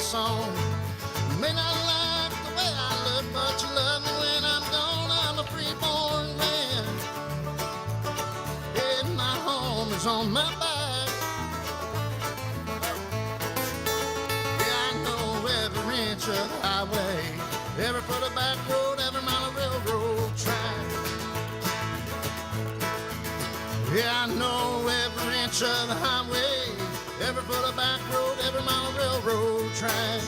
song. You may not like the way I look, but you love me when I'm gone. I'm a free-born man. Yeah, my home is on my back. Yeah, I know every inch of the highway, every foot of back road, every mile of railroad track. Yeah, I know every inch of the highway, every foot of back road, every mile of railroad track.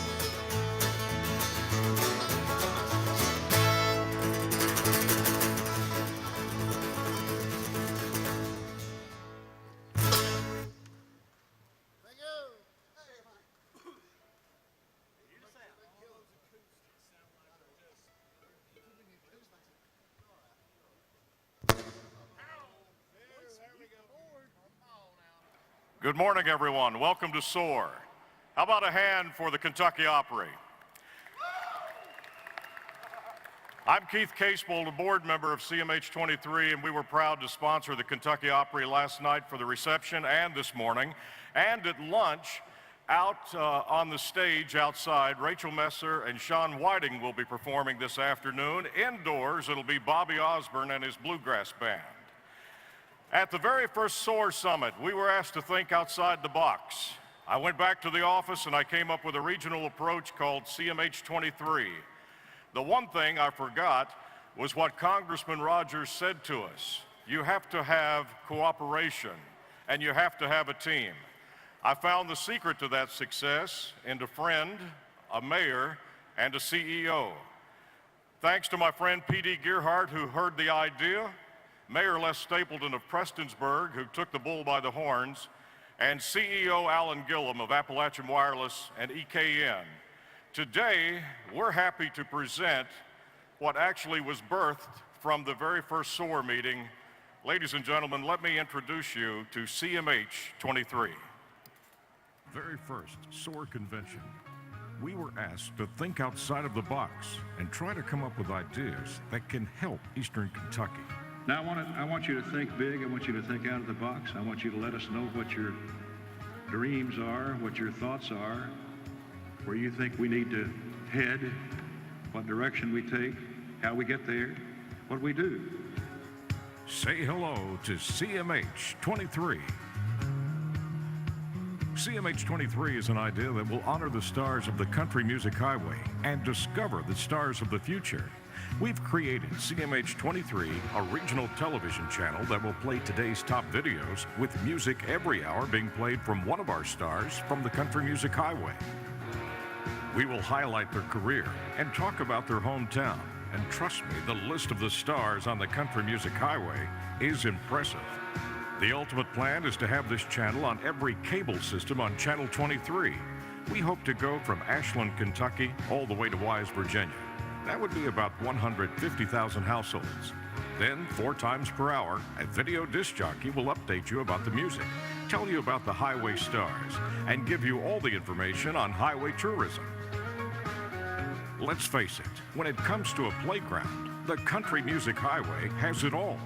Good morning, everyone. Welcome to SOAR. How about a hand for the Kentucky Opry? I'm Keith Casebold, a board member of CMH 23, and we were proud to sponsor the Kentucky Opry last night for the reception and this morning. And at lunch, out on the stage outside, Rachel Messer and Sean Whiting will be performing this afternoon. Indoors, it'll be Bobby Osborne and his bluegrass band. At the very first SOAR Summit, we were asked to think outside the box. I went back to the office and I came up with a regional approach called CMH 23. The one thing I forgot was what Congressman Rogers said to us. You have to have cooperation and you have to have a team. I found the secret to that success in a friend, a mayor, and a CEO. Thanks to my friend P.D. Gearhart, who heard the idea, Mayor Les Stapleton of Prestonsburg, who took the bull by the horns, and CEO Alan Gillum of Appalachian Wireless and EKN. Today, we're happy to present what actually was birthed from the very first SOAR meeting. Ladies and gentlemen, let me introduce you to CMH 23. Very first SOAR convention, we were asked to think outside of the box and try to come up with ideas that can help Eastern Kentucky. Now, I want you to think big. I want you to think out of the box. I want you to let us know what your dreams are, what your thoughts are, where you think we need to head, what direction we take, how we get there, what we do. Say hello to CMH 23. CMH 23 is an idea that will honor the stars of the country music highway and discover the stars of the future. We've created CMH 23, a regional television channel that will play today's top videos with music every hour being played from one of our stars from the country music highway. We will highlight their career and talk about their hometown. And trust me, the list of the stars on the country music highway is impressive. The ultimate plan is to have this channel on every cable system on Channel 23. We hope to go from Ashland, Kentucky, all the way to Wise, Virginia. That would be about 150,000 households. Then, 4 times per hour, a video disc jockey will update you about the music, tell you about the highway stars, and give you all the information on highway tourism. Let's face it, when it comes to a playground, the country music highway has it all.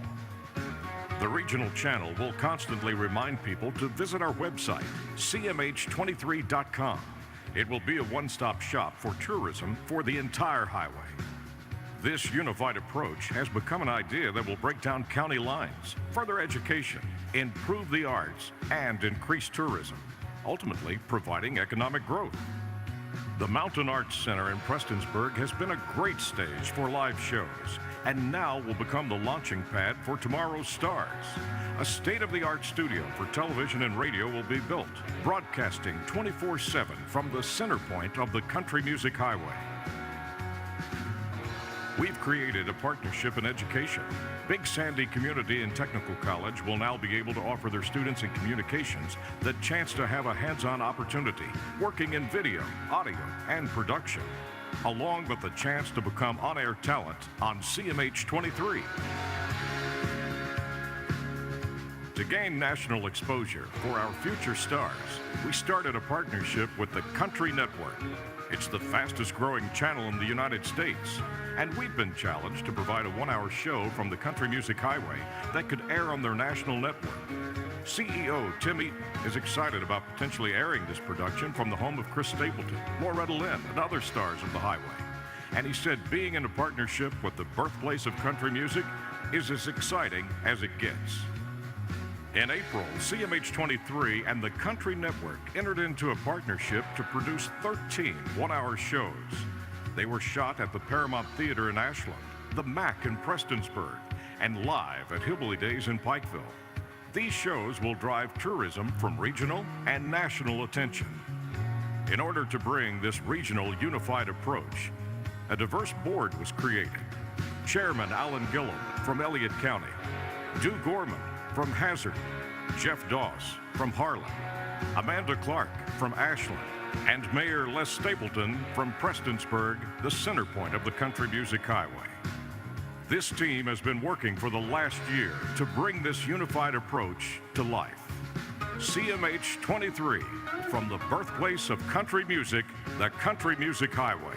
The regional channel will constantly remind people to visit our website, cmh23.com. It will be a one-stop shop for tourism for the entire highway. This unified approach has become an idea that will break down county lines, further education, improve the arts, and increase tourism, ultimately providing economic growth. The Mountain Arts Center in Prestonsburg has been a great stage for live shows, and now will become the launching pad for tomorrow's stars. A state-of-the-art studio for television and radio will be built, broadcasting 24/7 from the center point of the country music highway. We've created a partnership in education. Big Sandy Community and Technical College will now be able to offer their students in communications the chance to have a hands-on opportunity, working in video, audio, and production, along with the chance to become on-air talent on CMH 23. To gain national exposure for our future stars, we started a partnership with the Country Network. It's the fastest growing channel in the United States, and we've been challenged to provide a 1-hour show from the country music highway that could air on their national network. CEO Tim Eaton is excited about potentially airing this production from the home of Chris Stapleton, Loretta Lynn, and other stars of the highway. And he said being in a partnership with the birthplace of country music is as exciting as it gets. In April, CMH23 and the Country Network entered into a partnership to produce 13 one-hour shows. They were shot at the Paramount Theater in Ashland, the MAC in Prestonsburg, and live at Hillbilly Days in Pikeville. These shows will drive tourism from regional and national attention. In order to bring this regional unified approach, a diverse board was created. Chairman Alan Gillum from Elliott County, Dew Gorman from Hazard, Jeff Doss from Harlan, Amanda Clark from Ashland, and Mayor Les Stapleton from Prestonsburg, the center point of the Country Music Highway. This team has been working for the last year to bring this unified approach to life. CMH 23, from the birthplace of country music, the Country Music Highway.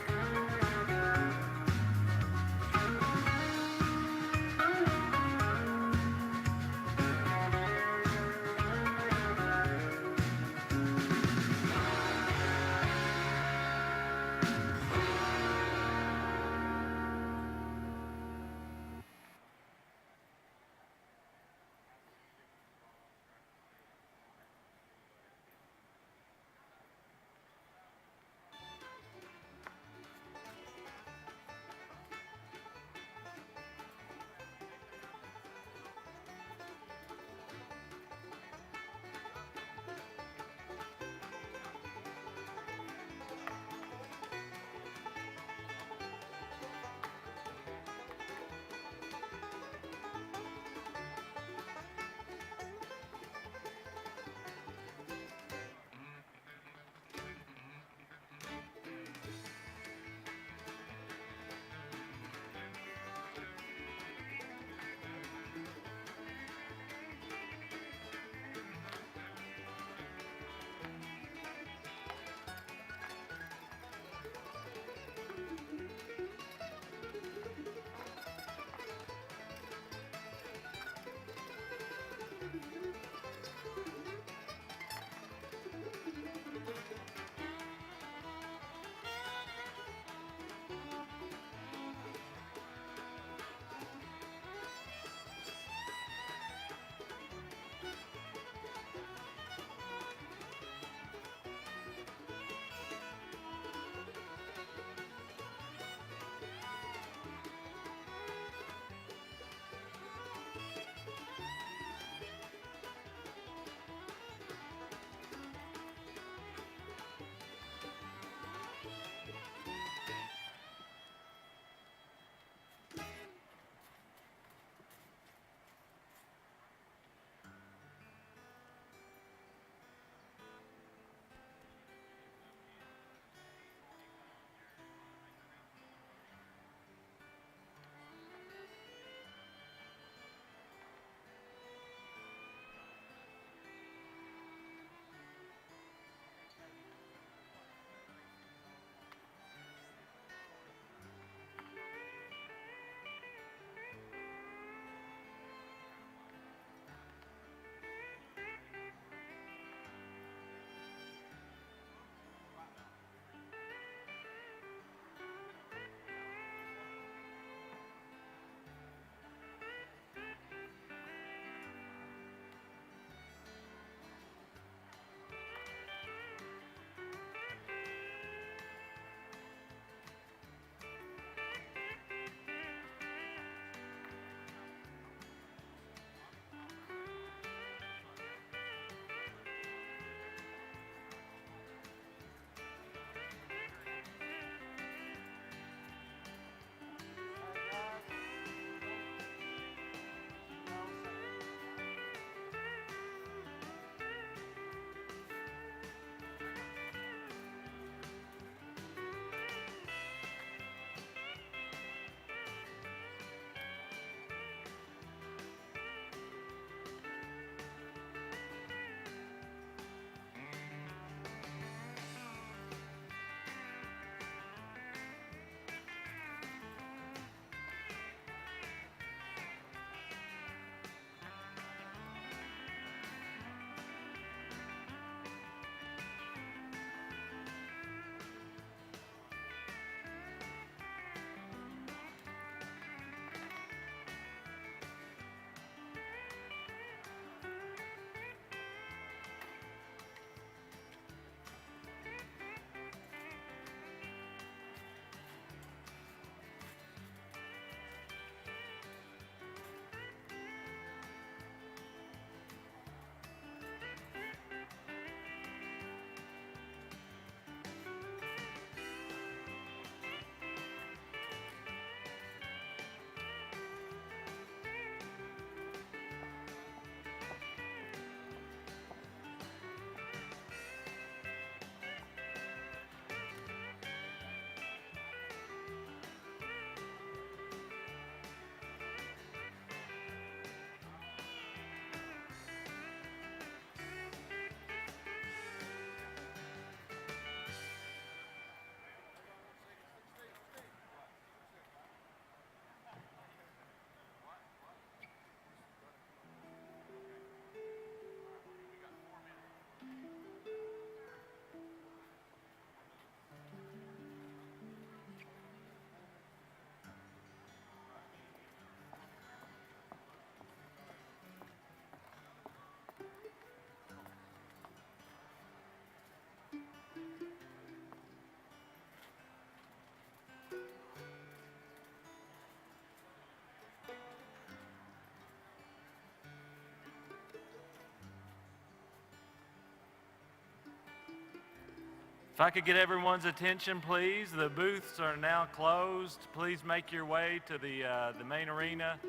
If I could get everyone's attention, please. The booths are now closed. Please make your way to the main arena.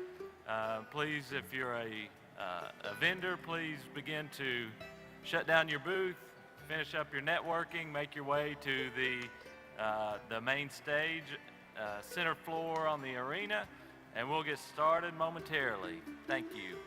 Please, if you're a vendor, please begin to shut down your booth, finish up your networking, make your way to the main stage, center floor on the arena, and we'll get started momentarily. Thank you.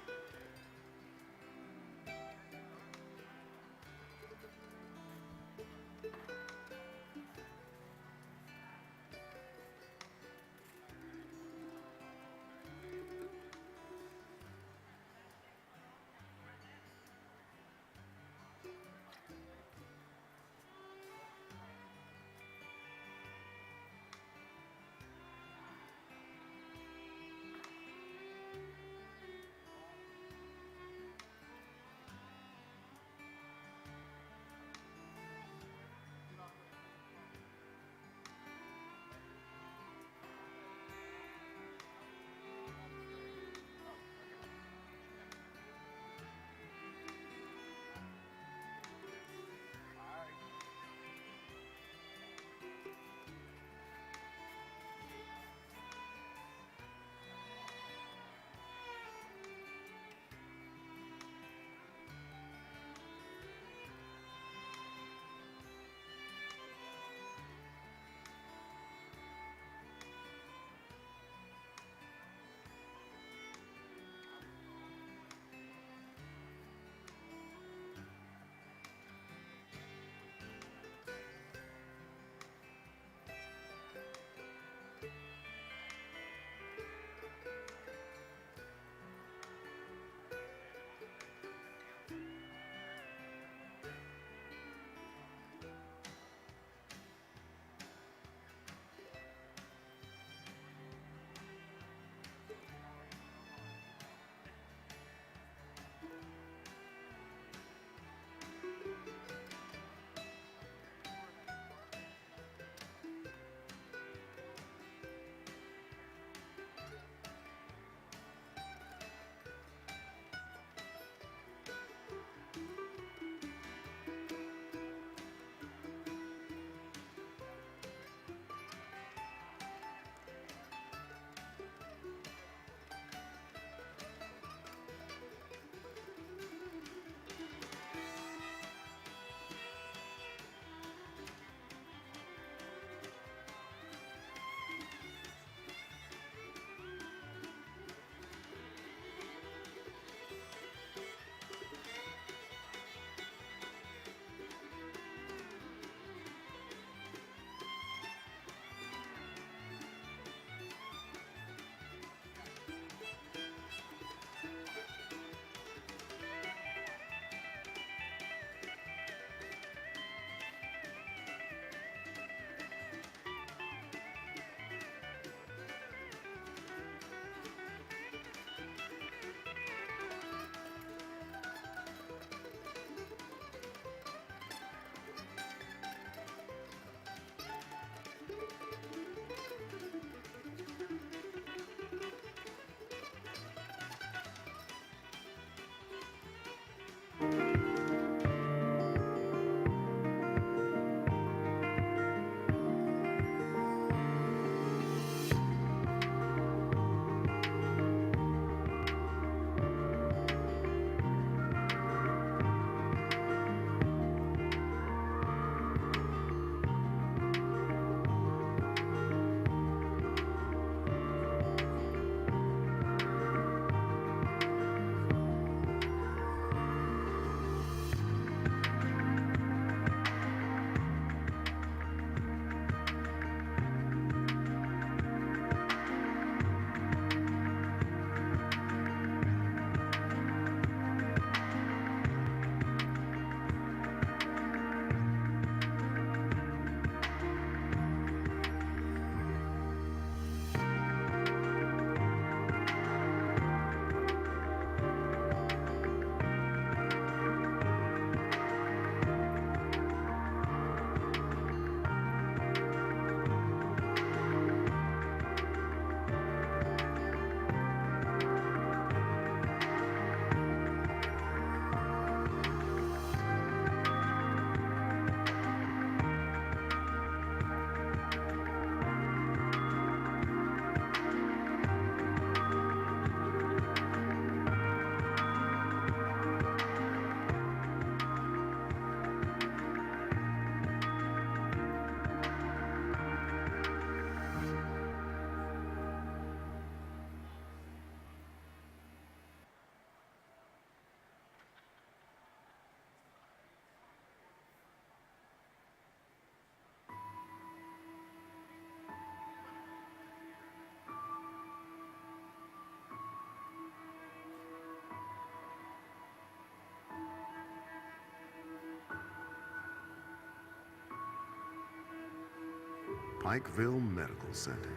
Pikeville Medical Center,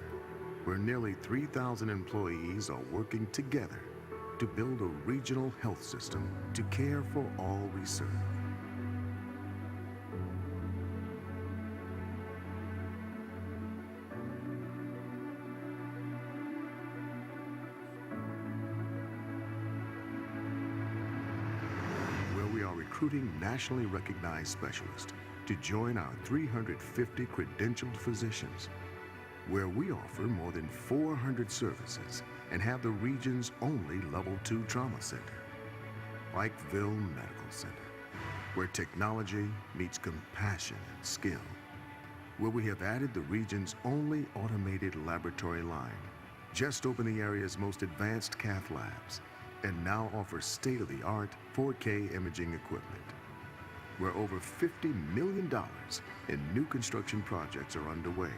where nearly 3,000 employees are working together to build a regional health system to care for all we serve. Where we are recruiting nationally recognized specialists to join our 350 credentialed physicians, where we offer more than 400 services and have the region's only Level 2 trauma center. Pikeville Medical Center, where technology meets compassion and skill, where we have added the region's only automated laboratory line, just opened the area's most advanced cath labs, and now offer state-of-the-art 4K imaging equipment, where over $50 million in new construction projects are underway,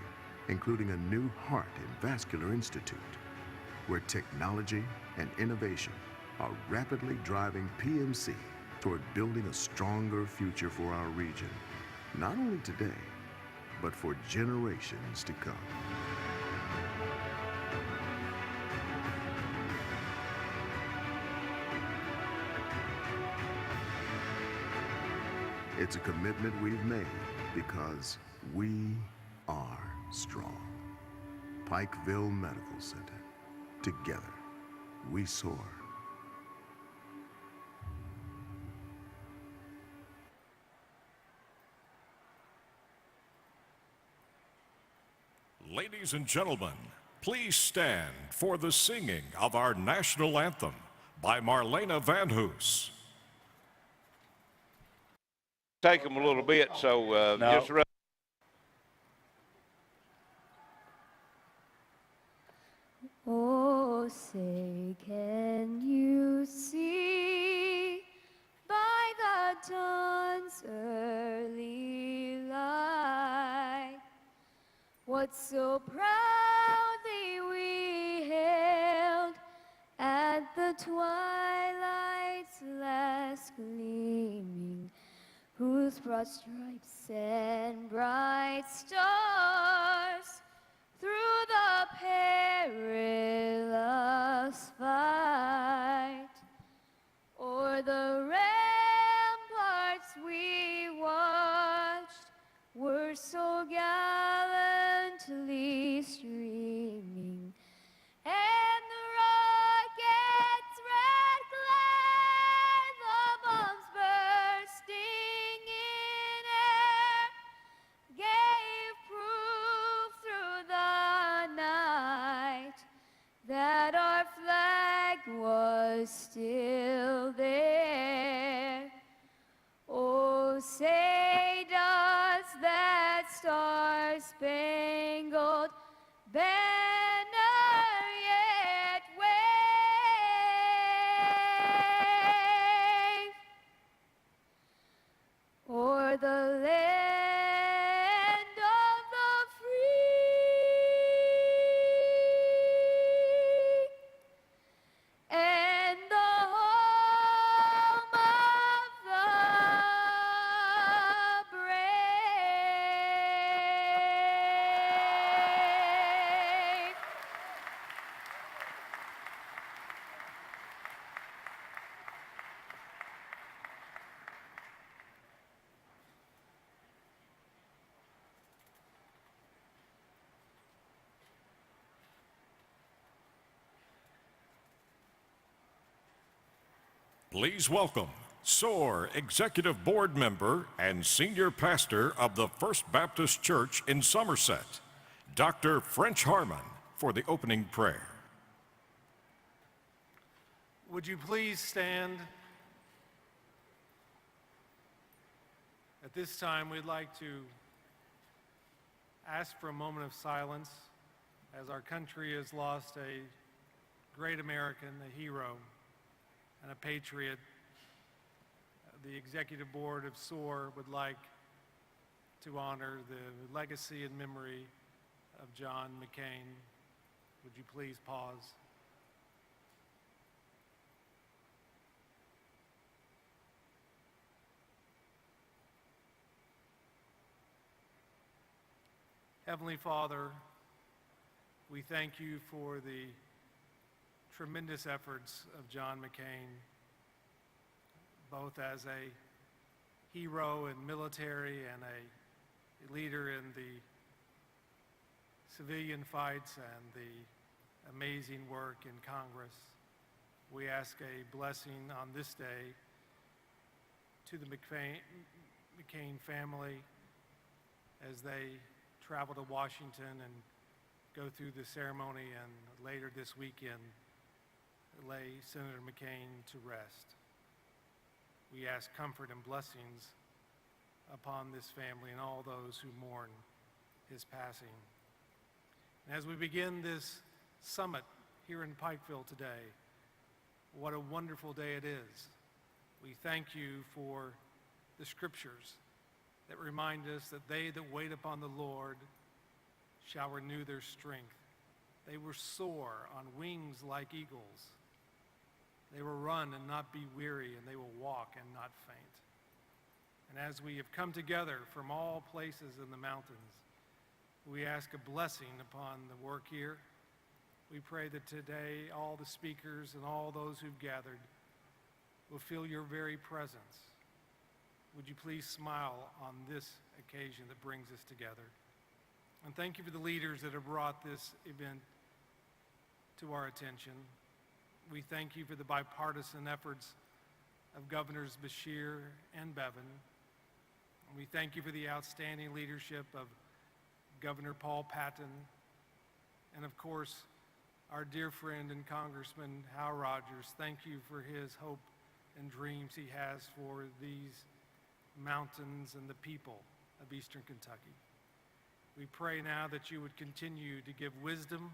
including a new heart and vascular institute, where technology and innovation are rapidly driving PMC toward building a stronger future for our region, not only today, but for generations to come. It's a commitment we've made because we are strong. Pikeville Medical Center. Together, we soar. Ladies and gentlemen, please stand for the singing of our national anthem by Marlena Van Hoos. Take them a little bit, so No. just Oh, say, can you see by the dawn's early light what so proudly we hailed at the twilight's last gleaming, whose broad stripes and bright stars through the perilous fight, o'er the ramparts we watched were so gallantly streaming, and the rocket's red glare, the bombs bursting in air, gave proof through the night that our flag was still there. Oh, say does that star-spangled banner yet wave o'er the land of the free and the home of the brave. Please welcome SOAR Executive Board Member and Senior Pastor of the First Baptist Church in Somerset, Dr. French Harmon, for the opening prayer. Would you please stand? At this time, we'd like to ask for a moment of silence as our country has lost a great American, a hero, and a patriot. The Executive Board of SOAR would like to honor the legacy and memory of John McCain. Would you please pause? Heavenly Father, we thank you for the tremendous efforts of John McCain, both as a hero in military and a leader in the civilian fights and the amazing work in Congress. We ask a blessing on this day to the McCain family as they travel to Washington and go through the ceremony, and later this weekend lay Senator McCain to rest. We ask comfort and blessings upon this family and all those who mourn his passing. And as we begin this summit here in Pikeville today, what a wonderful day it is. We thank you for the scriptures that remind us that they that wait upon the Lord shall renew their strength. They will soar on wings like eagles. They will run and not be weary, and they will walk and not faint. And as we have come together from all places in the mountains, we ask a blessing upon the work here. We pray that today all the speakers and all those who've gathered will feel your very presence. Would you please smile on this occasion that brings us together? And thank you for the leaders that have brought this event to our attention. We thank you for the bipartisan efforts of Governors Beshear and Bevin. We thank you for the outstanding leadership of Governor Paul Patton, and of course, our dear friend and Congressman Hal Rogers. Thank you for his hope and dreams he has for these mountains and the people of Eastern Kentucky. We pray now that you would continue to give wisdom.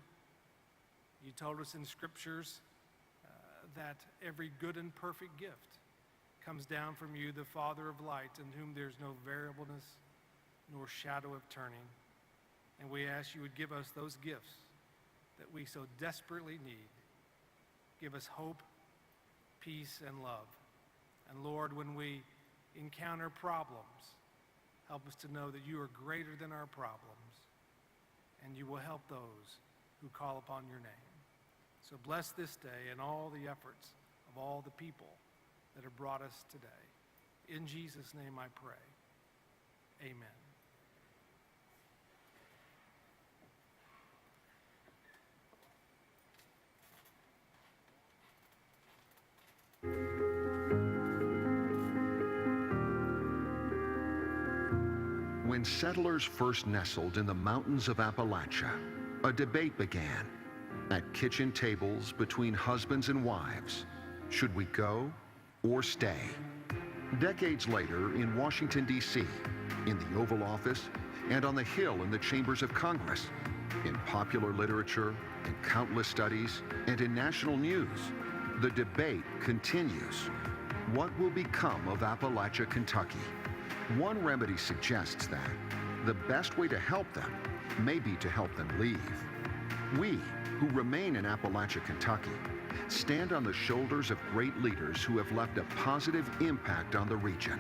You told us in scriptures that every good and perfect gift comes down from you, the Father of light, in whom there's no variableness nor shadow of turning. And we ask you would give us those gifts that we so desperately need. Give us hope, peace, and love. And Lord, when we encounter problems, help us to know that you are greater than our problems, and you will help those who call upon your name. So bless this day and all the efforts of all the people that have brought us today. In Jesus' name I pray. Amen. When settlers first nestled in the mountains of Appalachia, a debate began at kitchen tables between husbands and wives. Should we go or stay? Decades later, in Washington, D.C., in the Oval Office, and on the Hill in the chambers of Congress, in popular literature, in countless studies, and in national news, the debate continues. What will become of Appalachia, Kentucky? One remedy suggests that the best way to help them may be to help them leave. We, who remain in Appalachia, Kentucky, stand on the shoulders of great leaders who have left a positive impact on the region.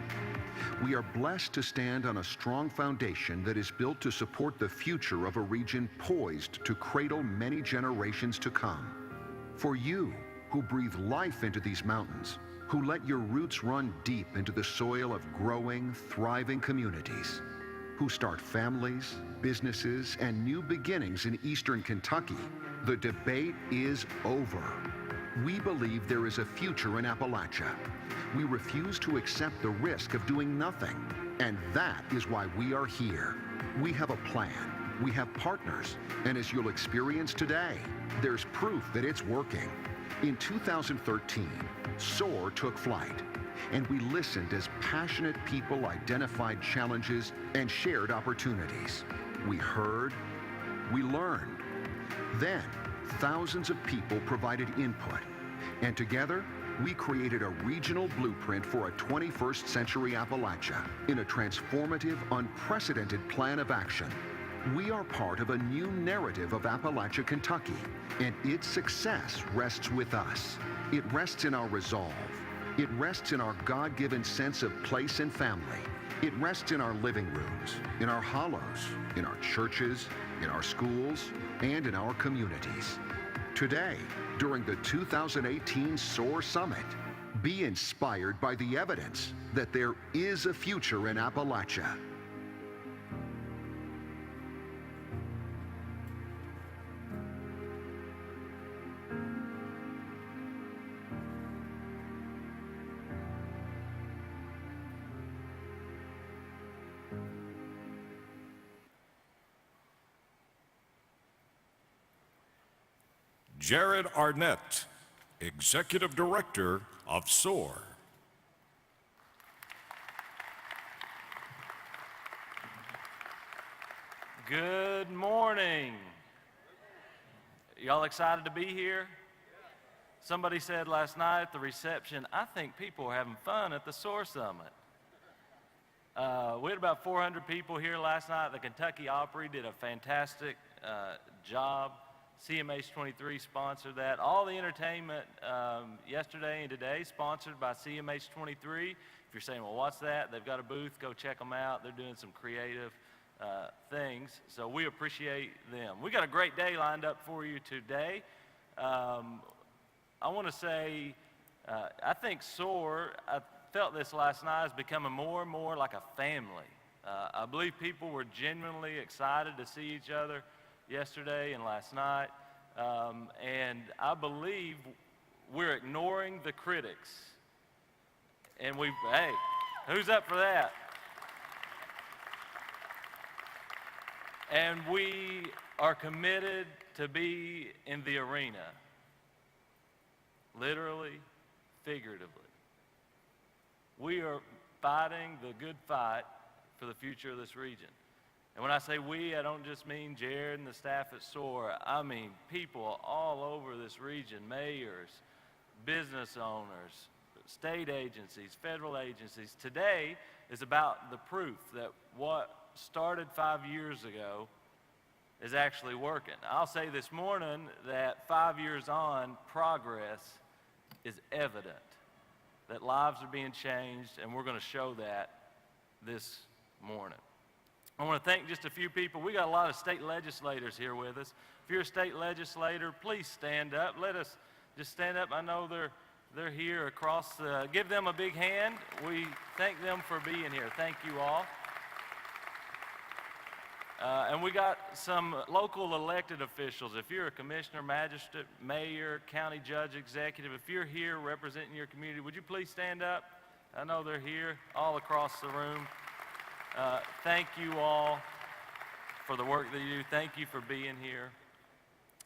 We are blessed to stand on a strong foundation that is built to support the future of a region poised to cradle many generations to come. For you, who breathe life into these mountains, who let your roots run deep into the soil of growing, thriving communities, who start families, businesses, and new beginnings in Eastern Kentucky, the debate is over. We believe there is a future in Appalachia. We refuse to accept the risk of doing nothing, and that is why we are here. We have a plan, we have partners, and as you'll experience today, there's proof that it's working. In 2013, SOAR took flight, and we listened as passionate people identified challenges and shared opportunities. We heard, we learned. Then, thousands of people provided input, and together, we created a regional blueprint for a 21st century Appalachia in a transformative, unprecedented plan of action. We are part of a new narrative of Appalachia, Kentucky, and its success rests with us. It rests in our resolve, It rests in our God-given sense of place and family. It rests in our living rooms, in our hollows, in our churches, in our schools, and in our communities. Today, during the 2018 SOAR Summit, be inspired by the evidence that there is a future in Appalachia. Jared Arnett, Executive Director of SOAR. Good morning. Y'all excited to be here? Somebody said last night at the reception, I think people are having fun at the SOAR Summit. We had about 400 people here last night. The Kentucky Opry did a fantastic job. CMH 23 sponsored that. All the entertainment yesterday and today sponsored by CMH 23. If you're saying, well, what's that? They've got a booth. Go check them out. They're doing some creative things. So we appreciate them. We got a great day lined up for you today. I want to say, I think SOAR, I felt this last night, is becoming more and more like a family. I believe people were genuinely excited to see each other yesterday and last night, and I believe we're ignoring the critics. And hey, who's up for that? And we are committed to be in the arena, literally, figuratively. We are fighting the good fight for the future of this region. And when I say we, I don't just mean Jared and the staff at SOAR. I mean people all over this region, mayors, business owners, state agencies, federal agencies. Today is about the proof that what started 5 years ago is actually working. I'll say this morning that 5 years on, progress is evident, that lives are being changed, and we're going to show that this morning. I want to thank just a few people. We got a lot of state legislators here with us. If you're a state legislator, please stand up. Let us just stand up. I know they're here across. Give them a big hand. We thank them for being here. Thank you all. And we got some local elected officials. If you're a commissioner, magistrate, mayor, county judge, executive, if you're here representing your community, would you please stand up? I know they're here all across the room. Thank you all for the work that you do. Thank you for being here.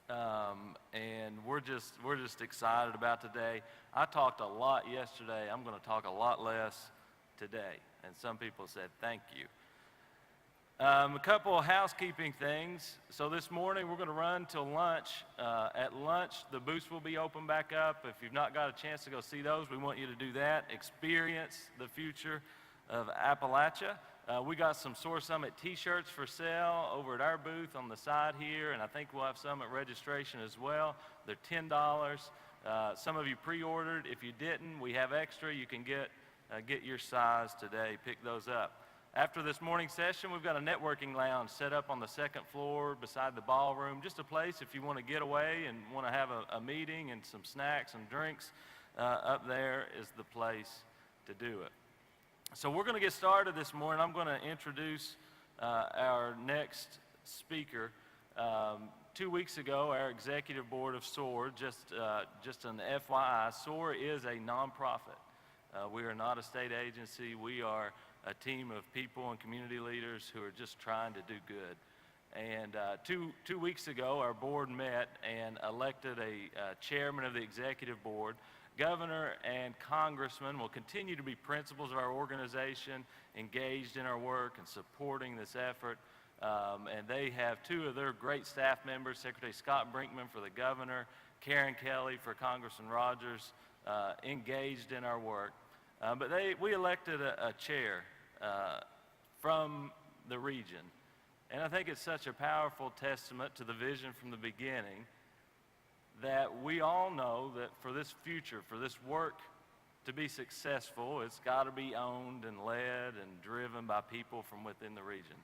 And we're just excited about today. I talked a lot yesterday. I'm going to talk a lot less today. And some people said thank you. A couple of housekeeping things. So this morning we're going to run till lunch. At lunch, the booths will be open back up. If you've not got a chance to go see those, we want you to do that. Experience the future of Appalachia. We got some SOAR Summit t-shirts for sale over at our booth on the side here, and I think we'll have some at registration as well. They're $10. Some of you pre-ordered. If you didn't, we have extra. You can get your size today. Pick those up. After this morning session, we've got a networking lounge set up on the second floor beside the ballroom. Just a place if you want to get away and want to have a meeting and some snacks and drinks. Up there is the place to do it. So we're going to get started this morning. I'm going to introduce our next speaker. 2 weeks ago, our executive board of SOAR, just an FYI, SOAR is a nonprofit. We are not a state agency. We are a team of people and community leaders who are just trying to do good. And two weeks ago, our board met and elected a chairman of the executive board. Governor and congressman will continue to be principals of our organization, engaged in our work and supporting this effort. And they have two of their great staff members, Secretary Scott Brinkman for the governor, Karen Kelly for Congressman Rogers, engaged in our work. But we elected a chair from the region. And I think it's such a powerful testament to the vision from the beginning that we all know that for this future, for this work to be successful, it's got to be owned and led and driven by people from within the region.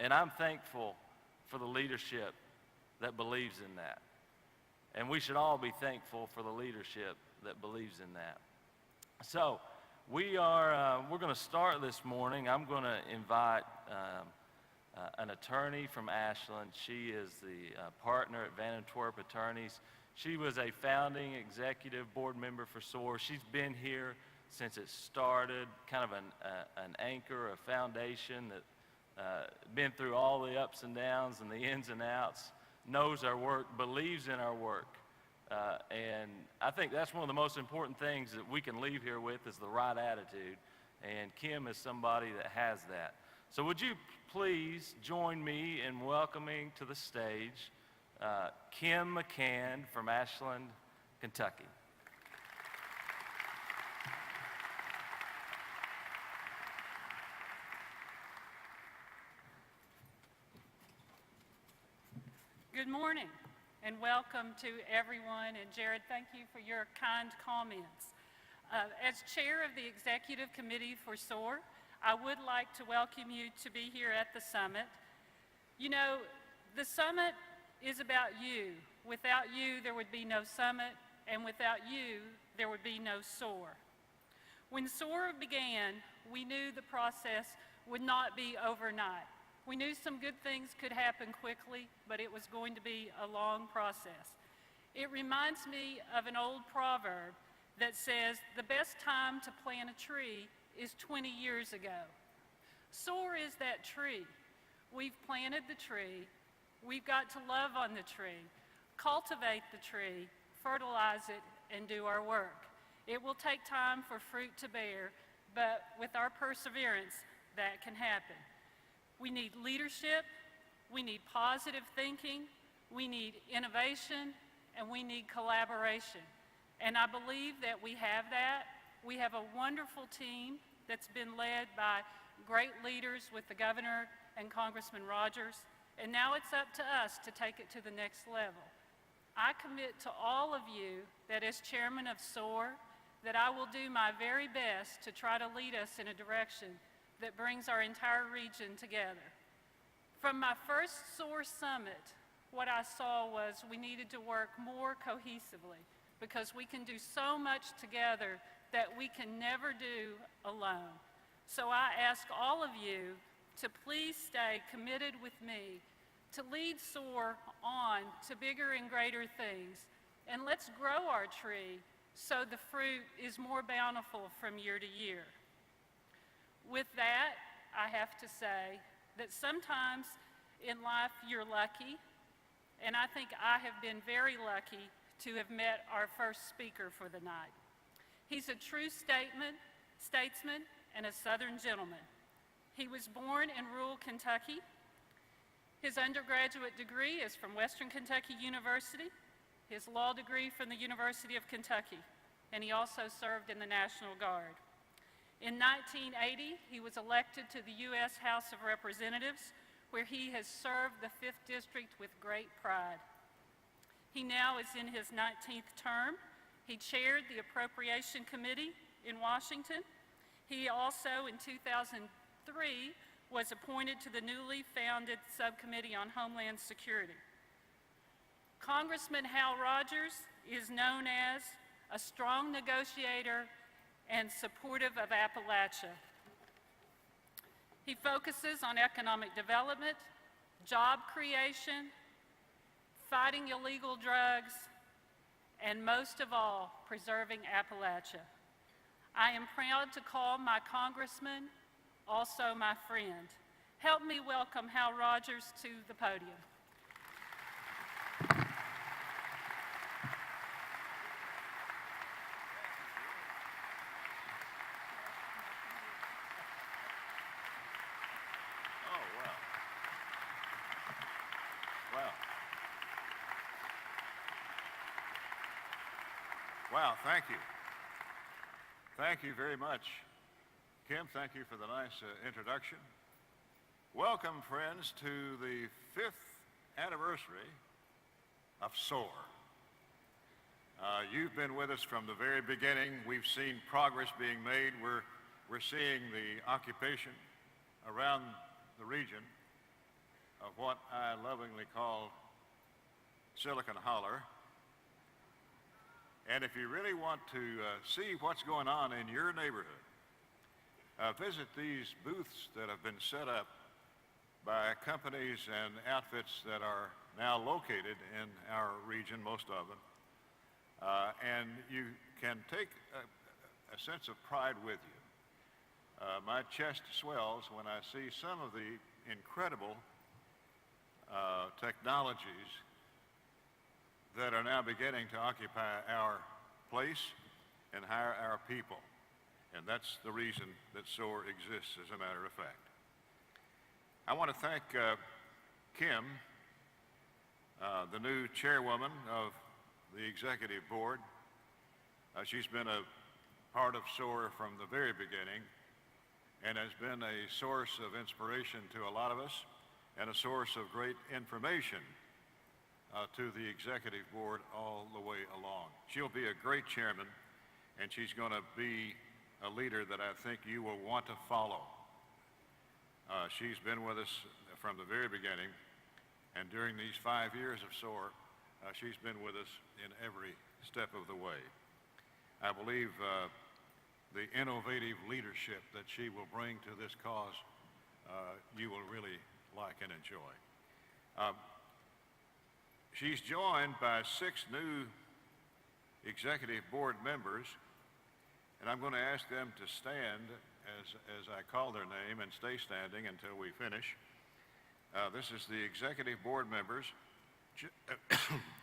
And I'm thankful for the leadership that believes in that. And we should all be thankful for the leadership that believes in that. So we're going to start this morning. I'm going to invite an attorney from Ashland. She is the partner at Van Antwerp Attorneys. She was a founding executive board member for SOAR. She's been here since it started, kind of an anchor, a foundation that been through all the ups and downs and the ins and outs, knows our work, believes in our work. And I think that's one of the most important things that we can leave here with is the right attitude. And Kim is somebody that has that. So would you please join me in welcoming to the stage Kim McCann from Ashland, Kentucky. Good morning and welcome to everyone. And Jared, thank you for your kind comments. As chair of the Executive Committee for SOAR, I would like to welcome you to be here at the summit. You know, the summit is about you. Without you, there would be no summit, and without you, there would be no SOAR. When SOAR began, we knew the process would not be overnight. We knew some good things could happen quickly, but it was going to be a long process. It reminds me of an old proverb that says, the best time to plant a tree is 20 years ago. SOAR is that tree. We've planted the tree. We've got to love on the tree, cultivate the tree, fertilize it, and do our work. It will take time for fruit to bear, but with our perseverance, that can happen. We need leadership, we need positive thinking, we need innovation, and we need collaboration. And I believe that we have that. We have a wonderful team that's been led by great leaders with the governor and Congressman Rogers. And now it's up to us to take it to the next level. I commit to all of you that as chairman of SOAR, that I will do my very best to try to lead us in a direction that brings our entire region together. From my first SOAR summit, what I saw was we needed to work more cohesively because we can do so much together that we can never do alone. So I ask all of you to please stay committed with me to lead SOAR on to bigger and greater things. And let's grow our tree so the fruit is more bountiful from year to year. With that, I have to say that sometimes in life you're lucky, and I think I have been very lucky to have met our first speaker for the night. He's a true statesman and a Southern gentleman. He was born in rural Kentucky. His undergraduate degree is from Western Kentucky University, his law degree from the University of Kentucky, and he also served in the National Guard. In 1980, he was elected to the U.S. House of Representatives, where he has served the 5th District with great pride. He now is in his 19th term. He chaired the Appropriation Committee in Washington. He also, in 2003, was appointed to the newly founded Subcommittee on Homeland Security. Congressman Hal Rogers is known as a strong negotiator and supportive of Appalachia. He focuses on economic development, job creation, fighting illegal drugs, and most of all, preserving Appalachia. I am proud to call my congressman also my friend. Help me welcome Hal Rogers to the podium. Wow, thank you. Thank you very much. Kim, thank you for the nice introduction. Welcome, friends, to the 5th anniversary of SOAR. You've been with us from the very beginning. We've seen progress being made. We're seeing the occupation around the region of what I lovingly call Silicon Holler. And if you really want to see what's going on in your neighborhood, visit these booths that have been set up by companies and outfits that are now located in our region, most of them. And you can take a sense of pride with you. My chest swells when I see some of the incredible technologies that are now beginning to occupy our place and hire our people. And that's the reason that SOAR exists, as a matter of fact. I want to thank Kim, the new chairwoman of the executive board. She's been a part of SOAR from the very beginning and has been a source of inspiration to a lot of us and a source of great information to the executive board all the way along. She'll be a great chairman, and she's going to be a leader that I think you will want to follow. She's been with us from the very beginning, and during these 5 years of SOAR, she's been with us in every step of the way. I believe the innovative leadership that she will bring to this cause, you will really like and enjoy. She's joined by 6 new executive board members, and I'm going to ask them to stand as I call their name and stay standing until we finish. This is the executive board members.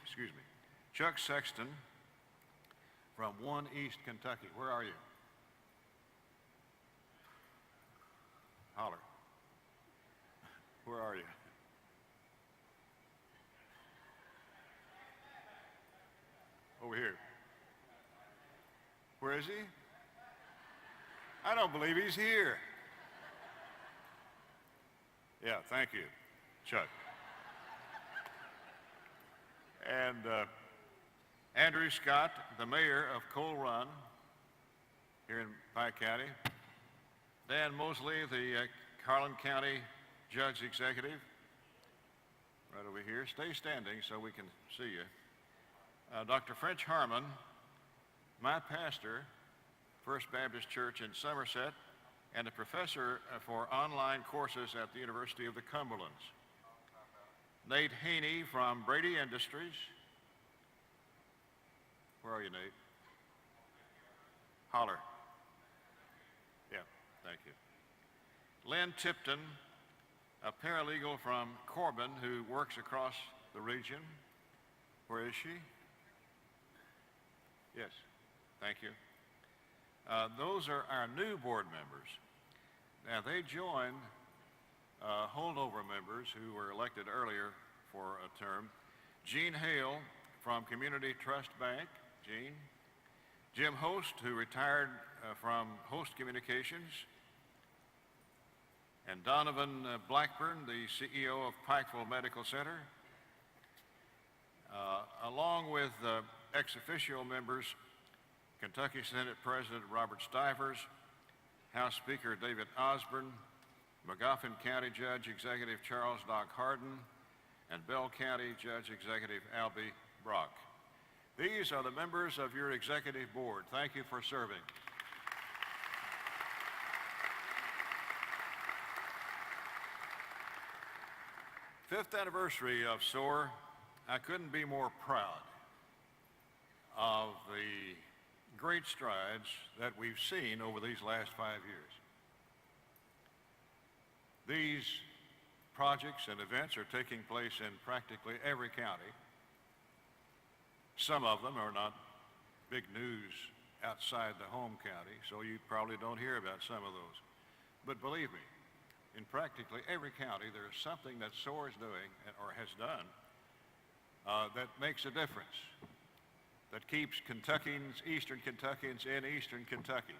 Excuse me. Chuck Sexton from One East Kentucky. Where are you? Holler. Where are you? Over here. Where is he? I don't believe he's here. Yeah, thank you, Chuck. And Andrew Scott, the mayor of Coal Run here in Pike County. Dan Mosley, the Harlan County Judge Executive, right over here. Stay standing so we can see you. Dr. French Harmon, my pastor, First Baptist Church in Somerset, and a professor for online courses at the University of the Cumberlands. Nate Haney from Brady Industries. Where are you, Nate? Holler. Yeah, thank you. Lynn Tipton, a paralegal from Corbin who works across the region. Where is she? Yes, thank you. Those are our new board members. Now, they joined holdover members who were elected earlier for a term. Gene Hale from Community Trust Bank. Gene. Jim Host, who retired from Host Communications. And Donovan Blackburn, the CEO of Pikeville Medical Center. Along with ex officio members, Kentucky Senate President Robert Stivers, House Speaker David Osborne, Magoffin County Judge Executive Charles Doc Harden, and Bell County Judge Executive Albie Brock. These are the members of your executive board. Thank you for serving. Fifth anniversary of SOAR. I couldn't be more proud of the great strides that we've seen over these last 5 years. These projects and events are taking place in practically every county. Some of them are not big news outside the home county, so you probably don't hear about some of those. But believe me, in practically every county, there is something that SOAR is doing or has done that makes a difference, that keeps Kentuckians, Eastern Kentuckians in Eastern Kentucky.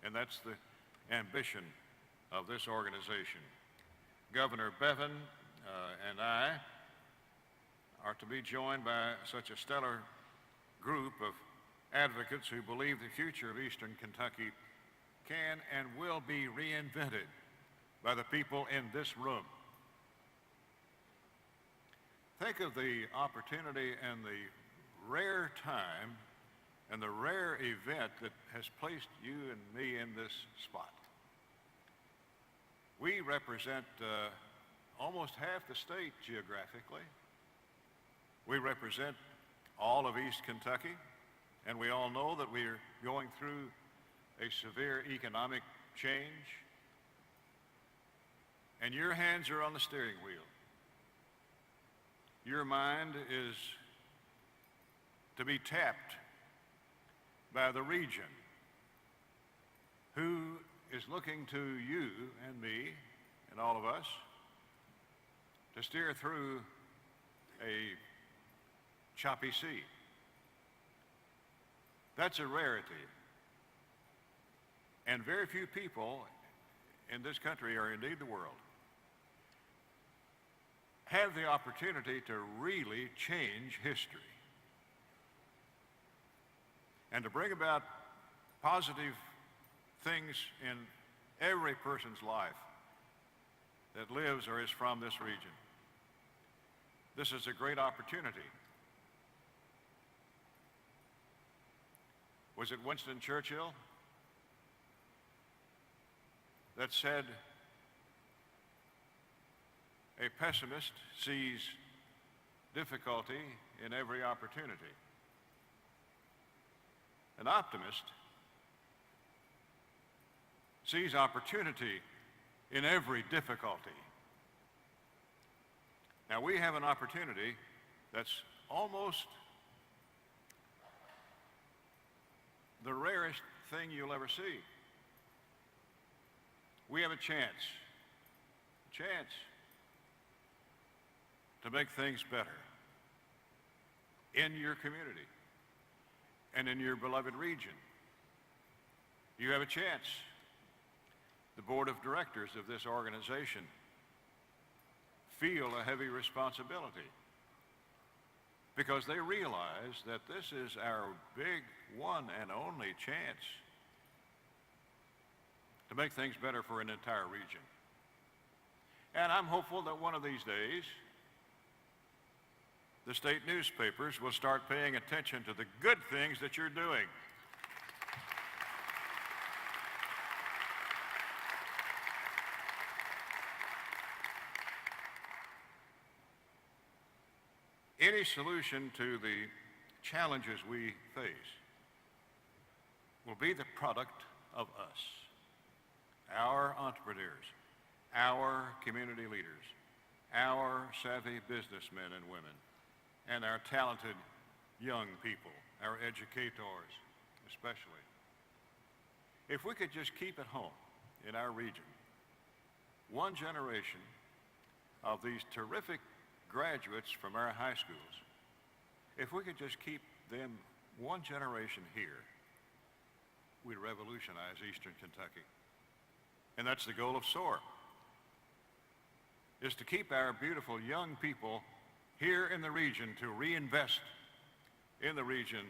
And that's the ambition of this organization. Governor Bevin and I are to be joined by such a stellar group of advocates who believe the future of Eastern Kentucky can and will be reinvented by the people in this room. Think of the opportunity and the rare time and the rare event that has placed you and me in this spot. We represent almost half the state geographically. We represent all of East Kentucky, and we all know that we are going through a severe economic change, and your hands are on the steering wheel. Your mind is to be tapped by the region, who is looking to you and me and all of us to steer through a choppy sea. That's a rarity. And very few people in this country, or indeed the world, have the opportunity to really change history and to bring about positive things in every person's life that lives or is from this region. This is a great opportunity. Was it Winston Churchill that said, "A pessimist sees difficulty in every opportunity. An optimist sees opportunity in every difficulty"? Now, we have an opportunity that's almost the rarest thing you'll ever see. We have a chance to make things better in your community and in your beloved region. You have a chance. The board of directors of this organization feel a heavy responsibility because they realize that this is our big one and only chance to make things better for an entire region. And I'm hopeful that one of these days, the state newspapers will start paying attention to the good things that you're doing. Any solution to the challenges we face will be the product of us, our entrepreneurs, our community leaders, our savvy businessmen and women, and our talented young people, our educators especially. If we could just keep at home in our region one generation of these terrific graduates from our high schools, if we could just keep them one generation here, we'd revolutionize Eastern Kentucky. And that's the goal of SOAR, is to keep our beautiful young people here in the region, to reinvest in the region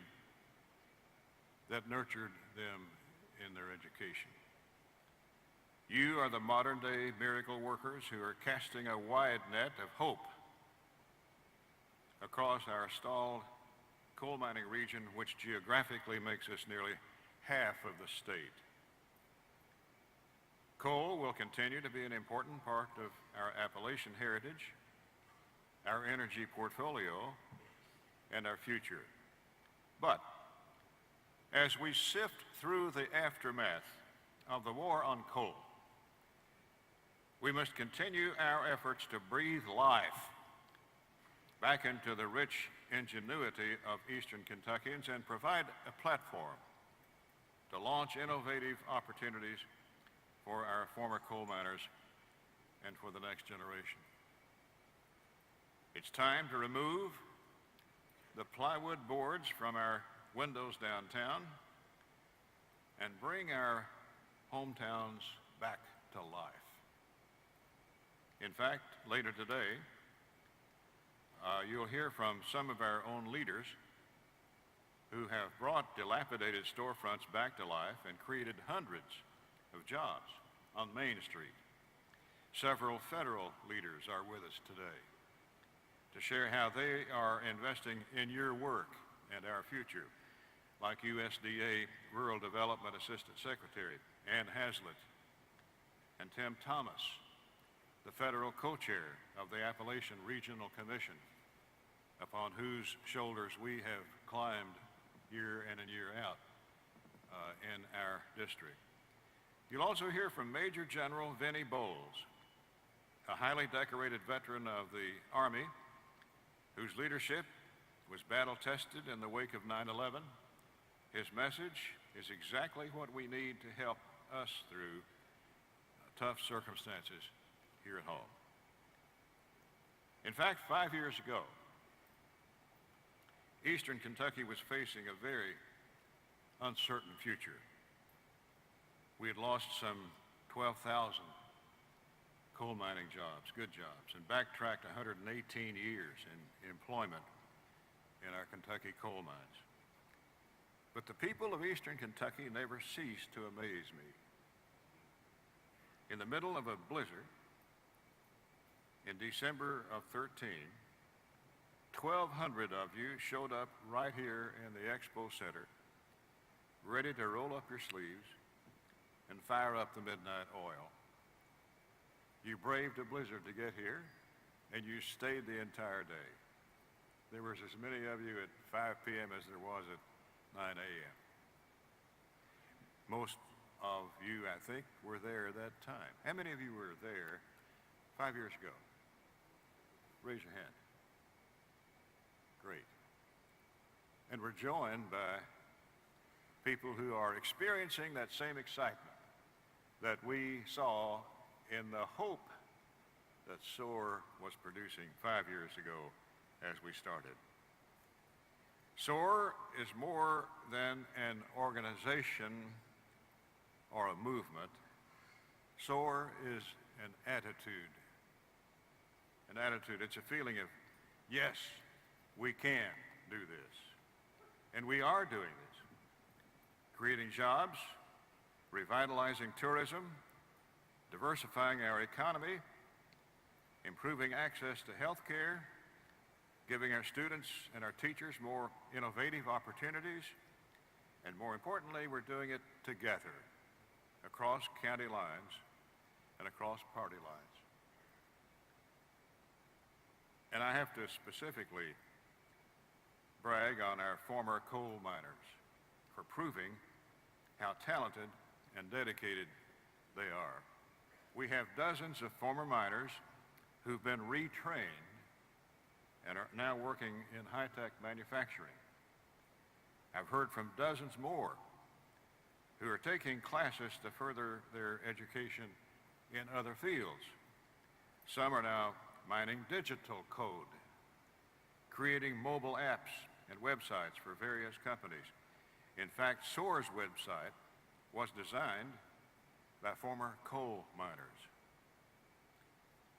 that nurtured them in their education. You are the modern-day miracle workers who are casting a wide net of hope across our stalled coal mining region, which geographically makes us nearly half of the state. Coal will continue to be an important part of our Appalachian heritage, our energy portfolio, and our future. But as we sift through the aftermath of the war on coal, we must continue our efforts to breathe life back into the rich ingenuity of Eastern Kentuckians and provide a platform to launch innovative opportunities for our former coal miners and for the next generation. It's time to remove the plywood boards from our windows downtown and bring our hometowns back to life. In fact, later today, you'll hear from some of our own leaders who have brought dilapidated storefronts back to life and created hundreds of jobs on Main Street. Several federal leaders are with us today to share how they are investing in your work and our future, like USDA Rural Development Assistant Secretary Ann Hazlitt and Tim Thomas, the federal co-chair of the Appalachian Regional Commission, upon whose shoulders we have climbed year in and year out in our district. You'll also hear from Major General Vinnie Bowles, a highly decorated veteran of the Army whose leadership was battle-tested in the wake of 9/11. His message is exactly what we need to help us through tough circumstances here at home. In fact, 5 years ago, Eastern Kentucky was facing a very uncertain future. We had lost some 12,000 coal mining jobs, good jobs, and backtracked 118 years in employment in our Kentucky coal mines. But the people of Eastern Kentucky never ceased to amaze me. In the middle of a blizzard, in December of 13, 1,200 of you showed up right here in the Expo Center, ready to roll up your sleeves and fire up the midnight oil. You braved a blizzard to get here, and you stayed the entire day. There was as many of you at 5 p.m. as there was at 9 a.m. Most of you, I think, were there at that time. How many of you were there 5 years ago? Raise your hand. Great. And we're joined by people who are experiencing that same excitement that we saw in the hope that SOAR was producing 5 years ago as we started. SOAR is more than an organization or a movement. SOAR is an attitude. An attitude, it's a feeling of, yes, we can do this. And we are doing this. Creating jobs, revitalizing tourism, diversifying our economy, improving access to health care, giving our students and our teachers more innovative opportunities, and more importantly, we're doing it together, across county lines and across party lines. And I have to specifically brag on our former coal miners for proving how talented and dedicated they are. We have dozens of former miners who've been retrained and are now working in high-tech manufacturing. I've heard from dozens more who are taking classes to further their education in other fields. Some are now mining digital code, creating mobile apps and websites for various companies. In fact, SOAR's website was designed by former coal miners.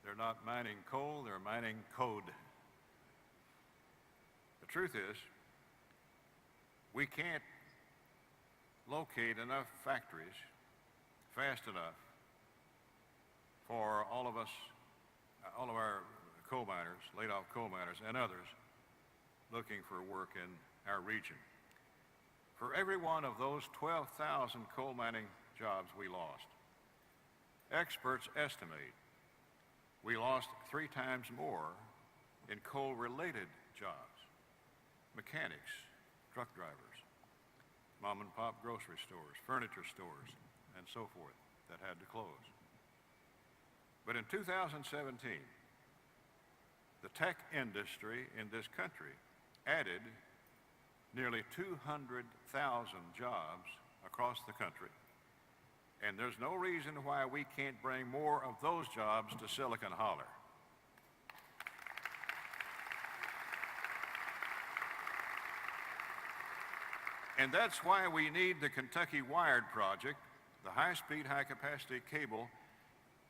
They're not mining coal, they're mining code. The truth is, we can't locate enough factories fast enough for all of us, all of our coal miners, laid off coal miners, and others looking for work in our region. For every one of those 12,000 coal mining jobs we lost, experts estimate we lost 3 times more in coal-related jobs. Mechanics, truck drivers, mom and pop grocery stores, furniture stores, and so forth that had to close. But in 2017, the tech industry in this country added nearly 200,000 jobs across the country. And there's no reason why we can't bring more of those jobs to Silicon Holler. And that's why we need the Kentucky Wired project, the high-speed, high-capacity cable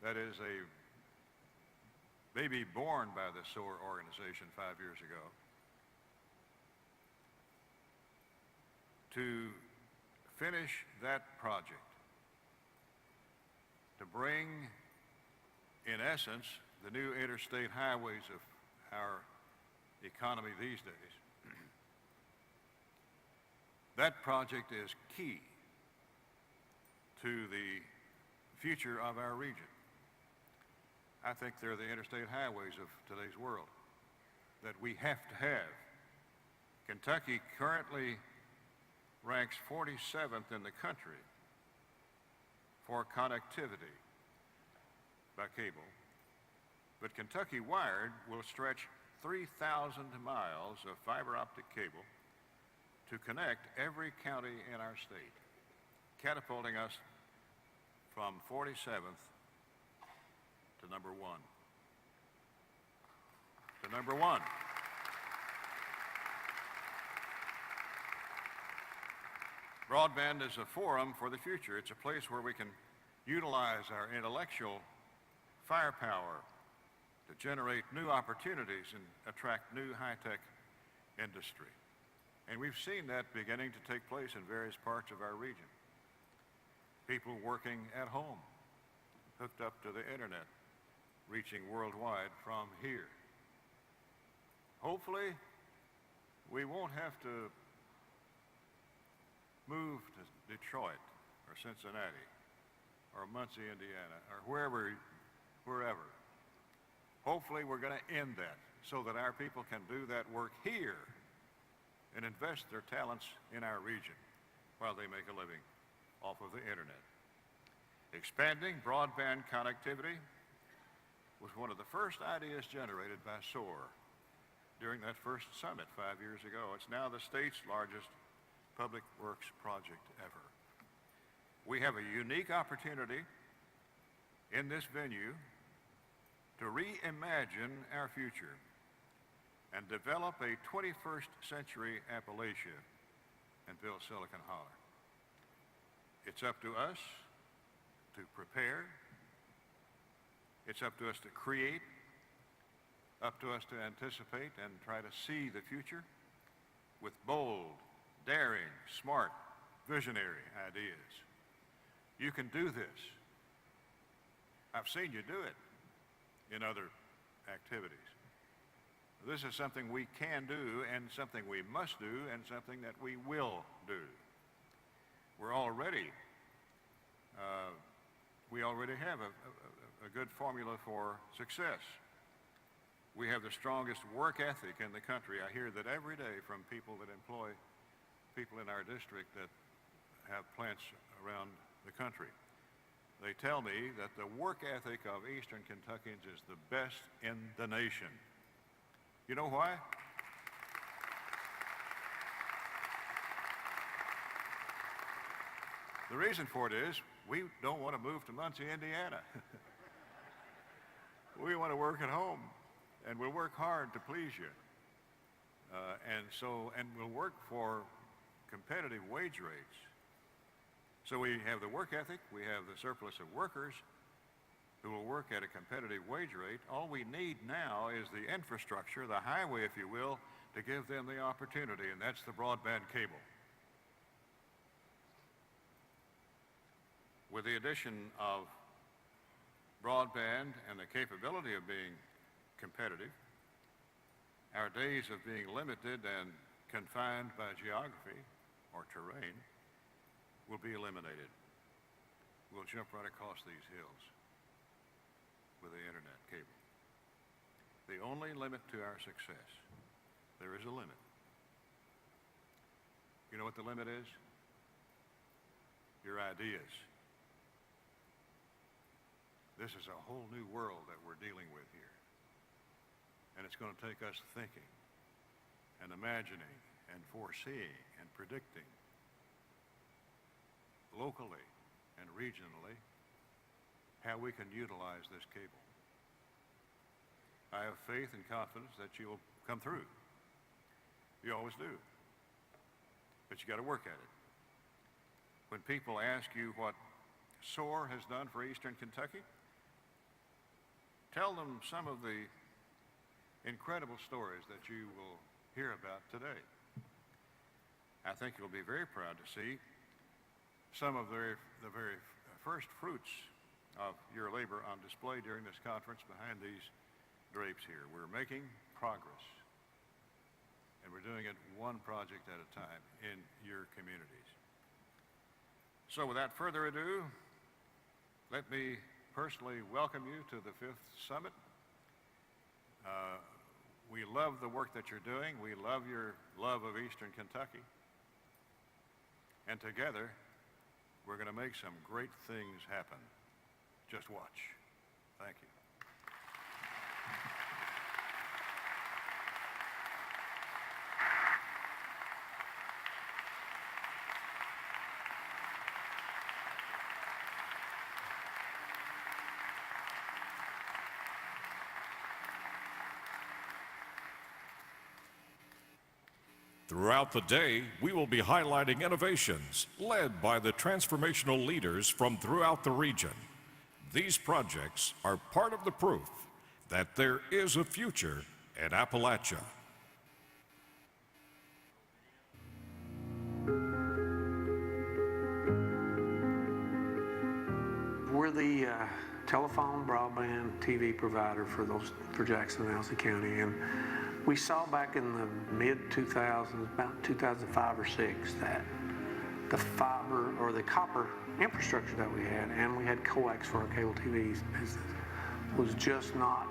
that is a baby born by the SOAR organization 5 years ago. to finish that project, to bring, in essence, the new interstate highways of our economy these days. That project is key to the future of our region. I think they're the interstate highways of today's world that we have to have. Kentucky currently ranks 47th in the country for connectivity by cable, but Kentucky Wired will stretch 3,000 miles of fiber optic cable to connect every county in our state, catapulting us from 47th to number one. To number one. Broadband is a forum for the future. It's a place where we can utilize our intellectual firepower to generate new opportunities and attract new high-tech industry. And we've seen that beginning to take place in various parts of our region. People working at home, hooked up to the internet, reaching worldwide from here. Hopefully, we won't have to move to Detroit or Cincinnati or Muncie, Indiana, or wherever. Hopefully, we're going to end that so that our people can do that work here and invest their talents in our region while they make a living off of the internet. Expanding broadband connectivity was one of the first ideas generated by SOAR during that first summit 5 years ago. It's now the state's largest public works project ever. We have a unique opportunity in this venue to reimagine our future and develop a 21st century Appalachia and build Silicon Holler. It's up to us to prepare. It's up to us to create, up to us to anticipate and try to see the future with bold, daring, smart, visionary ideas. You can do this. I've seen you do it in other activities. This is something we can do and something we must do and something that we will do. We already have a good formula for success. We have the strongest work ethic in the country. I hear that every day from people that employ people in our district that have plants around the country. They tell me that the work ethic of Eastern Kentuckians is the best in the nation. You know why? The reason for it is we don't want to move to Muncie, Indiana. We want to work at home, and we'll work hard to please you. And we'll work for competitive wage rates. So we have the work ethic, we have the surplus of workers who will work at a competitive wage rate. All we need now is the infrastructure, the highway, if you will, to give them the opportunity, and that's the broadband cable. With the addition of broadband and the capability of being competitive, our days of being limited and confined by geography or terrain will be eliminated. We'll jump right across these hills with the internet cable. The only limit to our success, there is a limit. You know what the limit is? Your ideas. This is a whole new world that we're dealing with here. And it's going to take us thinking and imagining and foreseeing and predicting locally and regionally how we can utilize this cable. I have faith and confidence that you will come through. You always do. But you got to work at it. When people ask you what SOAR has done for Eastern Kentucky, tell them some of the incredible stories that you will hear about today. I think you'll be very proud to see some of the very first fruits of your labor on display during this conference behind these drapes here. We're making progress, and we're doing it one project at a time in your communities. So without further ado, let me personally welcome you to the 5th Summit. We love the work that you're doing. We love your love of Eastern Kentucky. And together, we're going to make some great things happen. Just watch. Thank you. Throughout the day, we will be highlighting innovations led by the transformational leaders from throughout the region. These projects are part of the proof that there is a future in Appalachia. We're the telephone, broadband, TV provider for Jackson and Alsea County, and we saw back in the mid-2000s, about 2005 or 6, that the fiber or the copper infrastructure that we had, and we had coax for our cable TV business, was just not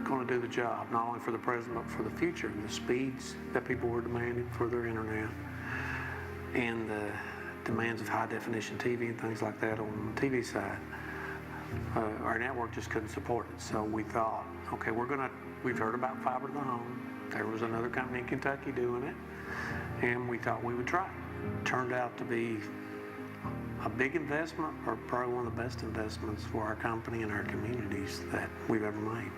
going to do the job, not only for the present but for the future. The speeds that people were demanding for their internet and the demands of high-definition TV and things like that on the TV side, our network just couldn't support it. So we thought, okay, we've heard about fiber to the home. There was another company in Kentucky doing it, and we thought we would try it. Turned out to be a big investment, or probably one of the best investments for our company and our communities that we've ever made.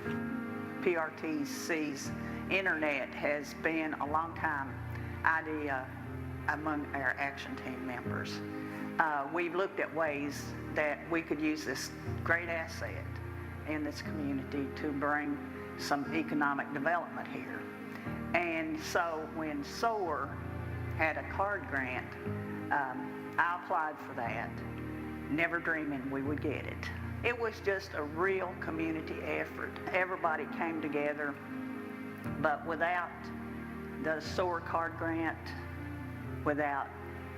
PRTC's internet has been a long time idea among our action team members. We've looked at ways that we could use this great asset in this community to bring some economic development here. And so when SOAR had a card grant, I applied for that, never dreaming we would get it. It was just a real community effort. Everybody came together, but without the SOAR card grant, without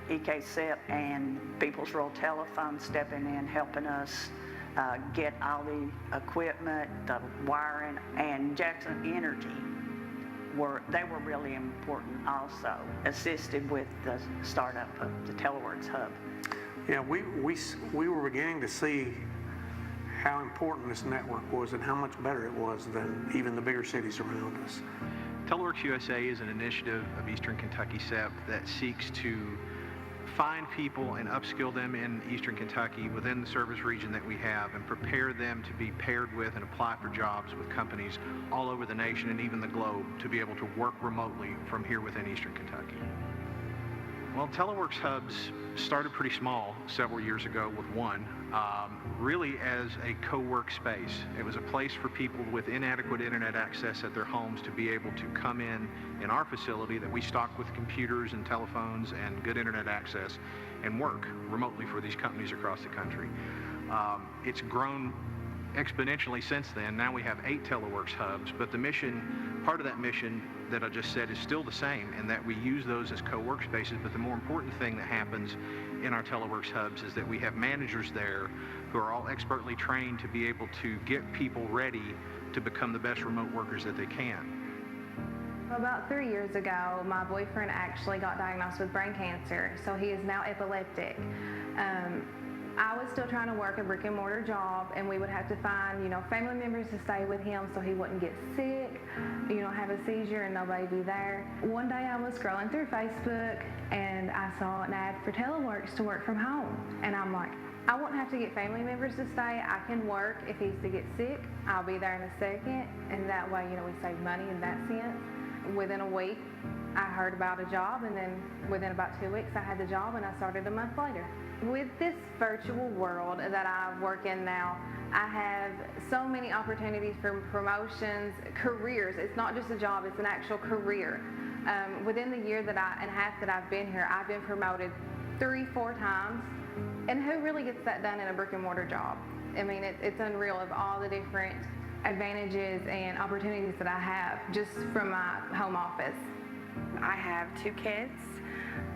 EKSEP and People's Rural Telephone stepping in, helping us get all the equipment, the wiring, and Jackson Energy, they were really important also, assisted with the startup of the Teleworks Hub. Yeah, we were beginning to see how important this network was and how much better it was than even the bigger cities around us. Teleworks USA is an initiative of Eastern Kentucky SEP that seeks to find people and upskill them in Eastern Kentucky within the service region that we have and prepare them to be paired with and apply for jobs with companies all over the nation and even the globe to be able to work remotely from here within Eastern Kentucky. Well, Teleworks Hubs started pretty small several years ago with one, really as a co-work space. It was a place for people with inadequate internet access at their homes to be able to come in our facility that we stock with computers and telephones and good internet access and work remotely for these companies across the country. It's grown exponentially since then. Now we have 8 Teleworks Hubs, but the mission, part of that mission that I just said is still the same, in that we use those as co-work spaces, but the more important thing that happens in our Teleworks Hubs is that we have managers there who are all expertly trained to be able to get people ready to become the best remote workers that they can. About 3 years ago, my boyfriend actually got diagnosed with brain cancer, so he is now epileptic. I was still trying to work a brick and mortar job, and we would have to find, family members to stay with him so he wouldn't get sick, have a seizure and nobody be there. One day I was scrolling through Facebook and I saw an ad for Teleworks to work from home. And I'm like, I won't have to get family members to stay. I can work. If he's to get sick, I'll be there in a second. And that way, we save money in that sense. Within a week, I heard about a job, and then within about 2 weeks, I had the job, and I started a month later. With this virtual world that I work in now, I have so many opportunities for promotions, careers. It's not just a job, it's an actual career. Within the year and a half that I've been here, I've been promoted 3-4 times. And who really gets that done in a brick and mortar job? I mean, it's unreal of all the different advantages and opportunities that I have just from my home office. I have 2 kids,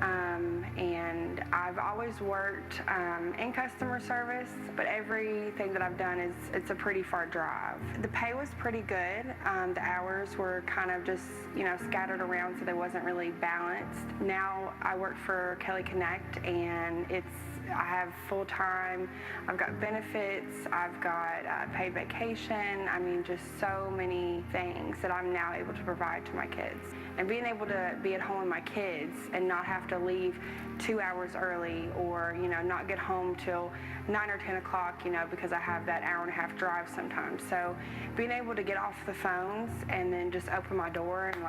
and I've always worked in customer service, but everything that I've done it's a pretty far drive. The pay was pretty good. The hours were kind of just, scattered around, so they wasn't really balanced. Now I work for Kelly Connect, and I have full-time, I've got benefits, I've got paid vacation, I mean just so many things that I'm now able to provide to my kids. And being able to be at home with my kids and not have to leave 2 hours early or, not get home till 9 or 10 o'clock, because I have that hour-and-a-half drive sometimes. So being able to get off the phones and then just open my door and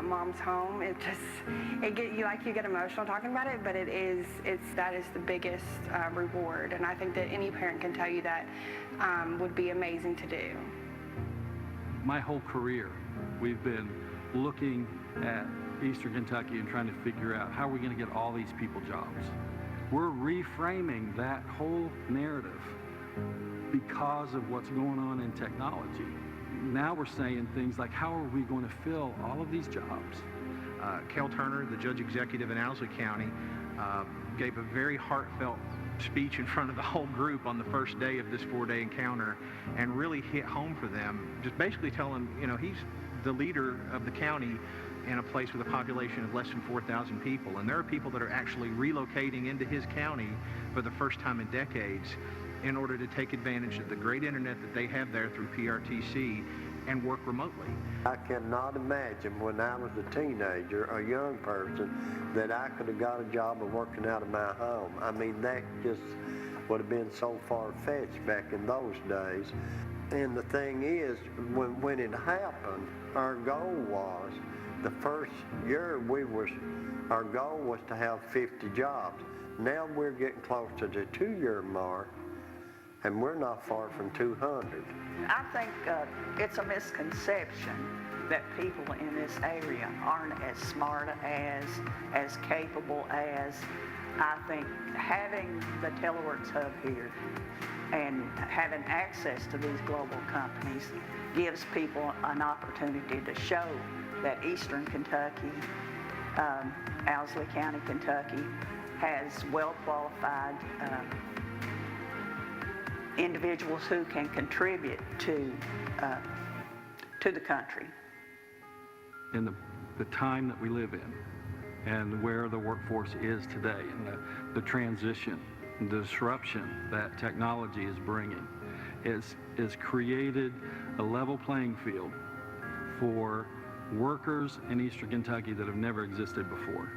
mom's home, you get emotional talking about it, but that is the biggest reward. And I think that any parent can tell you that would be amazing to do. My whole career, we've been looking at Eastern Kentucky and trying to figure out how we're going to get all these people jobs. We're reframing that whole narrative because of what's going on in technology. Now we're saying things like, how are we going to fill all of these jobs? Kel Turner, the judge executive in Owsley County, gave a very heartfelt speech in front of the whole group on the first day of this 4-day encounter and really hit home for them, just basically telling, he's the leader of the county in a place with a population of less than 4,000 people. And there are people that are actually relocating into his county for the first time in decades in order to take advantage of the great internet that they have there through PRTC and work remotely. I cannot imagine when I was a teenager, a young person, that I could have got a job of working out of my home. I mean, that just would have been so far-fetched back in those days. And the thing is, when it happened, our goal was, the first year our goal was to have 50 jobs. Now we're getting close to the 2-year mark, and we're not far from 200. I think it's a misconception that people in this area aren't as smart as capable as. I think having the Teleworks Hub here and having access to these global companies gives people an opportunity to show that Eastern Kentucky, Owsley County, Kentucky, has well-qualified individuals who can contribute to the country. In the time that we live in and where the workforce is today and the transition, the disruption that technology is bringing is created a level playing field for workers in Eastern Kentucky that have never existed before.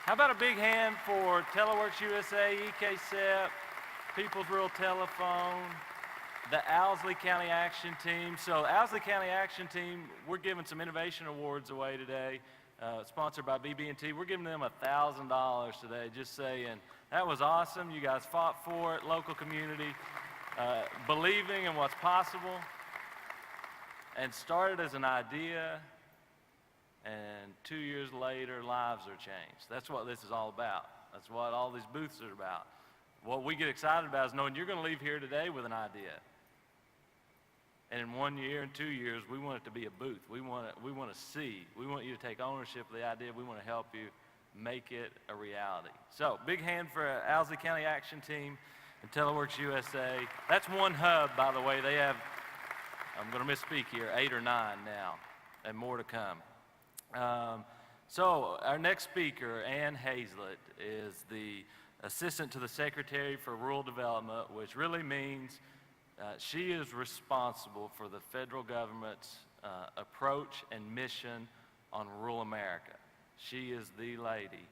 How about a big hand for Teleworks USA, EKSEP, People's Rural Telephone, the Owsley County Action Team. So Owsley County Action Team, we're giving some innovation awards away today, sponsored by BB&T. We're giving them $1,000 today, just saying, that was awesome. You guys fought for it, local community, believing in what's possible, and started as an idea. And 2 years later, lives are changed. That's what this is all about. That's what all these booths are about. What we get excited about is knowing you're going to leave here today with an idea. And in 1 year and 2 years, we want it to be a booth. We want to see. We want you to take ownership of the idea. We want to help you make it a reality. So, big hand for Owsley County Action Team and Teleworks USA. That's one hub, by the way. They have, I'm going to misspeak here, 8 or 9 now, and more to come. So our next speaker, Ann Hazlett, is the Assistant to the Secretary for Rural Development, which really means she is responsible for the federal government's approach and mission on rural America. She is the lady.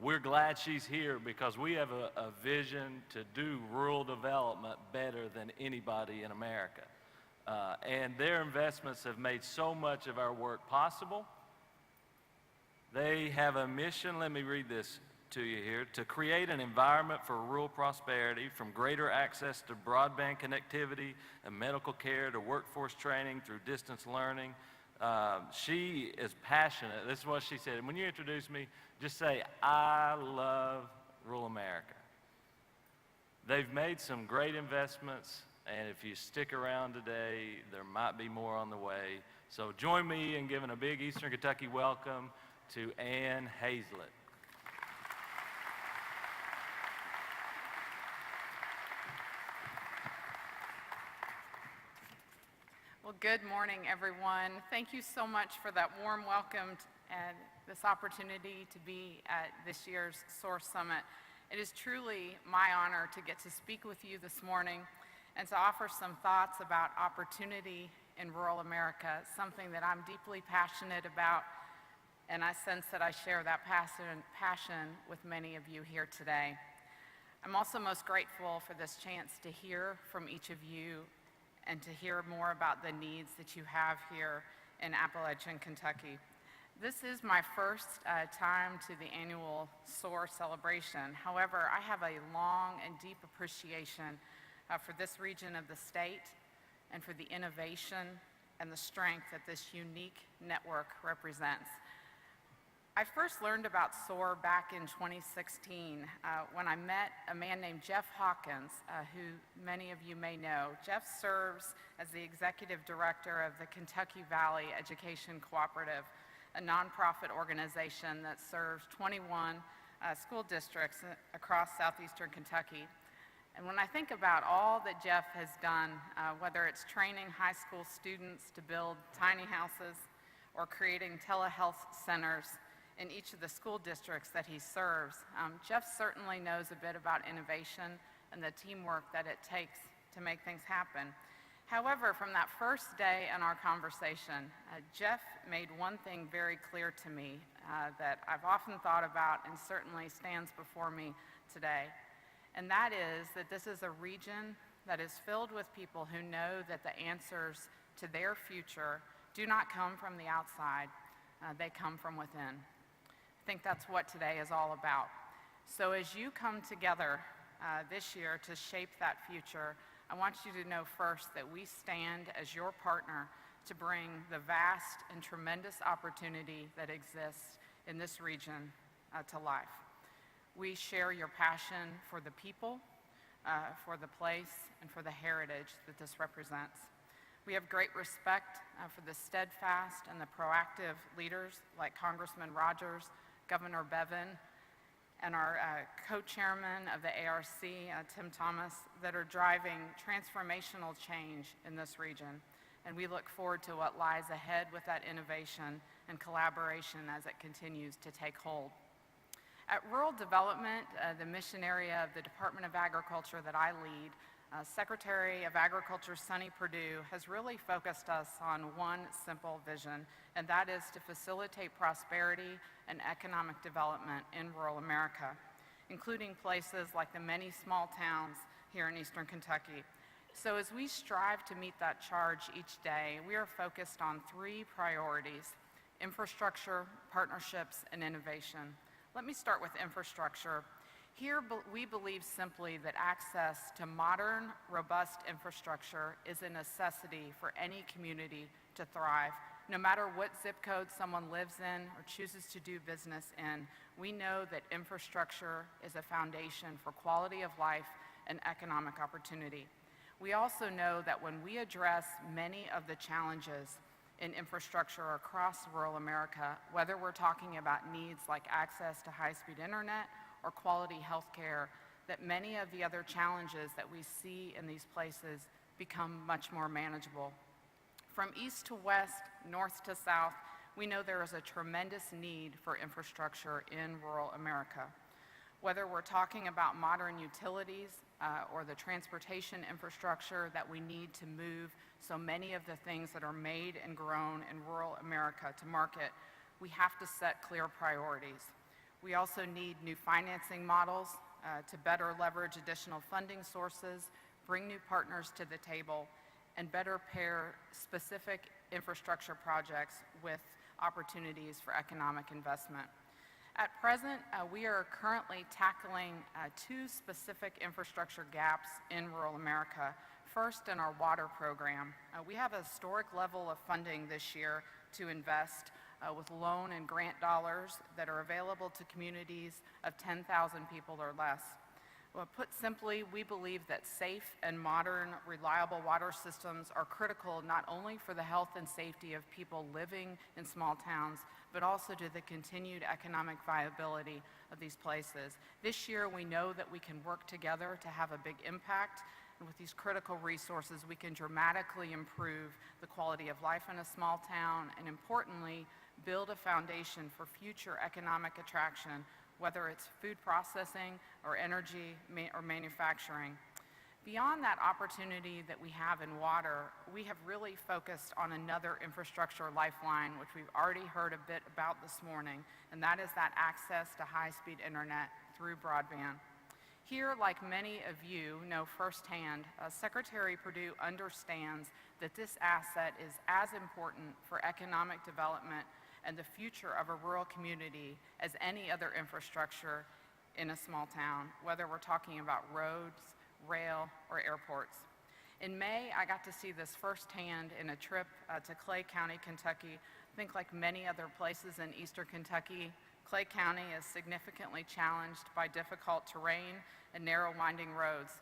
we're glad she's here because we have a vision to do rural development better than anybody in America. And their investments have made so much of our work possible. They have a mission, let me read this to you here, to create an environment for rural prosperity, from greater access to broadband connectivity and medical care to workforce training through distance learning. She is passionate. This is what she said. And when you introduce me, just say, I love rural America. They've made some great investments, and if you stick around today, there might be more on the way. So join me in giving a big Eastern Kentucky welcome to Ann Hazlett. Well, good morning, everyone. Thank you so much for that warm welcome and this opportunity to be at this year's SOAR Summit. It is truly my honor to get to speak with you this morning and to offer some thoughts about opportunity in rural America, something that I'm deeply passionate about, and I sense that I share that passion with many of you here today. I'm also most grateful for this chance to hear from each of you and to hear more about the needs that you have here in Appalachian, Kentucky. This is my first time to the annual SOAR celebration. However, I have a long and deep appreciation for this region of the state and for the innovation and the strength that this unique network represents. I first learned about SOAR back in 2016 when I met a man named Jeff Hawkins, who many of you may know. Jeff serves as the executive director of the Kentucky Valley Education Cooperative, a nonprofit organization that serves 21 school districts across southeastern Kentucky. And when I think about all that Jeff has done, whether it's training high school students to build tiny houses or creating telehealth centers in each of the school districts that he serves, Jeff certainly knows a bit about innovation and the teamwork that it takes to make things happen. However, from that first day in our conversation, Jeff made one thing very clear to me that I've often thought about and certainly stands before me today. And that is that this is a region that is filled with people who know that the answers to their future do not come from the outside, they come from within. I think that's what today is all about. So as you come together this year to shape that future, I want you to know first that we stand as your partner to bring the vast and tremendous opportunity that exists in this region to life. We share your passion for the people, for the place, and for the heritage that this represents. We have great respect for the steadfast and the proactive leaders like Congressman Rogers, Governor Bevin, and our co-chairman of the ARC, Tim Thomas, that are driving transformational change in this region. And we look forward to what lies ahead with that innovation and collaboration as it continues to take hold. At Rural Development, the mission area of the Department of Agriculture that I lead, Secretary of Agriculture Sonny Perdue has really focused us on one simple vision, and that is to facilitate prosperity and economic development in rural America, including places like the many small towns here in Eastern Kentucky. So as we strive to meet that charge each day, we are focused on three priorities: infrastructure, partnerships, and innovation. Let me start with infrastructure. Here, we believe simply that access to modern, robust infrastructure is a necessity for any community to thrive. No matter what zip code someone lives in or chooses to do business in, we know that infrastructure is a foundation for quality of life and economic opportunity. We also know that when we address many of the challenges in infrastructure across rural America, whether we're talking about needs like access to high-speed internet or quality health care, that many of the other challenges that we see in these places become much more manageable. From east to west, north to south, we know there is a tremendous need for infrastructure in rural America. Whether we're talking about modern utilities or the transportation infrastructure that we need to move so many of the things that are made and grown in rural America to market, we have to set clear priorities. We also need new financing models to better leverage additional funding sources, bring new partners to the table, and better pair specific infrastructure projects with opportunities for economic investment. At present, we are currently tackling two specific infrastructure gaps in rural America. First, in our water program. We have a historic level of funding this year to invest with loan and grant dollars that are available to communities of 10,000 people or less. Well, put simply, we believe that safe and modern, reliable water systems are critical not only for the health and safety of people living in small towns, but also to the continued economic viability of these places. This year, we know that we can work together to have a big impact, and with these critical resources, we can dramatically improve the quality of life in a small town, and importantly, build a foundation for future economic attraction, whether it's food processing or energy or manufacturing. Beyond that opportunity that we have in water, we have really focused on another infrastructure lifeline, which we've already heard a bit about this morning, and that is that access to high-speed internet through broadband. Here, like many of you know firsthand, Secretary Perdue understands that this asset is as important for economic development and the future of a rural community as any other infrastructure in a small town, whether we're talking about roads, rail, or airports. In May, I got to see this firsthand in a trip to Clay County, Kentucky. I think like many other places in eastern Kentucky, Clay County is significantly challenged by difficult terrain and narrow winding roads.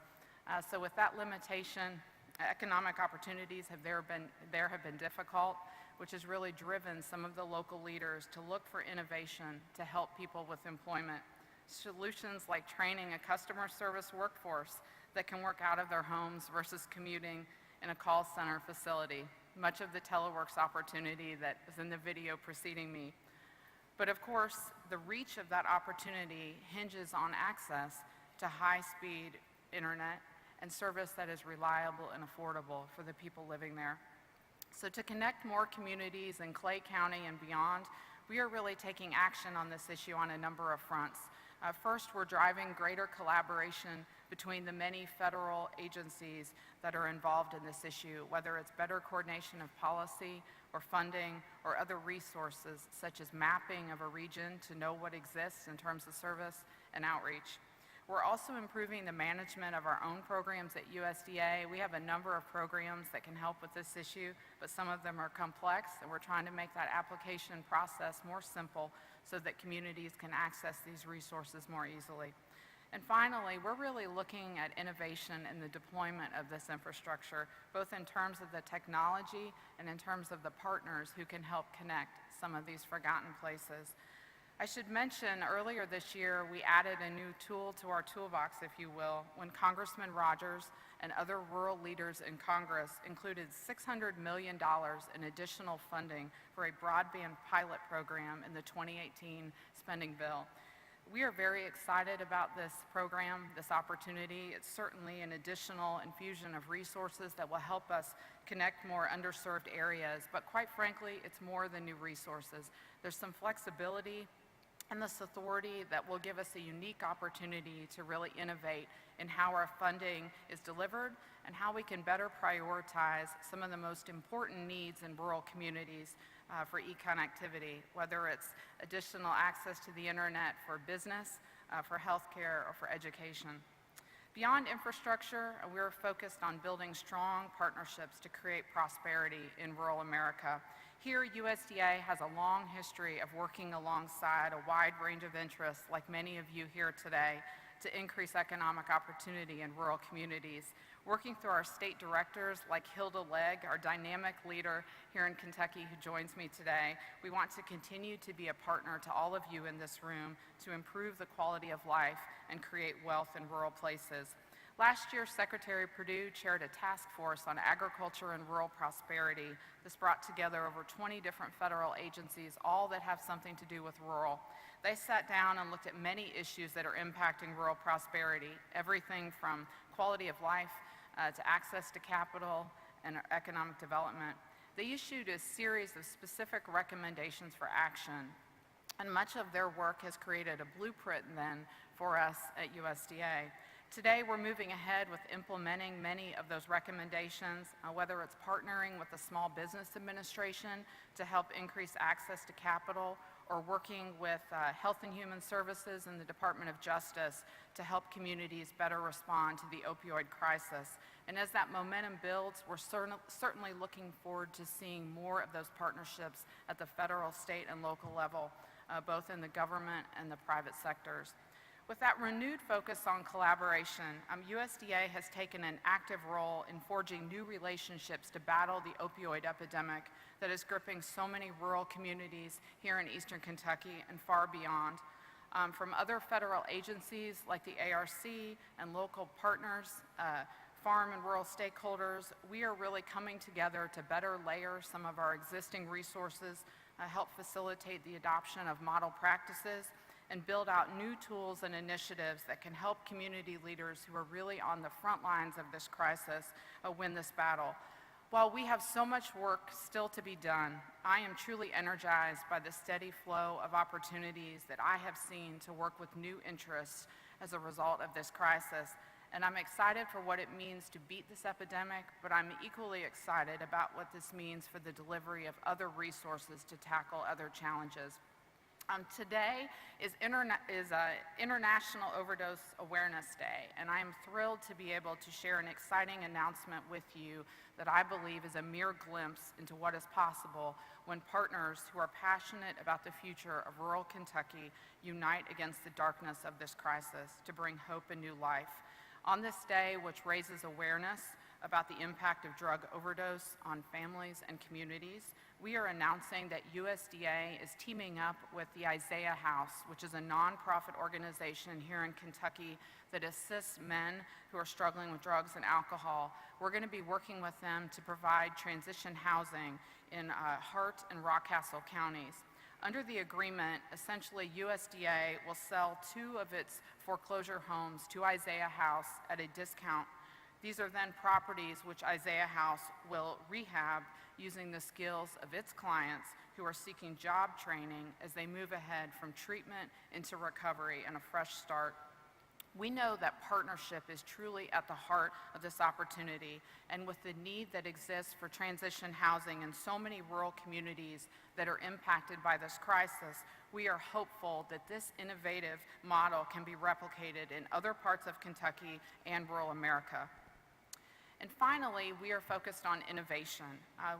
So with that limitation, economic opportunities have been difficult, which has really driven some of the local leaders to look for innovation to help people with employment. Solutions like training a customer service workforce that can work out of their homes versus commuting in a call center facility. Much of the teleworks opportunity that was in the video preceding me. But of course, the reach of that opportunity hinges on access to high-speed internet and service that is reliable and affordable for the people living there. So to connect more communities in Clay County and beyond, we are really taking action on this issue on a number of fronts. First, we're driving greater collaboration between the many federal agencies that are involved in this issue, whether it's better coordination of policy or funding or other resources such as mapping of a region to know what exists in terms of service and outreach. We're also improving the management of our own programs at USDA. We have a number of programs that can help with this issue, but some of them are complex, and we're trying to make that application process more simple so that communities can access these resources more easily. And finally, we're really looking at innovation in the deployment of this infrastructure, both in terms of the technology and in terms of the partners who can help connect some of these forgotten places. I should mention earlier this year, we added a new tool to our toolbox, if you will, when Congressman Rogers and other rural leaders in Congress included $600 million in additional funding for a broadband pilot program in the 2018 spending bill. We are very excited about this program, this opportunity. It's certainly an additional infusion of resources that will help us connect more underserved areas, but quite frankly, it's more than new resources. There's some flexibility and this authority that will give us a unique opportunity to really innovate in how our funding is delivered and how we can better prioritize some of the most important needs in rural communities for e-connectivity, whether it's additional access to the internet for business, for healthcare, or for education. Beyond infrastructure, we're focused on building strong partnerships to create prosperity in rural America. Here, USDA has a long history of working alongside a wide range of interests, like many of you here today, to increase economic opportunity in rural communities. Working through our state directors like Hilda Legg, our dynamic leader here in Kentucky who joins me today, we want to continue to be a partner to all of you in this room to improve the quality of life and create wealth in rural places. Last year, Secretary Perdue chaired a task force on agriculture and rural prosperity. This brought together over 20 different federal agencies, all that have something to do with rural. They sat down and looked at many issues that are impacting rural prosperity, everything from quality of life to access to capital and economic development. They issued a series of specific recommendations for action. And much of their work has created a blueprint then for us at USDA. Today, we're moving ahead with implementing many of those recommendations, whether it's partnering with the Small Business Administration to help increase access to capital, or working with Health and Human Services and the Department of Justice to help communities better respond to the opioid crisis. And as that momentum builds, we're certainly looking forward to seeing more of those partnerships at the federal, state, and local level, both in the government and the private sectors. With that renewed focus on collaboration, USDA has taken an active role in forging new relationships to battle the opioid epidemic that is gripping so many rural communities here in Eastern Kentucky and far beyond. From other federal agencies like the ARC and local partners, farm and rural stakeholders, we are really coming together to better layer some of our existing resources, help facilitate the adoption of model practices, and build out new tools and initiatives that can help community leaders who are really on the front lines of this crisis win this battle. While we have so much work still to be done, I am truly energized by the steady flow of opportunities that I have seen to work with new interests as a result of this crisis. And I'm excited for what it means to beat this epidemic, but I'm equally excited about what this means for the delivery of other resources to tackle other challenges. Today is International Overdose Awareness Day, and I am thrilled to be able to share an exciting announcement with you that I believe is a mere glimpse into what is possible when partners who are passionate about the future of rural Kentucky unite against the darkness of this crisis to bring hope and new life. On this day, which raises awareness about the impact of drug overdose on families and communities, we are announcing that USDA is teaming up with the Isaiah House, which is a nonprofit organization here in Kentucky that assists men who are struggling with drugs and alcohol. We're going to be working with them to provide transition housing in Hart and Rockcastle counties. Under the agreement, essentially USDA will sell 2 of its foreclosure homes to Isaiah House at a discount. These are then properties which Isaiah House will rehab using the skills of its clients who are seeking job training as they move ahead from treatment into recovery and a fresh start. We know that partnership is truly at the heart of this opportunity, and with the need that exists for transition housing in so many rural communities that are impacted by this crisis, we are hopeful that this innovative model can be replicated in other parts of Kentucky and rural America. And finally, we are focused on innovation.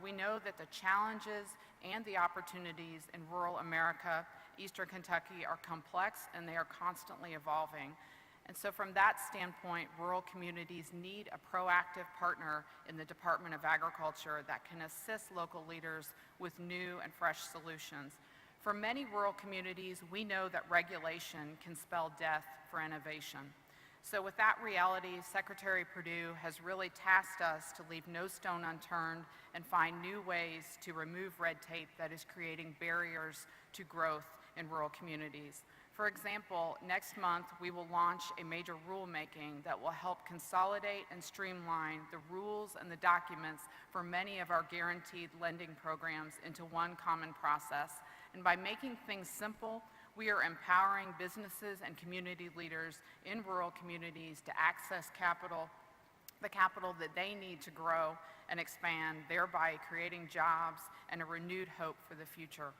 We know that the challenges and the opportunities in rural America, Eastern Kentucky, are complex and they are constantly evolving. And so from that standpoint, rural communities need a proactive partner in the Department of Agriculture that can assist local leaders with new and fresh solutions. For many rural communities, we know that regulation can spell death for innovation. So with that reality, Secretary Perdue has really tasked us to leave no stone unturned and find new ways to remove red tape that is creating barriers to growth in rural communities. For example, next month we will launch a major rulemaking that will help consolidate and streamline the rules and the documents for many of our guaranteed lending programs into one common process. And by making things simple, we are empowering businesses and community leaders in rural communities to access capital, the capital that they need to grow and expand, thereby creating jobs and a renewed hope for the future.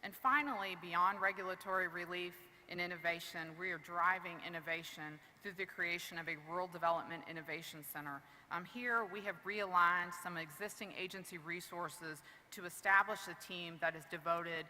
And finally, beyond regulatory relief and innovation, we are driving innovation through the creation of a Rural Development Innovation Center. Here, we have realigned some existing agency resources to establish a team that is devoted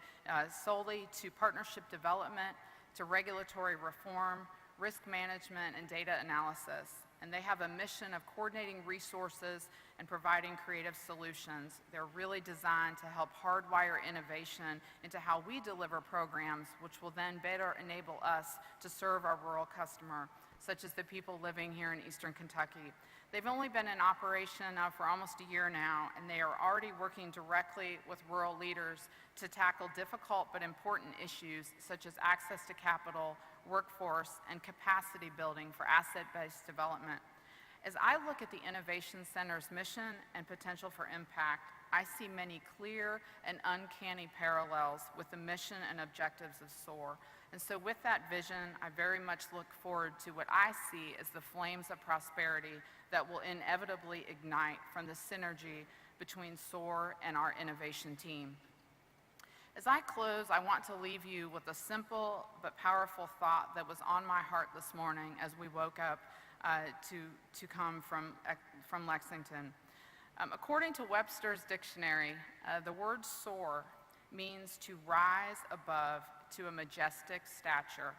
solely to partnership development, to regulatory reform, risk management, and data analysis. And they have a mission of coordinating resources and providing creative solutions. They're really designed to help hardwire innovation into how we deliver programs, which will then better enable us to serve our rural customer, such as the people living here in Eastern Kentucky. They've only been in operation for almost a year now, and they are already working directly with rural leaders to tackle difficult but important issues such as access to capital, workforce, and capacity building for asset-based development. As I look at the Innovation Center's mission and potential for impact, I see many clear and uncanny parallels with the mission and objectives of SOAR. And so with that vision, I very much look forward to what I see as the flames of prosperity that will inevitably ignite from the synergy between SOAR and our innovation team. As I close, I want to leave you with a simple but powerful thought that was on my heart this morning as we woke up to come from Lexington. According to Webster's dictionary, the word soar means to rise above to a majestic stature.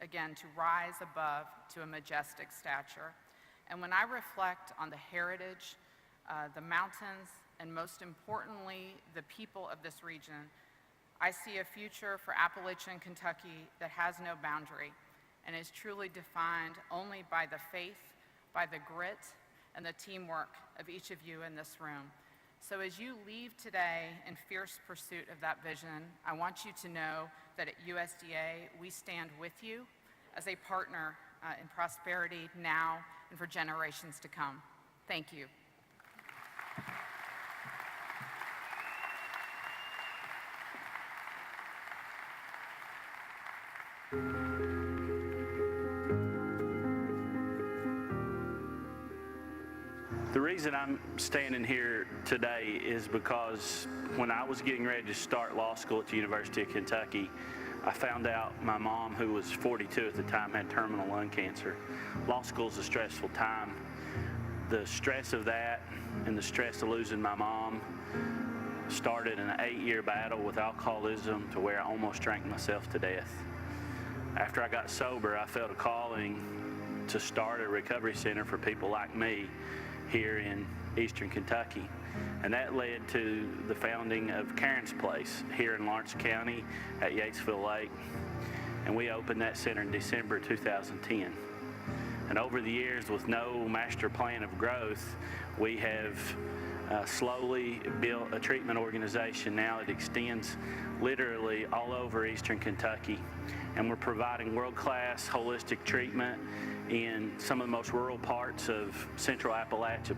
Again, to rise above to a majestic stature. And when I reflect on the heritage, the mountains, and most importantly, the people of this region, I see a future for Appalachian Kentucky that has no boundary and is truly defined only by the faith, by the grit, and the teamwork of each of you in this room. So as you leave today in fierce pursuit of that vision, I want you to know that at USDA, we stand with you as a partner in prosperity now and for generations to come. Thank you. The reason I'm standing here today is because when I was getting ready to start law school at the University of Kentucky, I found out my mom, who was 42 at the time, had terminal lung cancer. Law school's a stressful time. The stress of that and the stress of losing my mom started an 8-year battle with alcoholism to where I almost drank myself to death. After I got sober, I felt a calling to start a recovery center for people like me here in Eastern Kentucky. And that led to the founding of Karen's Place here in Lawrence County at Yatesville Lake. And we opened that center in December 2010. And over the years, with no master plan of growth, we have slowly built a treatment organization now that extends literally all over Eastern Kentucky. And we're providing world-class holistic treatment in some of the most rural parts of central Appalachia.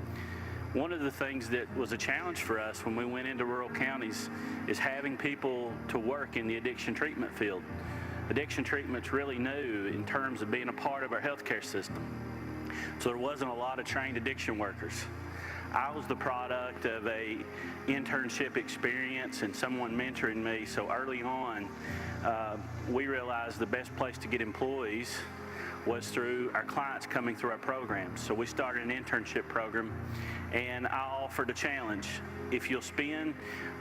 One of the things that was a challenge for us when we went into rural counties is having people to work in the addiction treatment field. Addiction treatment's really new in terms of being a part of our healthcare system. So there wasn't a lot of trained addiction workers. I was the product of a internship experience and someone mentoring me. So early on, we realized the best place to get employees was through our clients coming through our programs. So we started an internship program, and I offered a challenge. If you'll spend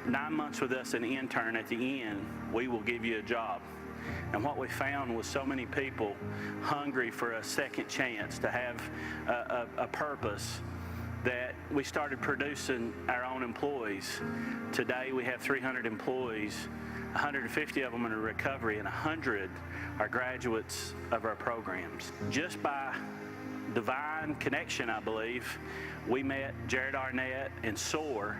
9 months with us an intern, at the end, we will give you a job. And what we found was so many people hungry for a second chance to have a purpose that we started producing our own employees. Today we have 300 employees, 150 of them in recovery, and 100 are graduates of our programs. Just by divine connection, I believe, we met Jared Arnett and SOAR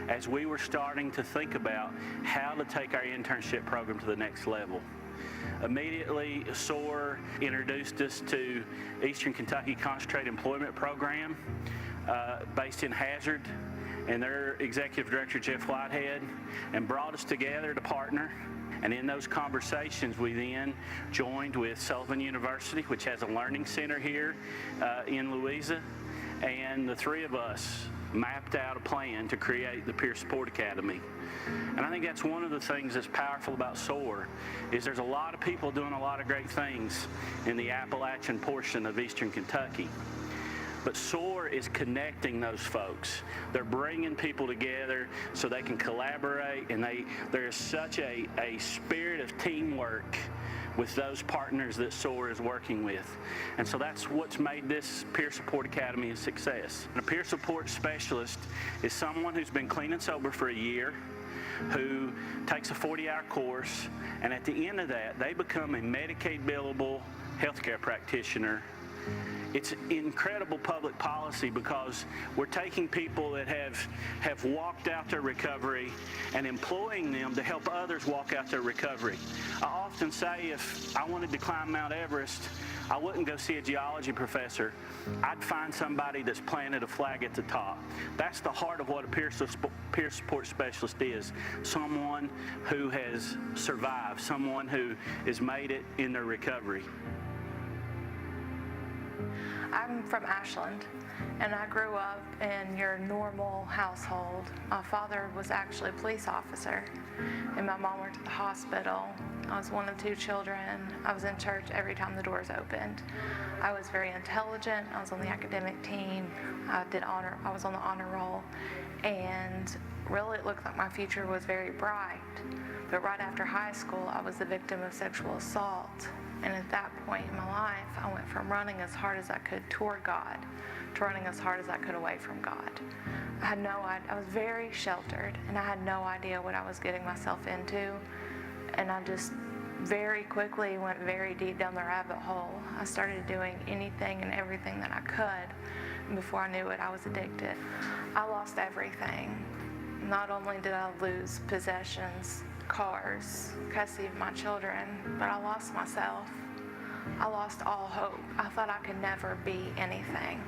as we were starting to think about how to take our internship program to the next level. Immediately, SOAR introduced us to Eastern Kentucky Concentrated Employment Program based in Hazard, and their executive director, Jeff Whitehead, and brought us together to partner. And in those conversations, we then joined with Sullivan University, which has a learning center here in Louisa, and the three of us mapped out a plan to create the Peer Support Academy. And I think that's one of the things that's powerful about SOAR, is there's a lot of people doing a lot of great things in the Appalachian portion of Eastern Kentucky. But SOAR is connecting those folks. They're bringing people together so they can collaborate, and there is such a spirit of teamwork with those partners that SOAR is working with. And so that's what's made this Peer Support Academy a success. A peer support specialist is someone who's been clean and sober for a year, who takes a 40-hour course, and at the end of that, they become a Medicaid billable healthcare practitioner. It's incredible public policy because we're taking people that have walked out their recovery and employing them to help others walk out their recovery. I often say if I wanted to climb Mount Everest, I wouldn't go see a geology professor. I'd find somebody that's planted a flag at the top. That's the heart of what a peer support specialist is. Someone who has survived, someone who has made it in their recovery. I'm from Ashland, and I grew up in your normal household. My father was actually a police officer, and my mom worked at the hospital. I was one of 2 children. I was in church every time the doors opened. I was very intelligent. I was on the academic team. I was on the honor roll, and really it looked like my future was very bright. But right after high school, I was the victim of sexual assault. And at that point in my life, I went from running as hard as I could toward God to running as hard as I could away from God. I was very sheltered, and I had no idea what I was getting myself into. And I just very quickly went very deep down the rabbit hole. I started doing anything and everything that I could. And before I knew it, I was addicted. I lost everything. Not only did I lose possessions, cars, custody of my children, but I lost myself. I lost all hope. I thought I could never be anything.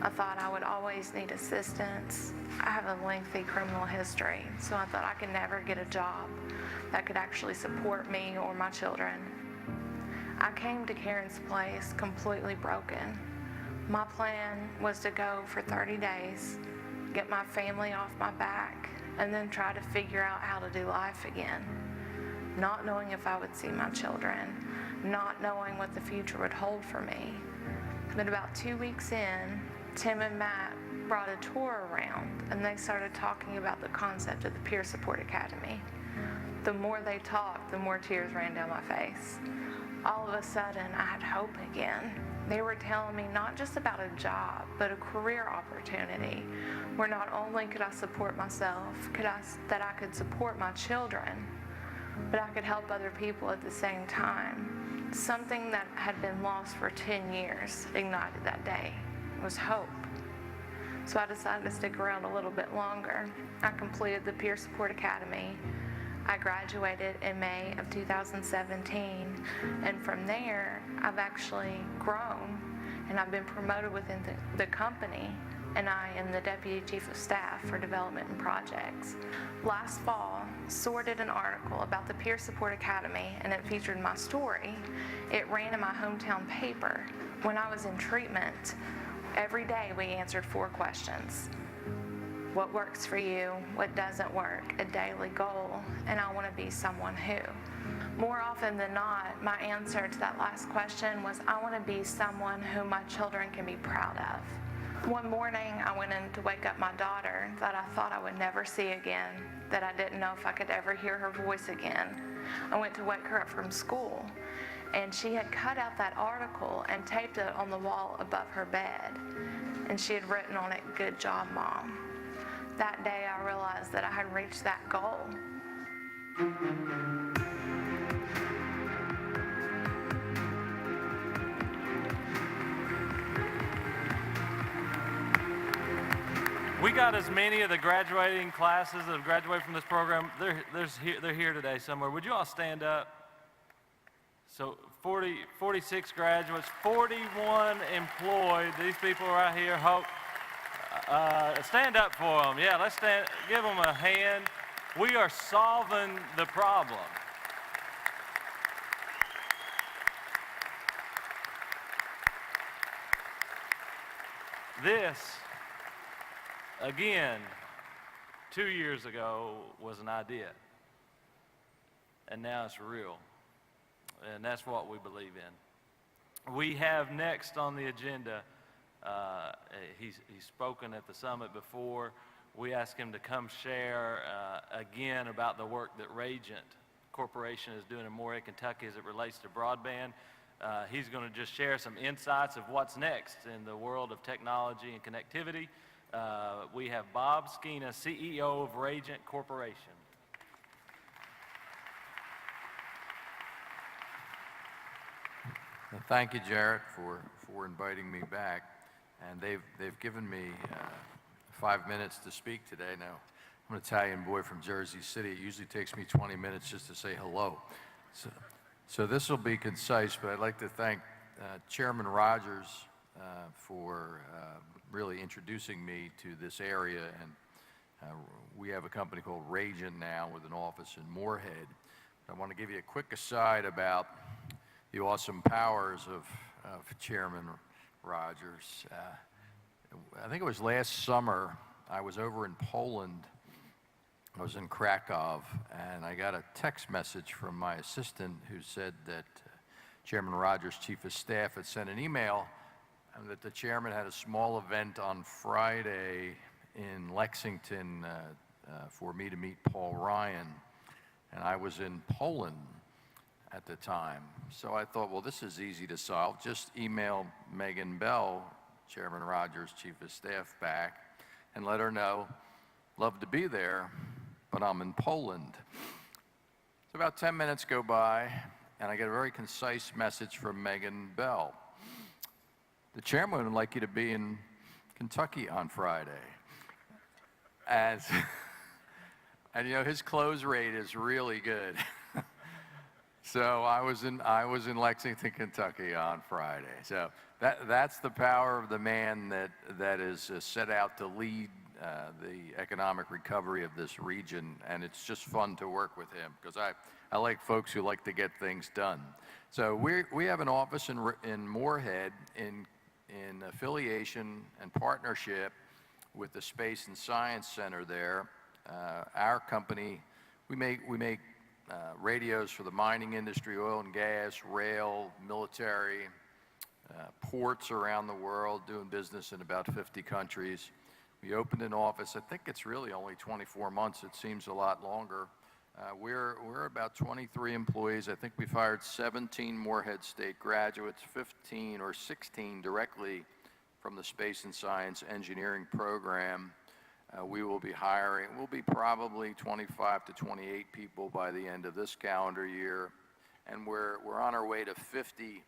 I thought I would always need assistance. I have a lengthy criminal history, so I thought I could never get a job that could actually support me or my children. I came to Karen's place completely broken. My plan was to go for 30 days, get my family off my back, and then try to figure out how to do life again. Not knowing if I would see my children, not knowing what the future would hold for me. But about 2 weeks in, Tim and Matt brought a tour around, and they started talking about the concept of the Peer Support Academy. The more they talked, the more tears ran down my face. All of a sudden, I had hope again. They were telling me not just about a job, but a career opportunity where not only could I support myself, that I could support my children, but I could help other people at the same time. Something that had been lost for 10 years ignited that day. It was hope. So I decided to stick around a little bit longer. I completed the Peer Support Academy. I graduated in May of 2017, and from there, I've actually grown, and I've been promoted within the company, and I am the Deputy Chief of Staff for Development and Projects. Last fall, SOAR did an article about the Peer Support Academy, and it featured my story. It ran in my hometown paper. When I was in treatment, every day we answered 4 questions. What works for you? What doesn't work? A daily goal, and I want to be someone who. More often than not, my answer to that last question was, I want to be someone who my children can be proud of. One morning, I went in to wake up my daughter that I thought I would never see again, that I didn't know if I could ever hear her voice again. I went to wake her up from school, and she had cut out that article and taped it on the wall above her bed, and she had written on it, "Good job, Mom." That day, I realized that I had reached that goal. We got as many of the graduating classes that have graduated from this program. They're here today somewhere. Would you all stand up? So 46 graduates, 41 employed. These people right here. Stand up for them. Yeah, let's stand. Give them a hand. We are solving the problem. This, again, 2 years ago was an idea, and now it's real, and that's what we believe in. We have next on the agenda, he's spoken at the summit before. We asked him to come share again about the work that Ragent Corporation is doing in Morehead, Kentucky as it relates to broadband. He's going to just share some insights of what's next in the world of technology and connectivity. We have Bob Skeena, CEO of Ragent Corporation. Well, thank you, Jarrett, for inviting me back. And they've given me 5 minutes to speak today. Now, I'm an Italian boy from Jersey City. It usually takes me 20 minutes just to say hello. So this will be concise, but I'd like to thank Chairman Rogers for really introducing me to this area. And we have a company called Ragent now with an office in Moorhead. I want to give you a quick aside about the awesome powers of Chairman Rogers. I think it was last summer, I was over in Poland. I was in Krakow, and I got a text message from my assistant who said that Chairman Rogers' chief of staff had sent an email and that the chairman had a small event on Friday in Lexington for me to meet Paul Ryan. And I was in Poland at the time. So I thought, well, this is easy to solve. Just email Megan Bell, Chairman Rogers' chief of staff, back and let her know, love to be there, but I'm in Poland. So about 10 minutes go by, and I get a very concise message from Megan Bell. The chairman would like you to be in Kentucky on Friday. And you know, his close rate is really good. So I was in Lexington, Kentucky on Friday. So that's the power of the man that is set out to lead the economic recovery of this region, and it's just fun to work with him because I like folks who like to get things done. So we have an office in Moorhead in affiliation and partnership with the Space and Science Center there. Our company, we make radios for the mining industry, oil and gas, rail, military, ports around the world, doing business in about 50 countries. We opened an office. I think it's really only 24 months. It seems a lot longer. We're about 23 employees. I think we've hired 17 Moorhead State graduates, 15 or 16 directly from the Space and Science Engineering program. We will be hiring, we'll be probably 25 to 28 people by the end of this calendar year. And we're on our way to 50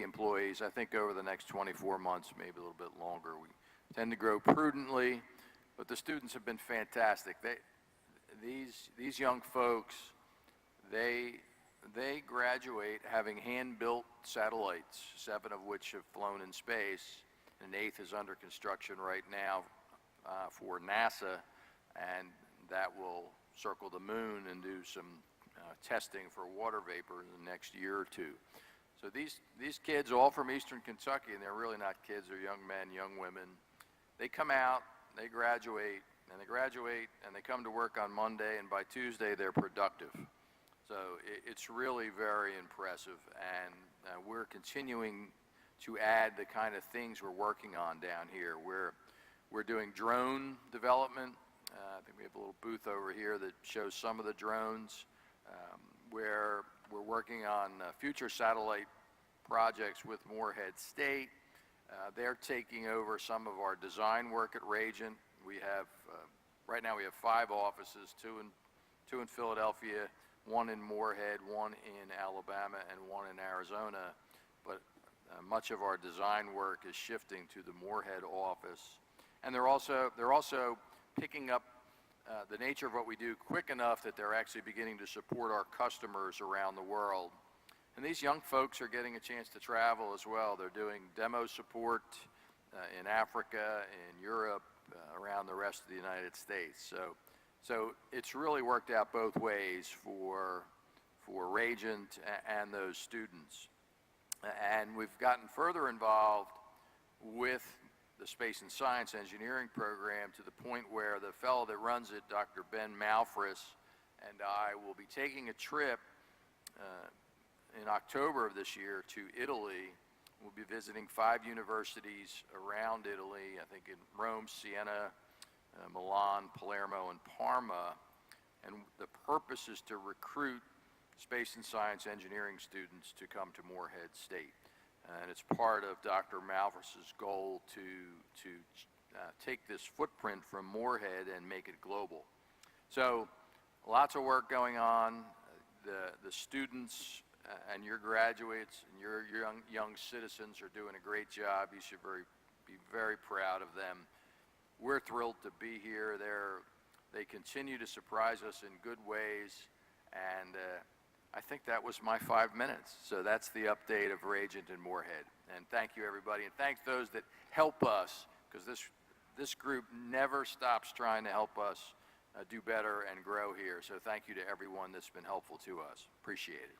employees, I think, over the next 24 months, maybe a little bit longer. We tend to grow prudently, but the students have been fantastic. These young folks, they graduate having hand-built satellites, 7 of which have flown in space, and an 8th is under construction right now for NASA, and that will circle the moon and do some testing for water vapor in the next year or two. So these kids, all from Eastern Kentucky, and they're really not kids, they're young men, young women. They come out, they graduate, and they come to work on Monday, and by Tuesday they're productive. So it's really very impressive, and we're continuing to add the kind of things we're working on down here. We're doing drone development. I think we have a little booth over here that shows some of the drones. Where we're working on future satellite projects with Moorhead State. They're taking over some of our design work at Ragent. We have, right now we have 5 offices, 2 in Philadelphia, 1 in Moorhead, 1 in Alabama, and 1 in Arizona. But much of our design work is shifting to the Moorhead office. And they're also picking up the nature of what we do quick enough that they're actually beginning to support our customers around the world. And these young folks are getting a chance to travel as well. They're doing demo support in Africa, in Europe, around the rest of the United States. So it's really worked out both ways for Ragent and those students. And we've gotten further involved with the Space and Science Engineering program to the point where the fellow that runs it, Dr. Ben Malfris, and I will be taking a trip in October of this year to Italy. We'll be visiting 5 universities around Italy, I think in Rome, Siena, Milan, Palermo, and Parma. And the purpose is to recruit space and science engineering students to come to Moorhead State. And it's part of Dr. Malfris's goal to take this footprint from Moorhead and make it global. So lots of work going on. The students and your graduates and your young citizens are doing a great job. You should be very proud of them. We're thrilled to be here. They continue to surprise us in good ways, and I think that was my 5 minutes. So that's the update of Regent and Moorhead. And thank you, everybody, and thank those that help us, because this group never stops trying to help us do better and grow here. So thank you to everyone that's been helpful to us. Appreciate it.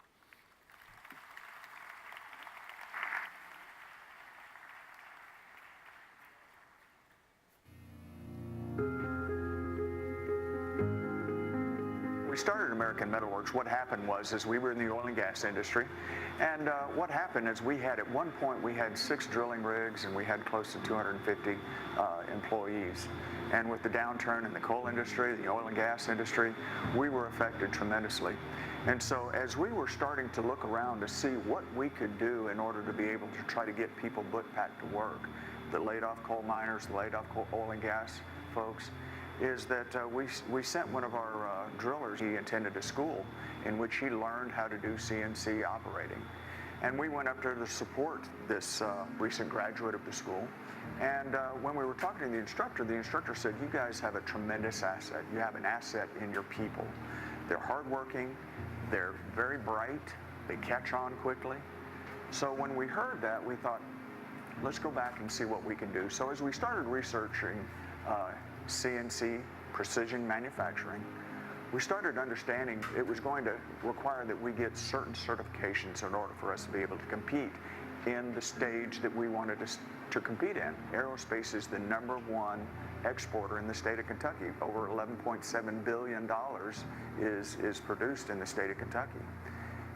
We started American Metal Works. What happened was we were in the oil and gas industry, and what happened is at one point we had 6 drilling rigs and we had close to 250 employees. And with the downturn in the coal industry, the oil and gas industry, we were affected tremendously. And so as we were starting to look around to see what we could do in order to be able to try to get people put back to work, the laid off coal miners, the laid off oil and gas folks, is that we sent one of our drillers. He attended a school in which he learned how to do CNC operating. And we went up there to support this recent graduate of the school. And when we were talking to the instructor said, you guys have a tremendous asset. You have an asset in your people. They're hardworking, they're very bright, they catch on quickly. So when we heard that, we thought, let's go back and see what we can do. So as we started researching CNC, precision manufacturing, we started understanding it was going to require that we get certain certifications in order for us to be able to compete in the stage that we wanted to compete in. Aerospace is the #1 exporter in the state of Kentucky. Over $11.7 billion is produced in the state of Kentucky.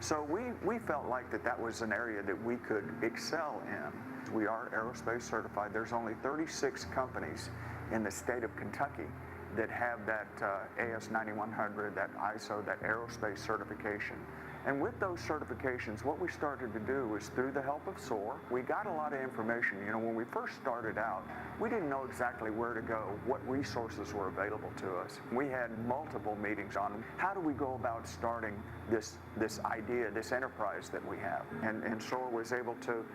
So we felt like that was an area that we could excel in. We are aerospace certified. There's only 36 companies in the state of Kentucky that have that AS9100, that ISO, that aerospace certification. And with those certifications, what we started to do was, through the help of SOAR, we got a lot of information. You know, when we first started out, we didn't know exactly where to go, what resources were available to us. We had multiple meetings on how do we go about starting this idea, this enterprise that we have. And SOAR was able to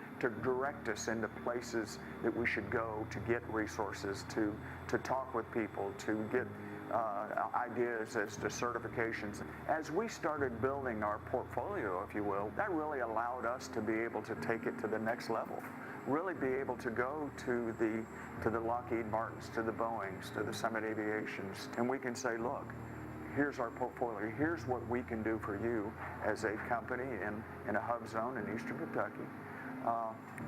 direct us into places that we should go to get resources, to talk with people, to get ideas as to certifications. As we started building our portfolio, if you will, that really allowed us to be able to take it to the next level. Really be able to go to the Lockheed Martins, to the Boeings, to the Summit Aviations, and we can say, look, here's our portfolio, here's what we can do for you as a company in a hub zone in Eastern Kentucky.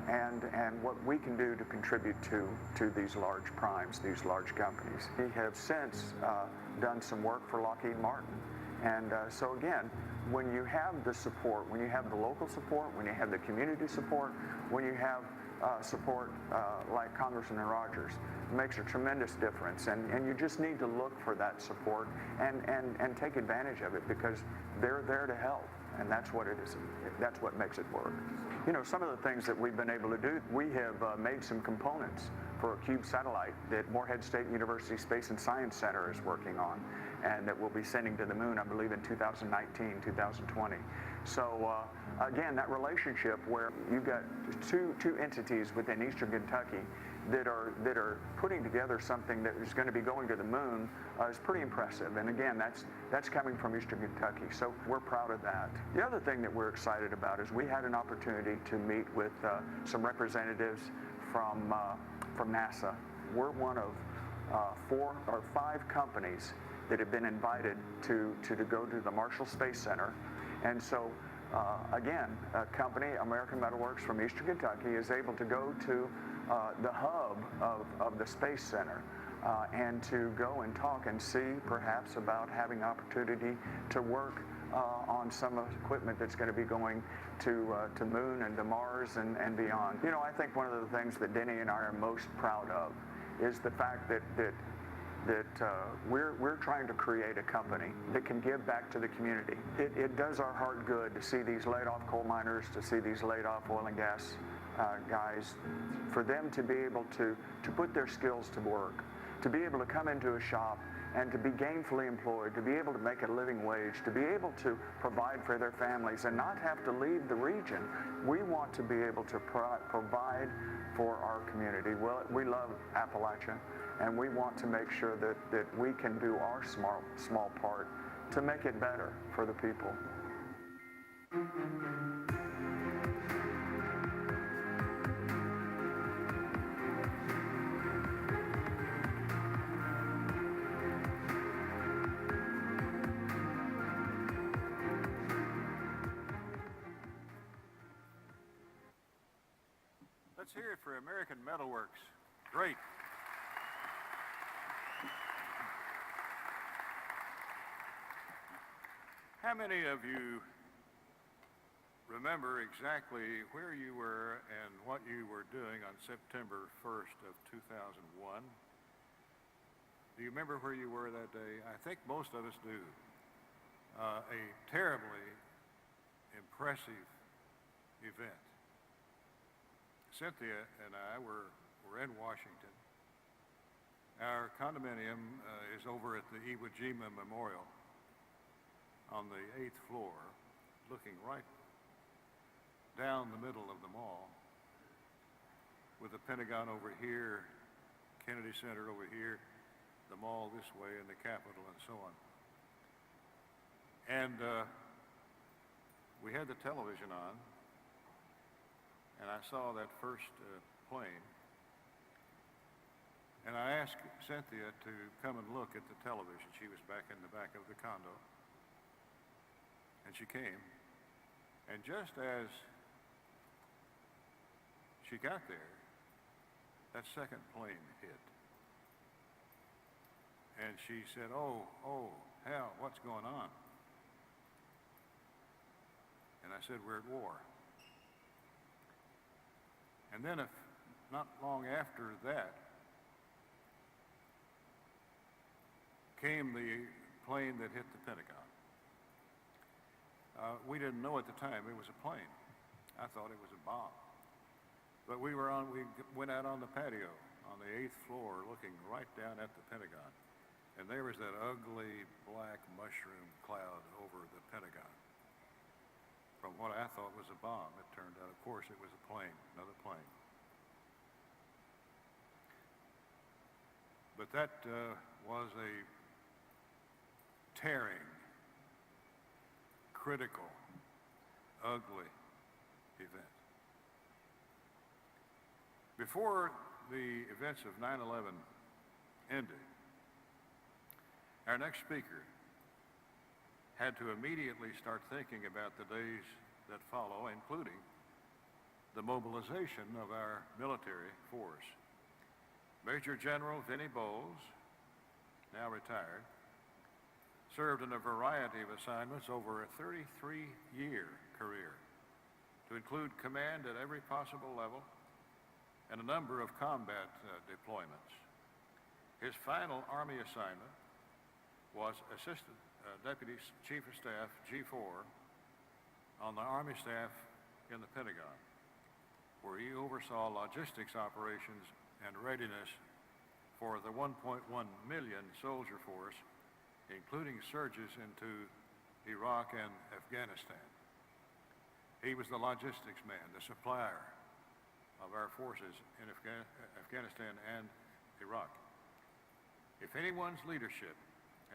And what we can do to contribute to these large primes, these large companies. We have since done some work for Lockheed Martin. And so again, when you have the support, when you have the local support, when you have the community support, when you have support like Congressman Rogers, it makes a tremendous difference. And you just need to look for that support and take advantage of it, because they're there to help. And that's what it is. That's what makes it work. You know, some of the things that we've been able to do, we have made some components for a cube satellite that Moorhead State University Space and Science Center is working on, and that we'll be sending to the moon, I believe, in 2019, 2020. So again, that relationship where you've got two entities within Eastern Kentucky that are putting together something that is going to be going to the moon is pretty impressive. And again, that's coming from Eastern Kentucky, so we're proud of that. The other thing that we're excited about is we had an opportunity to meet with some representatives from NASA. We're one of 4 or 5 companies that have been invited to go to the Marshall Space Center. And so again, a company, American Metal Works from Eastern Kentucky, is able to go to the hub of the Space Center and to go and talk and see perhaps about having opportunity to work on some of the equipment that's going to be going to Moon and to Mars and beyond. You know, I think one of the things that Denny and I are most proud of is the fact that we're trying to create a company that can give back to the community. It does our heart good to see these laid off coal miners, to see these laid off oil and gas guys, for them to be able to put their skills to work, to be able to come into a shop and to be gainfully employed, to be able to make a living wage, to be able to provide for their families and not have to leave the region. We want to be able to provide for our community. Well, we love Appalachia, and we want to make sure that we can do our small part to make it better for the people. Let's hear it for American Metalworks. Great. How many of you remember exactly where you were and what you were doing on September 1st of 2001? Do you remember where you were that day? I think most of us do. A terribly impressive event. Cynthia and I were in Washington. Our condominium is over at the Iwo Jima Memorial on the 8th floor, looking right down the middle of the mall, with the Pentagon over here, Kennedy Center over here, the mall this way, and the Capitol, and so on. And we had the television on, and I saw that first plane, and I asked Cynthia to come and look at the television. She was back in the back of the condo, and she came, and just as she got there, that second plane hit. And she said, oh, hell, what's going on? And I said, we're at war. And then not long after that came the plane that hit the Pentagon. We didn't know at the time it was a plane. I thought it was a bomb. But we went out on the patio on the 8th floor looking right down at the Pentagon. And there was that ugly black mushroom cloud over the Pentagon. From what I thought was a bomb, it turned out, of course, it was a plane, another plane. But that was a tearing, critical, ugly event. Before the events of 9/11 ended, our next speaker had to immediately start thinking about the days that follow, including the mobilization of our military force. Major General Vinnie Bowles, now retired, served in a variety of assignments over a 33-year career, to include command at every possible level and a number of combat deployments. His final Army assignment was Assistant Deputy Chief of Staff, G4, on the Army staff in the Pentagon, where he oversaw logistics operations and readiness for the 1.1 million soldier force, including surges into Iraq and Afghanistan. He was the logistics man, the supplier of our forces in Afghanistan and Iraq. If anyone's leadership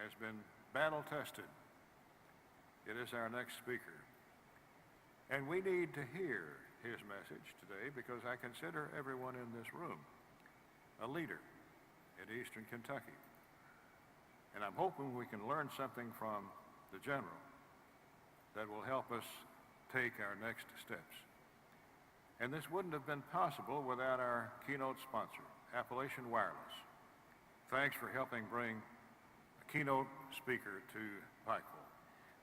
has been battle-tested, it is our next speaker. And we need to hear his message today because I consider everyone in this room a leader in Eastern Kentucky. And I'm hoping we can learn something from the general that will help us take our next steps. And this wouldn't have been possible without our keynote sponsor, Appalachian Wireless. Thanks for helping bring a keynote speaker to Pikeville.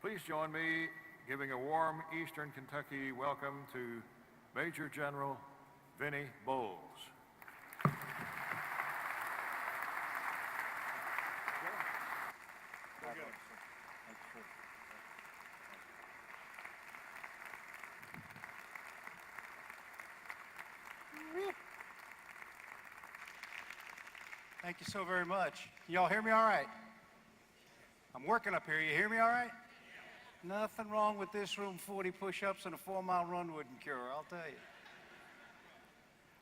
Please join me giving a warm Eastern Kentucky welcome to Major General Vinnie Bowles. Thank you so very much. Can y'all hear me all right? I'm working up here. You hear me all right? Nothing wrong with this room. 40 push-ups and a 4-mile run wouldn't cure, I'll tell you.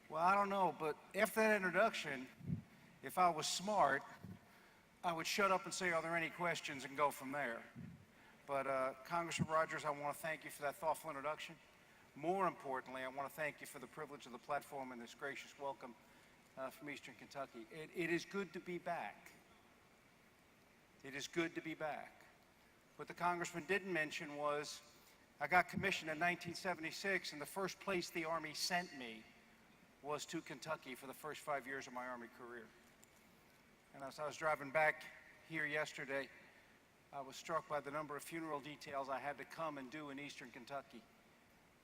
Well, I don't know, but after that introduction, if I was smart, I would shut up and say, are there any questions, and go from there. But Congressman Rogers, I want to thank you for that thoughtful introduction. More importantly, I want to thank you for the privilege of the platform and this gracious welcome from Eastern Kentucky. It is good to be back. It is good to be back. What the Congressman didn't mention was I got commissioned in 1976, and the first place the Army sent me was to Kentucky for the first 5 years of my Army career. And as I was driving back here yesterday, I was struck by the number of funeral details I had to come and do in Eastern Kentucky,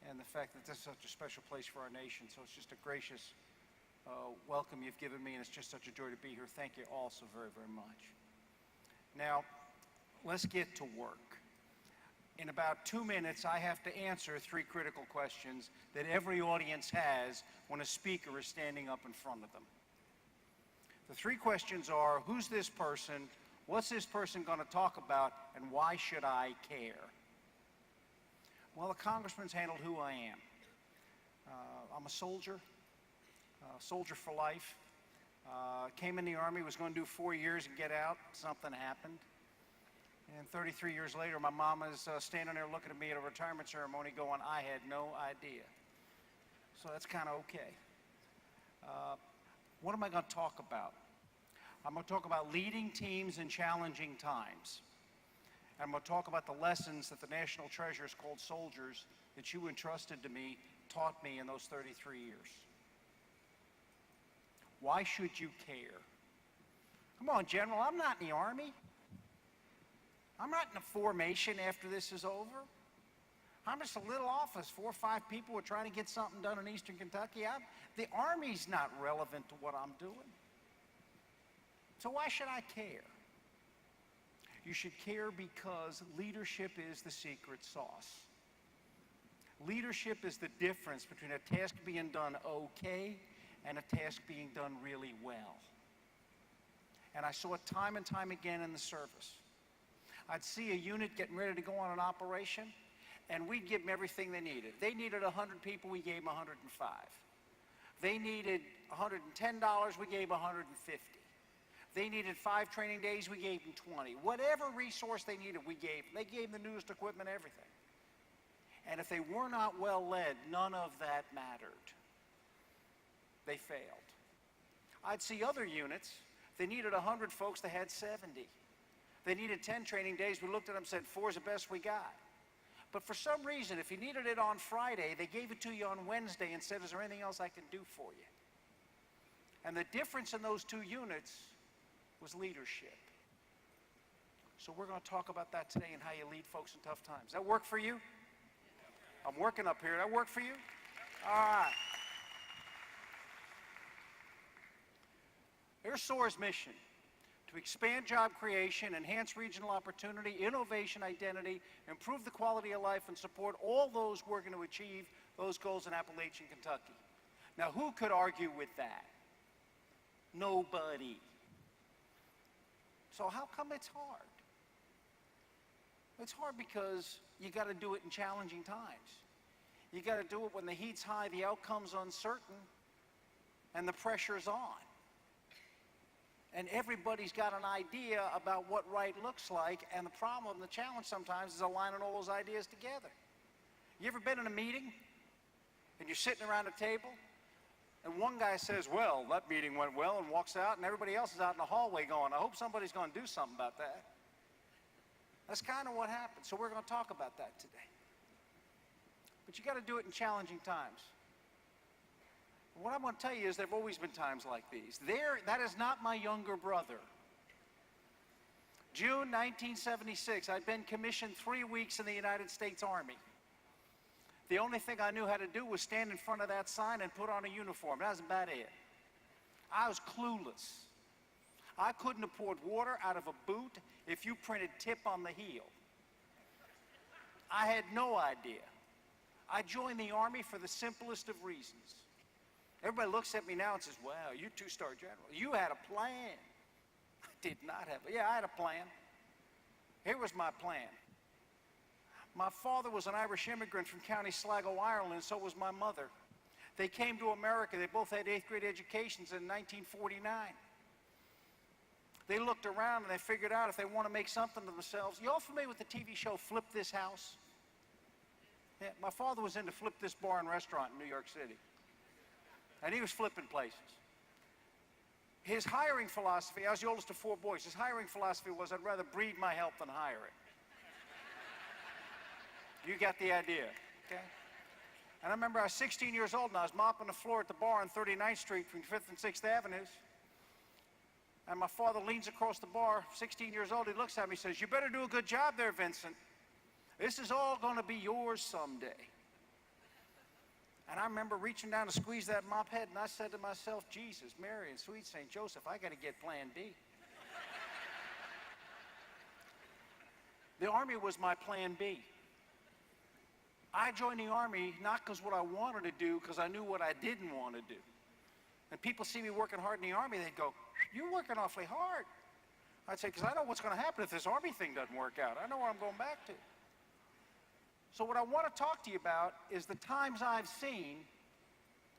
and the fact that this is such a special place for our nation. So it's just a gracious welcome you've given me, and it's just such a joy to be here. Thank you all so very, very much. Now, let's get to work. In about 2 minutes, I have to answer 3 critical questions that every audience has when a speaker is standing up in front of them. The 3 questions are, who's this person? What's this person going to talk about? And why should I care? Well, the Congressman's handled who I am. I'm a soldier for life. Came in the Army, was going to do 4 years and get out. Something happened. And 33 years later, my mom is standing there looking at me at a retirement ceremony going, I had no idea. So that's kind of okay. What am I going to talk about? I'm going to talk about leading teams in challenging times. And I'm going to talk about the lessons that the national treasures called soldiers that you entrusted to me taught me in those 33 years. Why should you care? Come on, General, I'm not in the Army. I'm not in a formation after this is over. I'm just a little office. 4 or 5 people are trying to get something done in Eastern Kentucky. The Army's not relevant to what I'm doing. So why should I care? You should care because leadership is the secret sauce. Leadership is the difference between a task being done okay and a task being done really well. And I saw it time and time again in the service. I'd see a unit getting ready to go on an operation, and we'd give them everything they needed. They needed 100 people, we gave them 105. They needed $110, we gave them 150. They needed 5 training days, we gave them 20. Whatever resource they needed, we gave them. They gave them the newest equipment, everything. And if they were not well led, none of that mattered. They failed. I'd see other units, they needed 100 folks, they had 70. They needed 10 training days, we looked at them and said, 4 is the best we got. But for some reason, if you needed it on Friday, they gave it to you on Wednesday and said, is there anything else I can do for you? And the difference in those 2 units was leadership. So we're going to talk about that today and how you lead folks in tough times. Does that work for you? I'm working up here. Does that work for you? All right. Here's SOAR's mission: to expand job creation, enhance regional opportunity, innovation, identity, improve the quality of life, and support all those working to achieve those goals in Appalachian Kentucky. Now, who could argue with that? Nobody. So how come it's hard? It's hard because you got to do it in challenging times. You got to do it when the heat's high, the outcome's uncertain, and the pressure's on. And everybody's got an idea about what right looks like, and the problem, the challenge sometimes is aligning all those ideas together. You ever been in a meeting, and you're sitting around a table, and one guy says, well, that meeting went well, and walks out, and everybody else is out in the hallway going, I hope somebody's going to do something about that. That's kind of what happened. So we're going to talk about that today. But you got to do it in challenging times. What I'm going to tell you is there have always been times like these. That is not my younger brother. June 1976, I'd been commissioned 3 weeks in the United States Army. The only thing I knew how to do was stand in front of that sign and put on a uniform. That was about it. I was clueless. I couldn't have poured water out of a boot if you printed tip on the heel. I had no idea. I joined the Army for the simplest of reasons. Everybody looks at me now and says, wow, you're 2-star general. You had a plan. I did not have, yeah, I had a plan. Here was my plan. My father was an Irish immigrant from County Sligo, Ireland, and so was my mother. They came to America. They both had 8th grade educations in 1949. They looked around and they figured out if they want to make something of themselves. You all familiar with the TV show Flip This House? Yeah, my father was into Flip This Bar and Restaurant in New York City. And he was flipping places. His hiring philosophy, I was the oldest of 4 boys, his hiring philosophy was, I'd rather breed my help than hire it. You got the idea, okay? And I remember I was 16 years old and I was mopping the floor at the bar on 39th Street between 5th and 6th Avenues. And my father leans across the bar, 16 years old, he looks at me and says, "You better do a good job there, Vincent. This is all gonna be yours someday." And I remember reaching down to squeeze that mop head, and I said to myself, Jesus, Mary, and sweet St. Joseph, I got to get plan B. The Army was my plan B. I joined the Army not because what I wanted to do, because I knew what I didn't want to do. And people see me working hard in the Army, they'd go, "You're working awfully hard." I'd say, because I know what's going to happen if this Army thing doesn't work out. I know where I'm going back to. So what I want to talk to you about is the times I've seen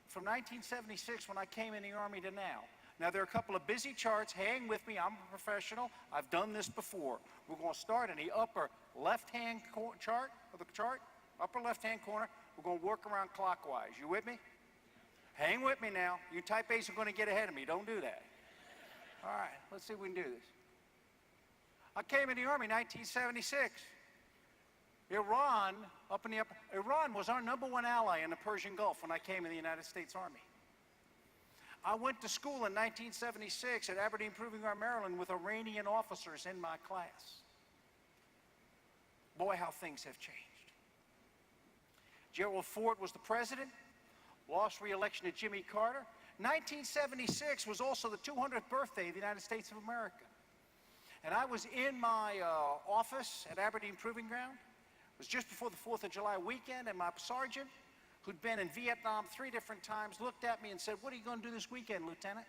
from 1976 when I came in the Army to now. Now, there are a couple of busy charts. Hang with me. I'm a professional. I've done this before. We're going to start in the upper left-hand chart of the chart, upper left-hand corner. We're going to work around clockwise. You with me? Hang with me now. You type A's are going to get ahead of me. Don't do that. All right, let's see if we can do this. I came in the Army in 1976. Iran, up in the upper, Iran was our #1 ally in the Persian Gulf when I came in the United States Army. I went to school in 1976 at Aberdeen Proving Ground, Maryland with Iranian officers in my class. Boy, how things have changed. Gerald Ford was the president, lost re-election to Jimmy Carter. 1976 was also the 200th birthday of the United States of America. And I was in my office at Aberdeen Proving Ground. It was just before the 4th of July weekend, and my sergeant, who'd been in Vietnam 3 different times, looked at me and said, "What are you going to do this weekend, Lieutenant?"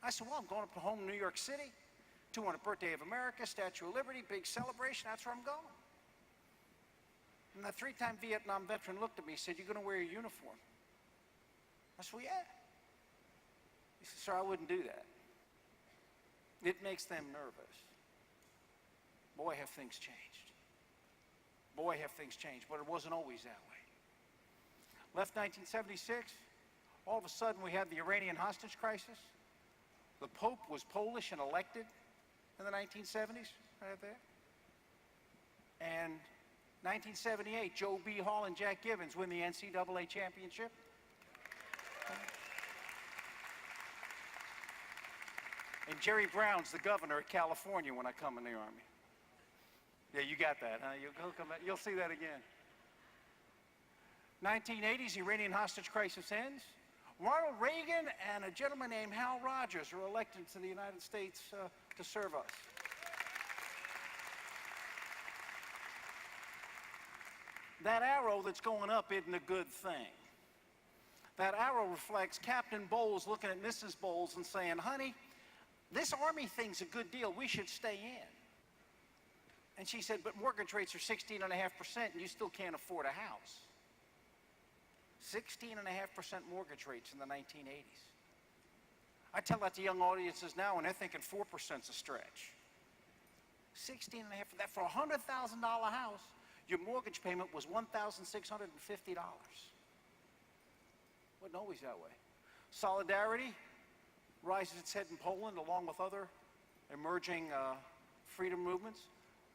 I said, "Well, I'm going up to home in New York City, 200th birthday of America, Statue of Liberty, big celebration, that's where I'm going." And that 3-time Vietnam veteran looked at me and said, "You're going to wear your uniform?" I said, "Well, yeah." He said, "Sir, I wouldn't do that. It makes them nervous." Boy, have things changed. Boy, have things changed, but it wasn't always that way. Left 1976, all of a sudden we had the Iranian hostage crisis. The Pope was Polish and elected in the 1970s, right there. And 1978, Joe B. Hall and Jack Gibbons win the NCAA championship. And Jerry Brown's the governor of California when I come in the Army. Yeah, you got that, huh? You'll see that again. 1980s, the Iranian hostage crisis ends. Ronald Reagan and a gentleman named Hal Rogers are elected to the United States to serve us. That arrow that's going up isn't a good thing. That arrow reflects Captain Bowles looking at Mrs. Bowles and saying, "Honey, this Army thing's a good deal. We should stay in." And she said, "But mortgage rates are 16.5% and you still can't afford a house." 16.5% mortgage rates in the 1980s. I tell that to young audiences now and they're thinking 4%'s a stretch. 16.5, for a $100,000 house, your mortgage payment was $1,650. Wasn't always that way. Solidarity rises its head in Poland along with other emerging freedom movements.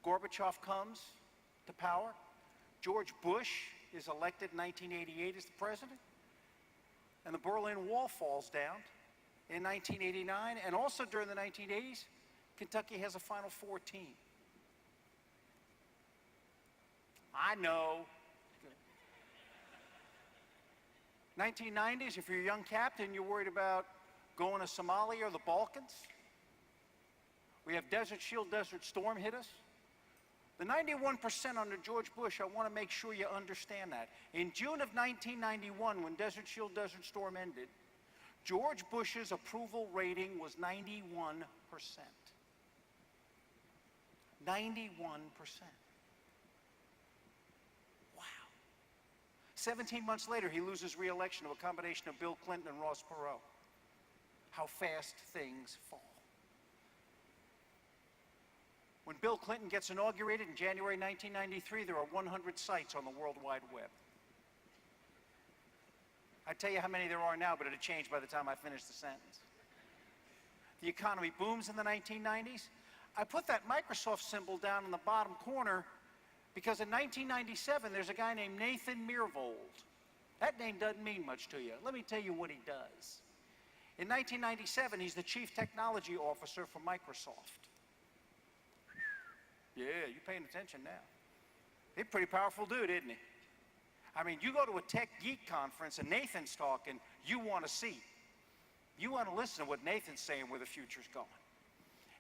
Gorbachev comes to power. George Bush is elected in 1988 as the president. And the Berlin Wall falls down in 1989. And also during the 1980s, Kentucky has a Final Four team. I know. 1990s, if you're a young captain, you're worried about going to Somalia or the Balkans. We have Desert Shield, Desert Storm hit us. The 91% under George Bush, I want to make sure you understand that. In June of 1991, when Desert Shield, Desert Storm ended, George Bush's approval rating was 91%. 91%. Wow. 17 months later, he loses re-election to a combination of Bill Clinton and Ross Perot. How fast things fall. When Bill Clinton gets inaugurated in January 1993, there are 100 sites on the World Wide Web. I'd tell you how many there are now, but it'd change by the time I finish the sentence. The economy booms in the 1990s. I put that Microsoft symbol down in the bottom corner because in 1997, there's a guy named Nathan Myhrvold. That name doesn't mean much to you. Let me tell you what he does. In 1997, he's the Chief Technology Officer for Microsoft. Yeah, you're paying attention now. He's a pretty powerful dude, isn't he? I mean, you go to a tech geek conference and Nathan's talking, you want a seat. You want to listen to what Nathan's saying where the future's going.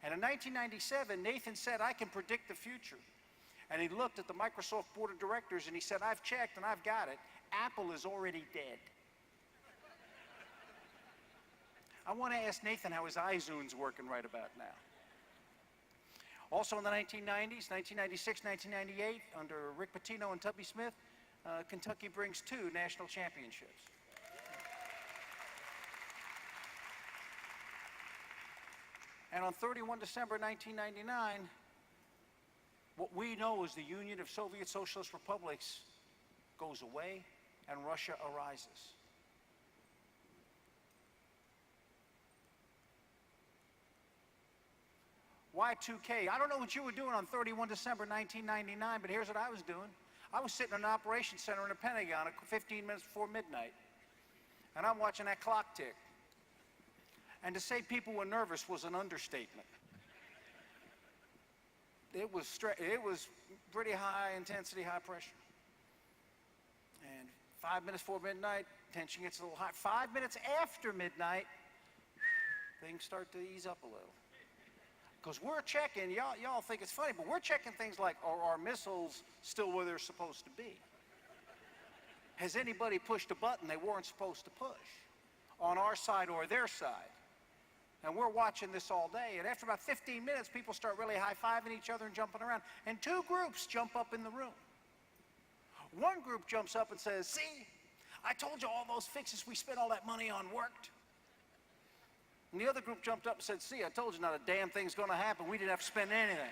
And in 1997, Nathan said, I can predict the future. And he looked at the Microsoft board of directors and he said, I've checked and I've got it. Apple is already dead. I want to ask Nathan how his iZoom's working right about now. Also in the 1990s, 1996, 1998, under Rick Pitino and Tubby Smith, Kentucky brings 2 national championships. And on 31 December 1999, what we know as the Union of Soviet Socialist Republics goes away and Russia arises. Y2K. I don't know what you were doing on 31 December 1999, but here's what I was doing. I was sitting in an operations center in the Pentagon at 15 minutes before midnight, and I'm watching that clock tick. And to say people were nervous was an understatement. It was pretty high intensity, high pressure. And 5 minutes before midnight, tension gets a little high. 5 minutes after midnight, things start to ease up a little. Because we're checking, y'all think it's funny, but we're checking things like, are our missiles still where they're supposed to be? Has anybody pushed a button they weren't supposed to push on our side or their side? And we're watching this all day, and after about 15 minutes, people start really high-fiving each other and jumping around, and 2 groups jump up in the room. One group jumps up and says, see, I told you all those fixes we spent all that money on worked. And the other group jumped up and said, see, I told you not a damn thing's going to happen. We didn't have to spend anything.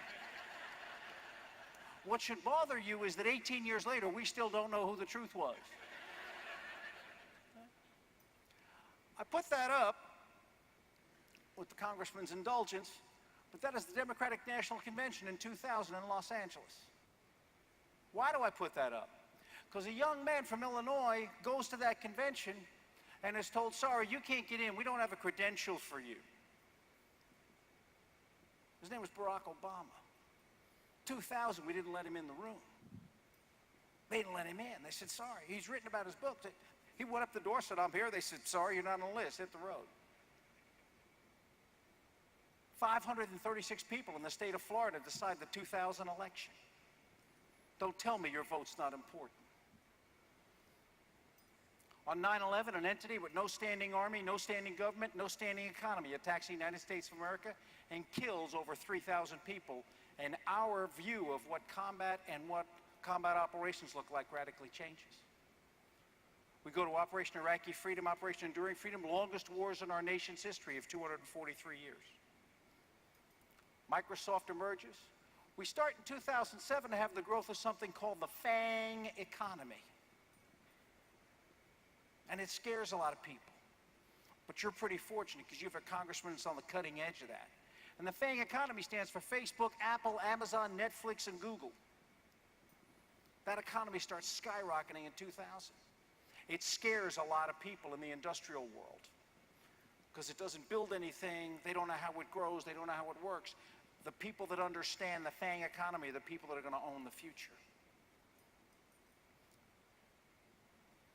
What should bother you is that 18 years later, we still don't know who the truth was. I put that up with the congressman's indulgence, but that is the Democratic National Convention in 2000 in Los Angeles. Why do I put that up? Because a young man from Illinois goes to that convention and is told, sorry, you can't get in. We don't have a credential for you. His name was Barack Obama. 2000, we didn't let him in the room. They didn't let him in. They said, sorry. He's written about his book. He went up the door, said, I'm here. They said, sorry, you're not on the list. Hit the road. 536 people in the state of Florida decide the 2000 election. Don't tell me your vote's not important. On 9/11, an entity with no standing army, no standing government, no standing economy attacks the United States of America and kills over 3,000 people. And our view of what combat and what combat operations look like radically changes. We go to Operation Iraqi Freedom, Operation Enduring Freedom, longest wars in our nation's history of 243 years. Microsoft emerges. We start in 2007 to have the growth of something called the FANG economy. And it scares a lot of people. But you're pretty fortunate because you have a congressman that's on the cutting edge of that. And the FANG economy stands for Facebook, Apple, Amazon, Netflix, and Google. That economy starts skyrocketing in 2000. It scares a lot of people in the industrial world because it doesn't build anything. They don't know how it grows. They don't know how it works. The people that understand the FANG economy are the people that are going to own the future.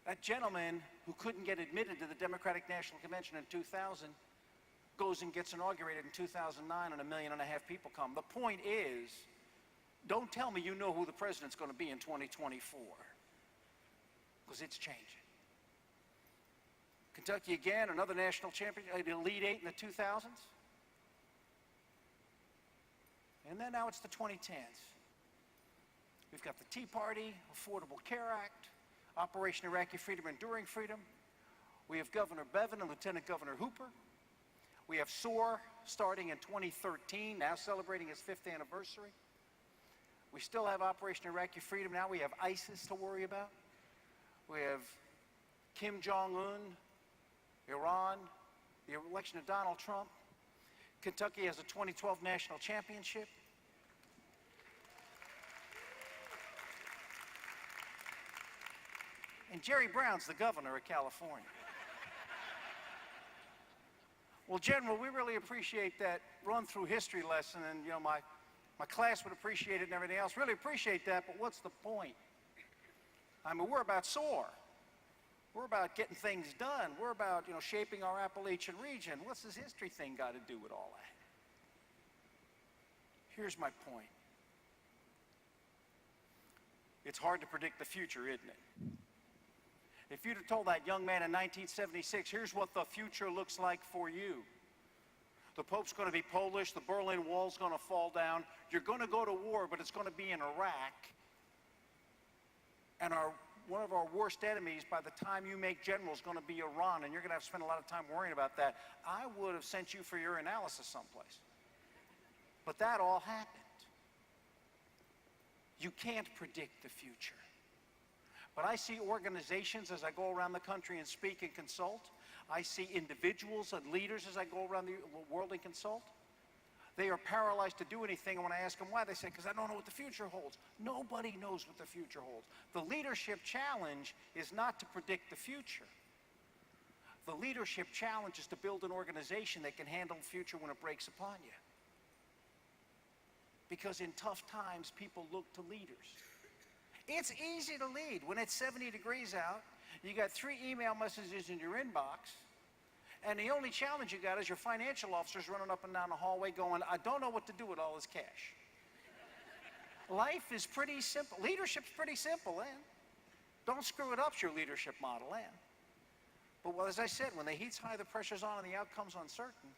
That gentleman who couldn't get admitted to the Democratic National Convention in 2000 goes and gets inaugurated in 2009 and 1.5 million people come. The point is, don't tell me you know who the president's going to be in 2024, because it's changing. Kentucky again, another national champion, the Elite Eight in the 2000s. And then now it's the 2010s. We've got the Tea Party, Affordable Care Act, Operation Iraqi Freedom, Enduring Freedom. We have Governor Bevin and Lieutenant Governor Hooper. We have SOAR starting in 2013, now celebrating its 5th anniversary. We still have Operation Iraqi Freedom. Now we have ISIS to worry about. We have Kim Jong-un, Iran, the election of Donald Trump. Kentucky has a 2012 national championship. And Jerry Brown's the governor of California. Well, General, we really appreciate that run-through history lesson, and my class would appreciate it and everything else. Really appreciate that, but what's the point? I mean, we're about SOAR. We're about getting things done. We're about, shaping our Appalachian region. What's this history thing got to do with all that? Here's my point. It's hard to predict the future, isn't it? If you'd have told that young man in 1976, here's what the future looks like for you. The Pope's going to be Polish, the Berlin Wall's going to fall down, you're going to go to war, but it's going to be in Iraq, and one of our worst enemies by the time you make general is going to be Iran, and you're going to have to spend a lot of time worrying about that, I would have sent you for your analysis someplace. But that all happened. You can't predict the future. But I see organizations as I go around the country and speak and consult. I see individuals and leaders as I go around the world and consult. They are paralyzed to do anything, and when I ask them why, they say, because I don't know what the future holds. Nobody knows what the future holds. The leadership challenge is not to predict the future. The leadership challenge is to build an organization that can handle the future when it breaks upon you. Because in tough times, people look to leaders. It's easy to lead. When it's 70 degrees out, you got 3 email messages in your inbox, and the only challenge you got is your financial officer's running up and down the hallway going, I don't know what to do with all this cash. Life is pretty simple. Leadership's pretty simple, and don't screw it up, your leadership model, and. But well, as I said, when the heat's high, the pressure's on, and the outcome's uncertain,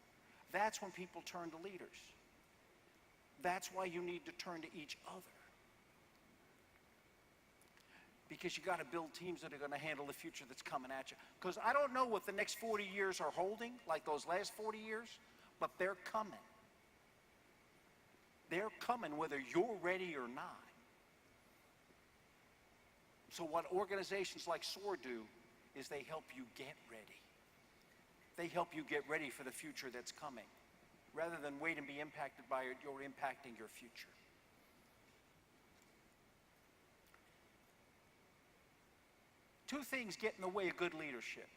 that's when people turn to leaders. That's why you need to turn to each other. Because you got to build teams that are going to handle the future that's coming at you. Because I don't know what the next 40 years are holding, like those last 40 years, but they're coming. They're coming whether you're ready or not. So what organizations like SOAR do is they help you get ready. They help you get ready for the future that's coming. Rather than wait and be impacted by it, you're impacting your future. Two things get in the way of good leadership.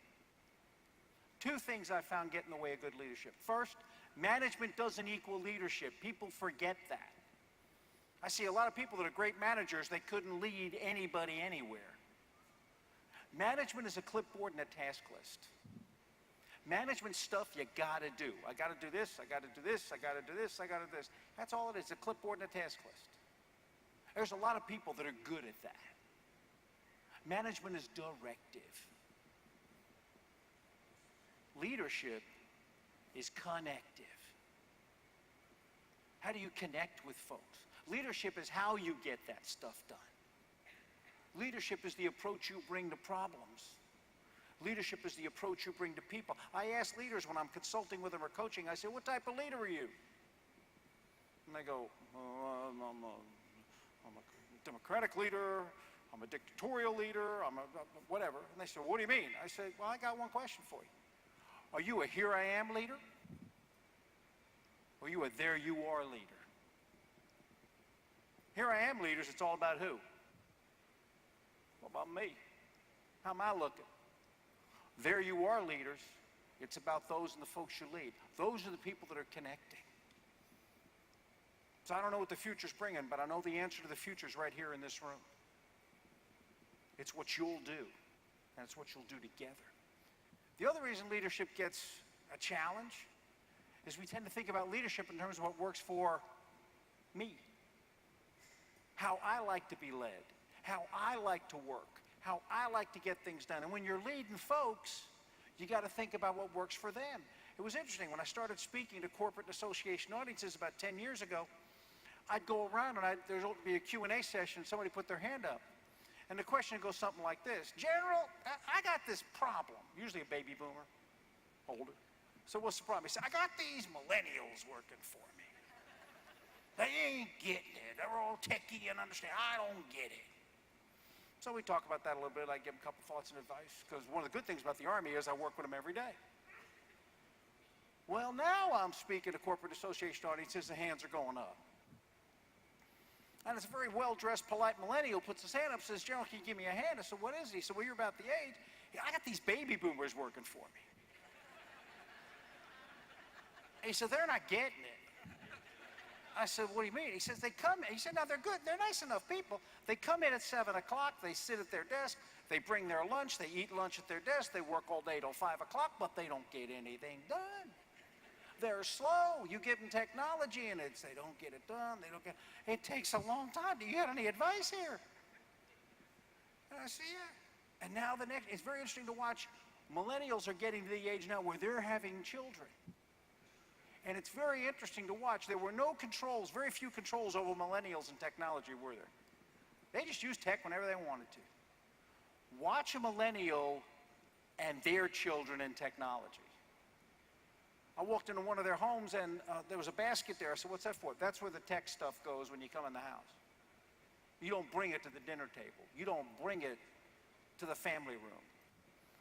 Two things I found get in the way of good leadership. First, management doesn't equal leadership. People forget that. I see a lot of people that are great managers, they couldn't lead anybody anywhere. Management is a clipboard and a task list. Management stuff you gotta do. I gotta do this, I gotta do this, I gotta do this, I gotta do this. That's all it is, a clipboard and a task list. There's a lot of people that are good at that. Management is directive. Leadership is connective. How do you connect with folks? Leadership is how you get that stuff done. Leadership is the approach you bring to problems. Leadership is the approach you bring to people. I ask leaders when I'm consulting with them or coaching, I say, what type of leader are you? And they go, I'm a democratic leader, I'm a dictatorial leader, I'm a whatever. And they say, what do you mean? I say, well, I got one question for you. Are you a here I am leader? Or are you a there you are leader? Here I am leaders, it's all about who? What about me? How am I looking? There you are leaders, it's about those and the folks you lead. Those are the people that are connecting. So I don't know what the future's bringing, but I know the answer to the future's right here in this room. It's what you'll do, and it's what you'll do together. The other reason leadership gets a challenge is we tend to think about leadership in terms of what works for me. How I like to be led, how I like to work, how I like to get things done. And when you're leading folks, you got to think about what works for them. It was interesting, when I started speaking to corporate and association audiences about 10 years ago, I'd go around and there'd be a Q&A session, somebody put their hand up. And the question goes something like this: General, I got this problem. Usually a baby boomer, older. So what's the problem? He said, I got these millennials working for me. They ain't getting it. They're all techie and understand. I don't get it. So we talk about that a little bit. I give them a couple thoughts and advice, because one of the good things about the Army is I work with them every day. Well, now I'm speaking to corporate association audiences, the hands are going up. And it's a very well-dressed, polite millennial puts his hand up and says, General, can you give me a hand? I said, what is it? He said, well, you're about the age. Yeah, I got these baby boomers working for me. He said, they're not getting it. I said, what do you mean? He says, they come in. He said, no, they're good. They're nice enough people. They come in at 7 o'clock. They sit at their desk. They bring their lunch. They eat lunch at their desk. They work all day till 5 o'clock, but they don't get anything done. They're slow. You give them technology and they don't get it done. They don't get it. Takes a long time. Do you have any advice here? And I said, yeah. And now it's very interesting to watch. Millennials are getting to the age now where they're having children. And it's very interesting to watch. There were no controls, very few controls over millennials and technology, were there? They just used tech whenever they wanted to. Watch a millennial and their children in technology. I walked into one of their homes and there was a basket there. I said, what's that for? That's where the tech stuff goes when you come in the house. You don't bring it to the dinner table. You don't bring it to the family room.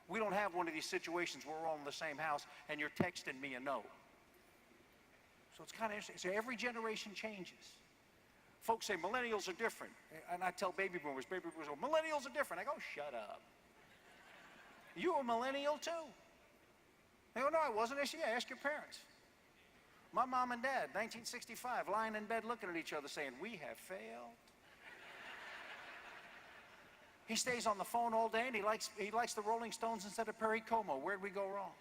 We don't have one of these situations where we're all in the same house and you're texting me a note. So it's kind of interesting. So every generation changes. Folks say millennials are different. And I tell baby boomers go, millennials are different. I go, shut up. You a millennial too. They go, no, I wasn't. I said, yeah, ask your parents. My mom and dad, 1965, lying in bed looking at each other saying, we have failed. He stays on the phone all day and he likes the Rolling Stones instead of Perry Como. Where'd we go wrong?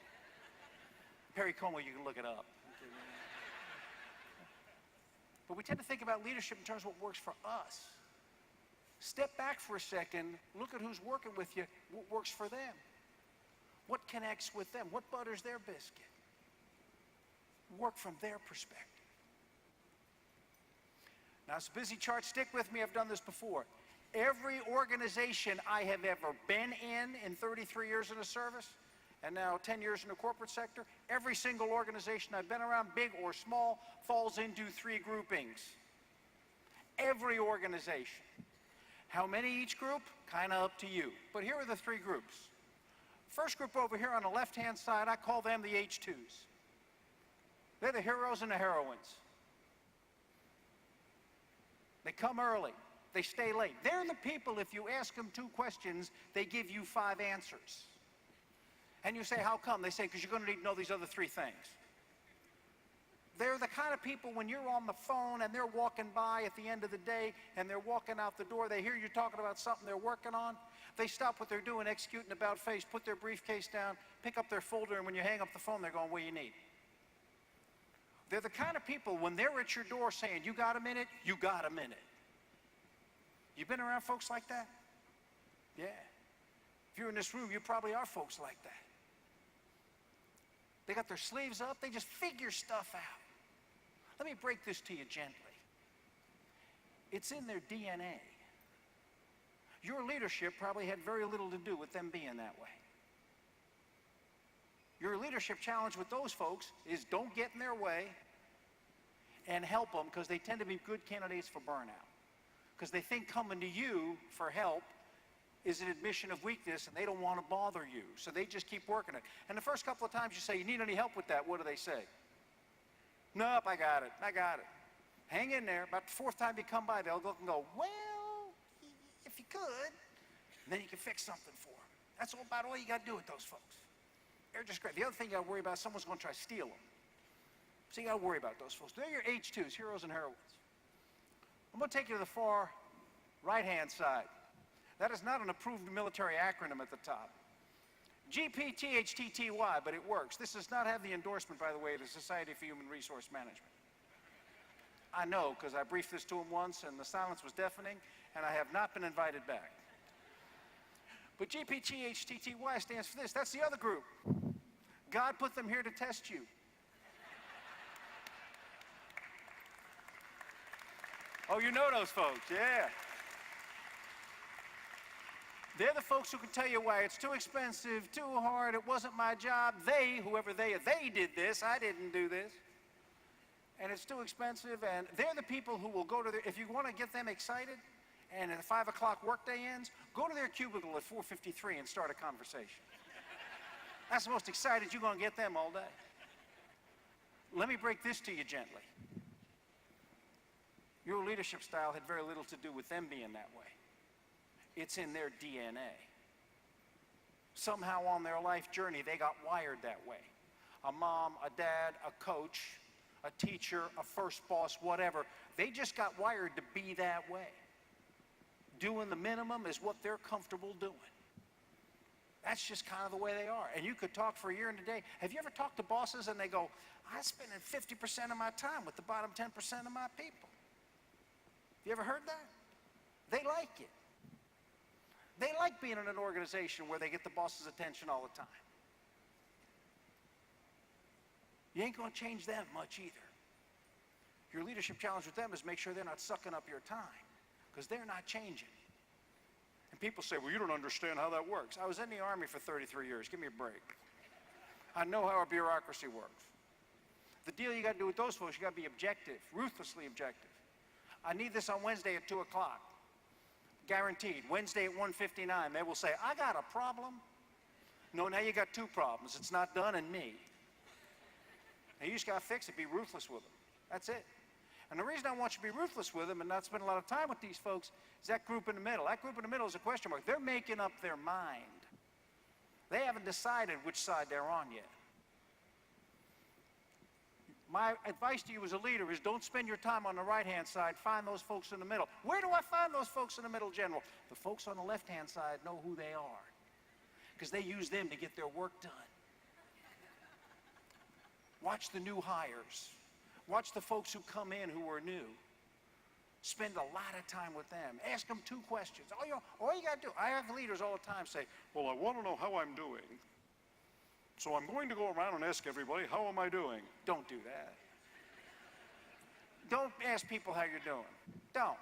Perry Como, you can look it up. But we tend to think about leadership in terms of what works for us. Step back for a second, look at who's working with you, what works for them. What connects with them? What butters their biscuit? Work from their perspective. Now, it's a busy chart. Stick with me. I've done this before. Every organization I have ever been in 33 years in the service, and now 10 years in the corporate sector, every single organization I've been around, big or small, falls into 3 groupings. Every organization. How many each group? Kind of up to you. But here are the 3 groups. First group over here on the left-hand side, I call them the H2s. They're the heroes and the heroines. They come early. They stay late. They're the people, if you ask them 2 questions, they give you 5 answers. And you say, how come? They say, because you're going to need to know these other 3 things. They're the kind of people when you're on the phone and they're walking by at the end of the day and they're walking out the door, they hear you talking about something they're working on, they stop what they're doing, execute an about face, put their briefcase down, pick up their folder, and when you hang up the phone, they're going, what do you need? They're the kind of people when they're at your door saying, you got a minute? You got a minute. You been around folks like that? Yeah. If you're in this room, you probably are folks like that. They got their sleeves up, they just figure stuff out. Let me break this to you gently. It's in their DNA. Your leadership probably had very little to do with them being that way. Your leadership challenge with those folks is don't get in their way and help them, because they tend to be good candidates for burnout. Because they think coming to you for help is an admission of weakness and they don't want to bother you. So they just keep working it. And the first couple of times you say, you need any help with that, what do they say? Nope, I got it. Hang in there. About the 4th time you come by, they'll look and go, well, if you could, and then you can fix something for them. That's about all you got to do with those folks. They're just great. The other thing you got to worry about is someone's going to try to steal them. So you got to worry about those folks. They're your H2s, heroes and heroines. I'm going to take you to the far right-hand side. That is not an approved military acronym at the top. GPTHTTY, but it works. This does not have the endorsement, by the way, of the Society for Human Resource Management. I know, because I briefed this to him once, and the silence was deafening, and I have not been invited back. But GPTHTTY stands for this. That's the other group. God put them here to test you. Oh, you know those folks, yeah. They're the folks who can tell you why it's too expensive, too hard, it wasn't my job. They, whoever they did this, I didn't do this. And it's too expensive, and they're the people who will go to their, if you want to get them excited, and at 5 o'clock workday ends, go to their cubicle at 4:53 and start a conversation. That's the most excited you're going to get them all day. Let me break this to you gently. Your leadership style had very little to do with them being that way. It's in their DNA. Somehow on their life journey, they got wired that way. A mom, a dad, a coach, a teacher, a first boss, whatever. They just got wired to be that way. Doing the minimum is what they're comfortable doing. That's just kind of the way they are. And you could talk for a year and a day. Have you ever talked to bosses and they go, I'm spending 50% of my time with the bottom 10% of my people? You ever heard that? They like it. They like being in an organization where they get the boss's attention all the time. You ain't going to change them much either. Your leadership challenge with them is make sure they're not sucking up your time, because they're not changing. And people say, well, you don't understand how that works. I was in the Army for 33 years. Give me a break. I know how our bureaucracy works. The deal you got to do with those folks, you got to be objective, ruthlessly objective. I need this on Wednesday at 2 o'clock. Guaranteed. Wednesday at 1:59, they will say, I got a problem. No, now you got two problems. It's not done and me. And you just got to fix it. Be ruthless with them. That's it. And the reason I want you to be ruthless with them and not spend a lot of time with these folks is that group in the middle. That group in the middle is a question mark. They're making up their mind. They haven't decided which side they're on yet. My advice to you as a leader is don't spend your time on the right-hand side. Find those folks in the middle. Where do I find those folks in the middle, General? The folks on the left-hand side know who they are, because they use them to get their work done. Watch the new hires. Watch the folks who come in who are new. Spend a lot of time with them. Ask them 2 questions. All you got to do, I have leaders all the time say, well, I want to know how I'm doing. So I'm going to go around and ask everybody, how am I doing? Don't do that. Don't ask people how you're doing. Don't.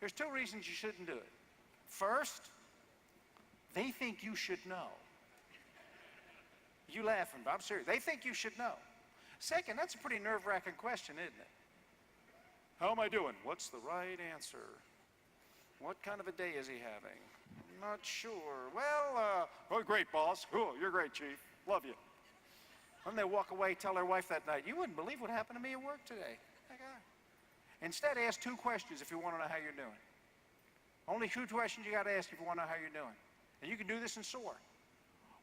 There's 2 reasons you shouldn't do it. First, they think you should know. You laughing, but I'm serious. They think you should know. Second, that's a pretty nerve-wracking question, isn't it? How am I doing? What's the right answer? What kind of a day is he having? I'm not sure. Well, oh, great, boss. Oh, you're great, chief. Love you. When they walk away, tell their wife that night, you wouldn't believe what happened to me at work today. Instead, ask 2 questions if you want to know how you're doing. Only 2 questions you got to ask if you want to know how you're doing. And you can do this in SOAR.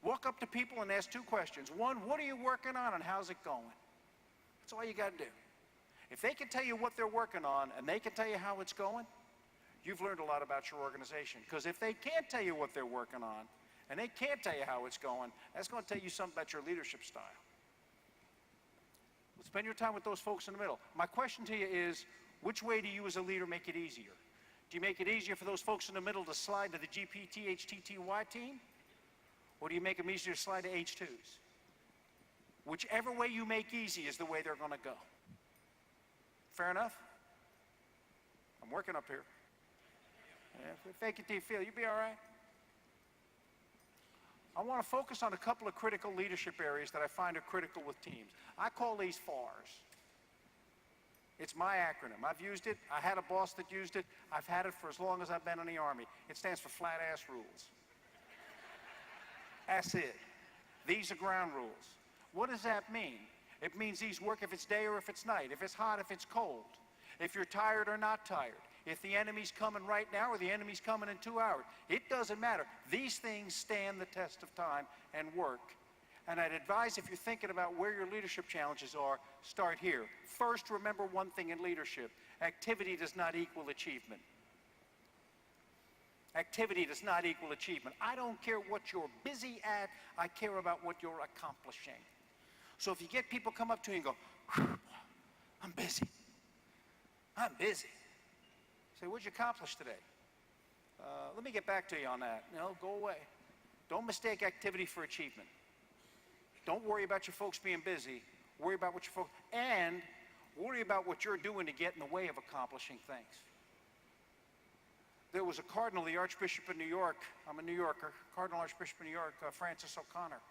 Walk up to people and ask 2 questions. 1, what are you working on and how's it going? That's all you got to do. If they can tell you what they're working on and they can tell you how it's going, you've learned a lot about your organization. Because if they can't tell you what they're working on and they can't tell you how it's going, that's going to tell you something about your leadership style. Spend your time with those folks in the middle. My question to you is, which way do you as a leader make it easier? Do you make it easier for those folks in the middle to slide to the GPT, HTTY team? Or do you make them easier to slide to H2s? Whichever way you make easy is the way they're going to go. Fair enough? I'm working up here. Yeah, fake it till you feel it. You'll be all right. I want to focus on a couple of critical leadership areas that I find are critical with teams. I call these FARs. It's my acronym. I've used it. I had a boss that used it. I've had it for as long as I've been in the Army. It stands for flat ass rules. That's it. These are ground rules. What does that mean? It means these work if it's day or if it's night, if it's hot, if it's cold, if you're tired or not tired, if the enemy's coming right now or the enemy's coming in 2 hours. It doesn't matter. These things stand the test of time and work. And I'd advise, if you're thinking about where your leadership challenges are, start here. First, remember one thing in leadership. Activity does not equal achievement. Activity does not equal achievement. I don't care what you're busy at. I care about what you're accomplishing. So if you get people come up to you and go, I'm busy. I'm busy. Say, what'd you accomplish today? Let me get back to you on that. No, go away. Don't mistake activity for achievement. Don't worry about your folks being busy. Worry about what your folks, and worry about what you're doing to get in the way of accomplishing things. there was a cardinal, the Archbishop of New York, I'm a New Yorker, Cardinal Archbishop of New York, Francis O'Connor.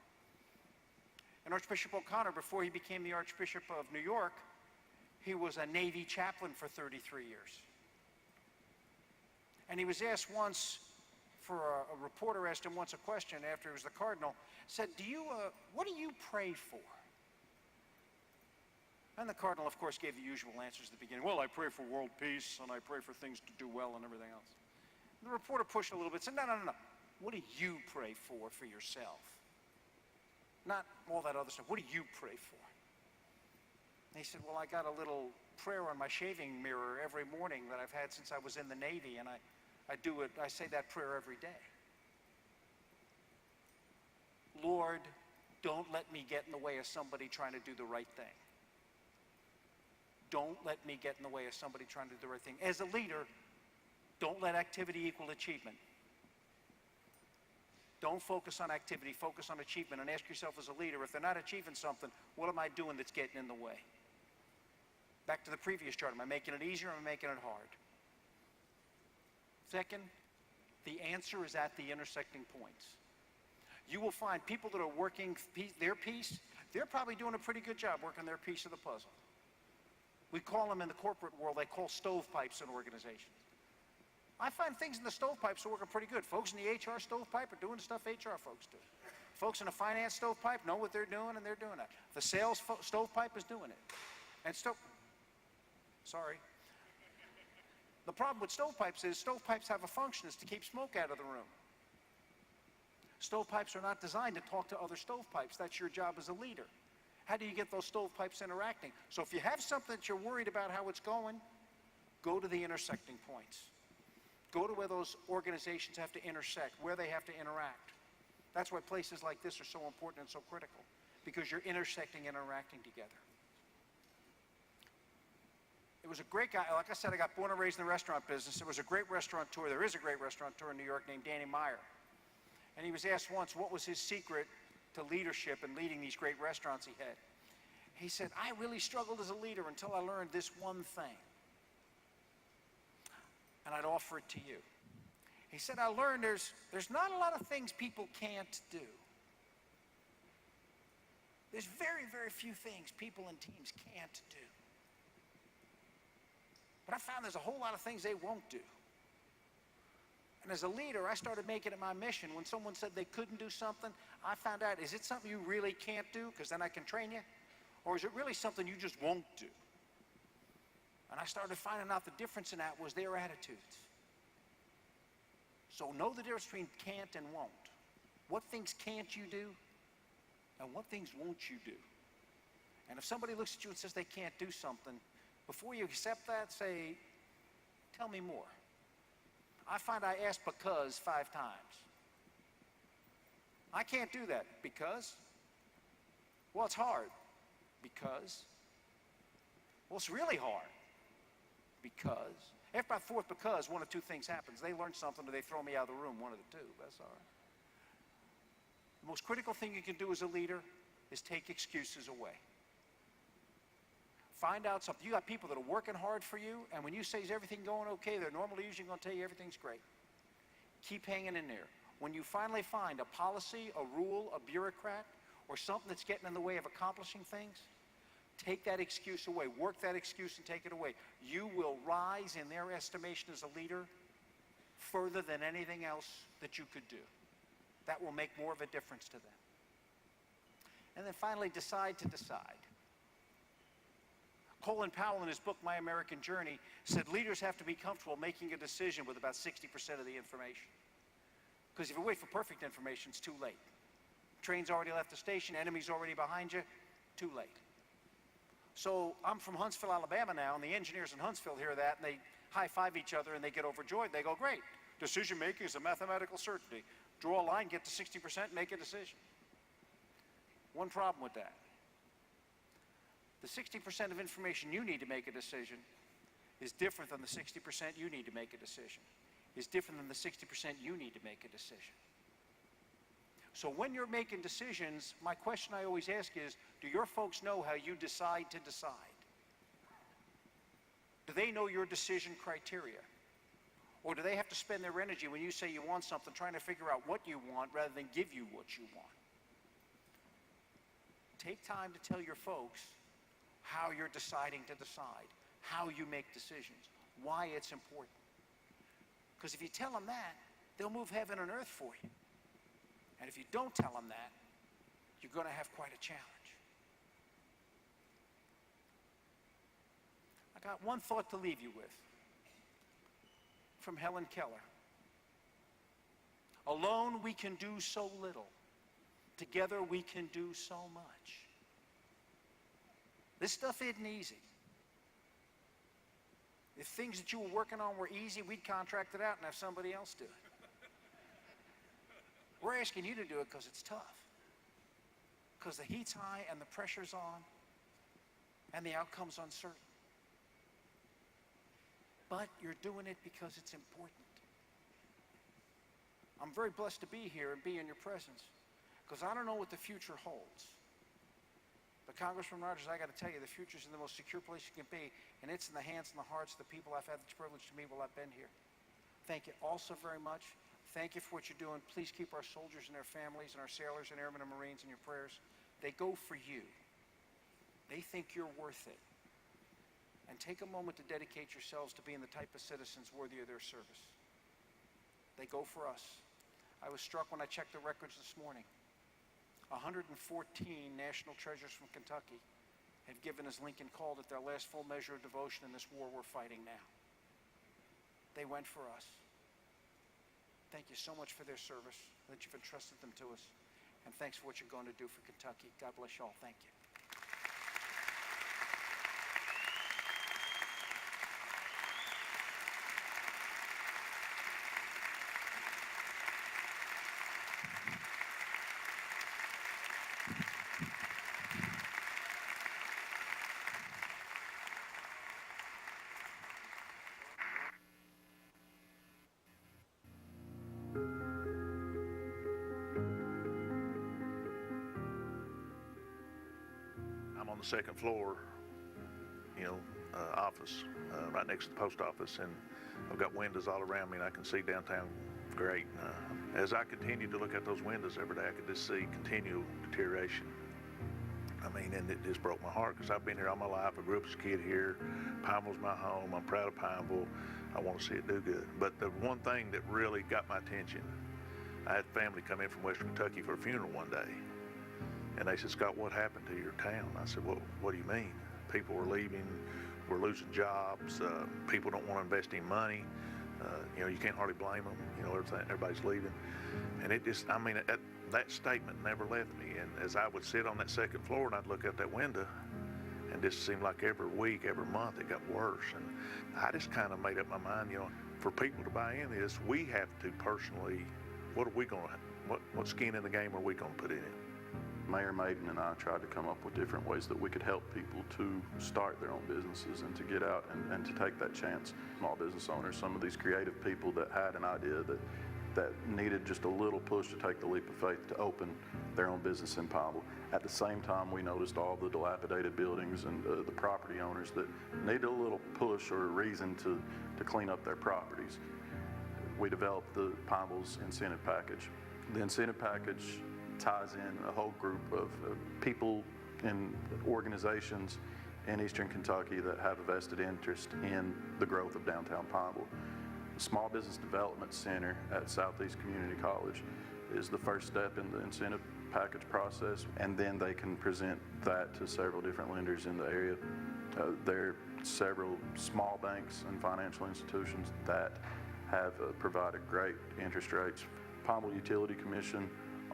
And Archbishop O'Connor, before he became the Archbishop of New York, he was a Navy chaplain for 33 years. And he was asked once, a reporter asked him once a question after he was the cardinal, said, what do you pray for? And the cardinal, of course, gave the usual answers at the beginning. Well, I pray for world peace, and I pray for things to do well and everything else. And the reporter pushed a little bit, said, no. What do you pray for yourself? Not all that other stuff. What do you pray for? And he said, well, I got a little prayer on my shaving mirror every morning that I've had since I was in the Navy, and I say that prayer every day. Lord, don't let me get in the way of somebody trying to do the right thing. Don't let me get in the way of somebody trying to do the right thing. As a leader, don't let activity equal achievement. Don't focus on activity, focus on achievement, and ask yourself as a leader, if they're not achieving something, what am I doing that's getting in the way? Back to the previous chart, am I making it easier or am I making it hard? Second, the answer is at the intersecting points. You will find people that are working their piece, they're probably doing a pretty good job working their piece of the puzzle. We call them in the corporate world, they call stovepipes in organizations. I find things in the stovepipes are working pretty good. Folks in the HR stovepipe are doing the stuff HR folks do. Folks in the finance stovepipe know what they're doing and they're doing that. The sales stovepipe is doing it. And sorry. The problem with stovepipes is stovepipes have a function, is to keep smoke out of the room. Stovepipes are not designed to talk to other stovepipes. That's your job as a leader. How do you get those stovepipes interacting? So if you have something that you're worried about how it's going, go to the intersecting points. Go to where those organizations have to intersect, where they have to interact. That's why places like this are so important and so critical, because you're intersecting and interacting together. It was a great guy. Like I said, I got born and raised in the restaurant business. There was a great restaurateur. There is a great restaurateur in New York named Danny Meyer. And he was asked once what was his secret to leadership and leading these great restaurants he had. He said, I really struggled as a leader until I learned this one thing. And I'd offer it to you. He said, I learned there's not a lot of things people can't do. There's very, very few things people and teams can't do. But I found there's a whole lot of things they won't do. And as a leader, I started making it my mission. When someone said they couldn't do something, I found out, is it something you really can't do? Because then I can train you. Or is it really something you just won't do? And I started finding out the difference in that was their attitudes. So know the difference between can't and won't. What things can't you do? And what things won't you do? And if somebody looks at you and says they can't do something, before you accept that, say, tell me more. I find I ask because 5 times. I can't do that. Because? Well, it's hard. Because? Well, it's really hard. Because? After my 4th because, one of 2 things happens. They learn something or they throw me out of the room, one of the 2. That's all right. The most critical thing you can do as a leader is take excuses away. Find out something. You got people that are working hard for you, and when you say, is everything going okay, they're normally usually going to tell you everything's great. Keep hanging in there. When you finally find a policy, a rule, a bureaucrat, or something that's getting in the way of accomplishing things, take that excuse away. Work that excuse and take it away. You will rise in their estimation as a leader further than anything else that you could do. That will make more of a difference to them. And then finally, decide to decide. Colin Powell, in his book, My American Journey, said leaders have to be comfortable making a decision with about 60% of the information. Because if you wait for perfect information, it's too late. Train's already left the station, enemy's already behind you, too late. So I'm from Huntsville, Alabama now, and the engineers in Huntsville hear that, and they high-five each other, and they get overjoyed. They go, great, decision-making is a mathematical certainty. Draw a line, get to 60%, make a decision. One problem with that. The 60% of information you need to make a decision is different than the 60% you need to make a decision. Is different than the 60% you need to make a decision. So when you're making decisions, my question I always ask is, do your folks know how you decide to decide? Do they know your decision criteria? Or do they have to spend their energy when you say you want something trying to figure out what you want rather than give you what you want? Take time to tell your folks how you're deciding to decide, how you make decisions, why it's important. Because if you tell them that, they'll move heaven and earth for you. And if you don't tell them that, you're going to have quite a challenge. I got one thought to leave you with from Helen Keller. Alone we can do so little. Together we can do so much. This stuff isn't easy. If things that you were working on were easy, we'd contract it out and have somebody else do it. We're asking you to do it because it's tough. Because the heat's high and the pressure's on and the outcome's uncertain. But you're doing it because it's important. I'm very blessed to be here and be in your presence because I don't know what the future holds. But Congressman Rogers, I got to tell you, the future's in the most secure place you can be, and it's in the hands and the hearts of the people I've had the privilege to meet while I've been here. Thank you also very much. Thank you for what you're doing. Please keep our soldiers and their families and our sailors and airmen and Marines in your prayers. They go for you. They think you're worth it. And take a moment to dedicate yourselves to being the type of citizens worthy of their service. They go for us. I was struck when I checked the records this morning. 114 national treasures from Kentucky have given, as Lincoln called it, their last full measure of devotion in this war we're fighting now. They went for us. Thank you so much for their service, that you've entrusted them to us. And thanks for what you're going to do for Kentucky. God bless you all. Thank you. I'm on the second floor, office, right next to the post office, and I've got windows all around me, and I can see downtown great. As I continue to look at those windows every day, I could just see continual deterioration. And it just broke my heart because I've been here all my life. I grew up as a kid here. Pineville's my home. I'm proud of Pineville. I want to see it do good. But the one thing that really got my attention, I had family come in from Western Kentucky for a funeral one day. And they said, "Scott, what happened to your town?" I said, "Well, what do you mean? People were leaving. We're losing jobs. People don't want to invest in money. You can't hardly blame them. Everybody's leaving." And it just, that statement never left me. And as I would sit on that second floor and I'd look out that window, and it just seemed like every week, every month, it got worse. And I just kind of made up my mind, for people to buy in this, we have to personally, what skin in the game are we going to put in it? Mayor Maiden and I tried to come up with different ways that we could help people to start their own businesses and to get out and to take that chance. Small business owners, some of these creative people that had an idea that needed just a little push to take the leap of faith to open their own business in Pikeville. At the same time, we noticed all the dilapidated buildings and the property owners that needed a little push or a reason to clean up their properties. We developed the Pikeville's incentive package. The incentive package ties in a whole group of people and organizations in Eastern Kentucky that have a vested interest in the growth of downtown Pikeville. The Small Business Development Center at Southeast Community College is the first step in the incentive package process, and then they can present that to several different lenders in the area. There are several small banks and financial institutions that have provided great interest rates. Pikeville Utility Commission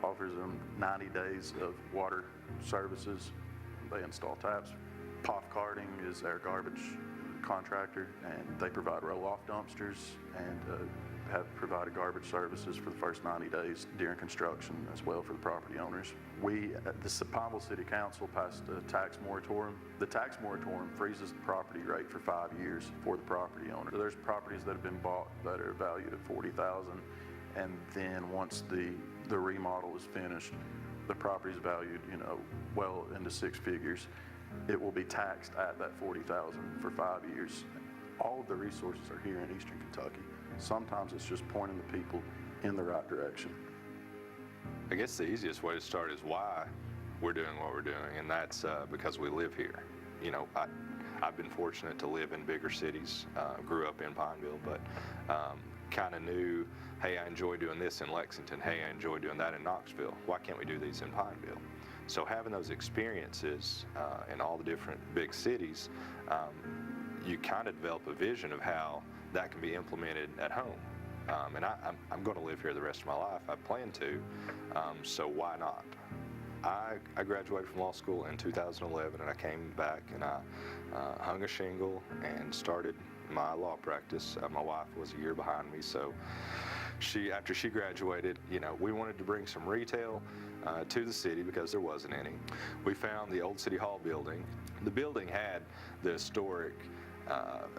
offers them 90 days of water services. They install taps. POF Carting is our garbage contractor, and they provide roll-off dumpsters and have provided garbage services for the first 90 days during construction as well for the property owners. We, the Pikeville City Council, passed a tax moratorium. The tax moratorium freezes the property rate for 5 years for the property owner. So there's properties that have been bought that are valued at $40,000, and then once the remodel is finished, the property is valued, well into six figures. It will be taxed at that $40,000 for 5 years. All of the resources are here in Eastern Kentucky. Sometimes it's just pointing the people in the right direction. I guess the easiest way to start is why we're doing what we're doing, and that's because we live here. You know, I've been fortunate to live in bigger cities, grew up in Pikeville, but kind of knew, hey, I enjoy doing this in Lexington, hey, I enjoy doing that in Knoxville. Why can't we do these in Pikeville? So having those experiences in all the different big cities, you kind of develop a vision of how that can be implemented at home. And I'm going to live here the rest of my life. I plan to, so why not? I graduated from law school in 2011, and I came back and I hung a shingle and started my law practice. My wife was a year behind me, so after she graduated, you know, we wanted to bring some retail to the city because there wasn't any. We found the old City Hall building. The building had the historic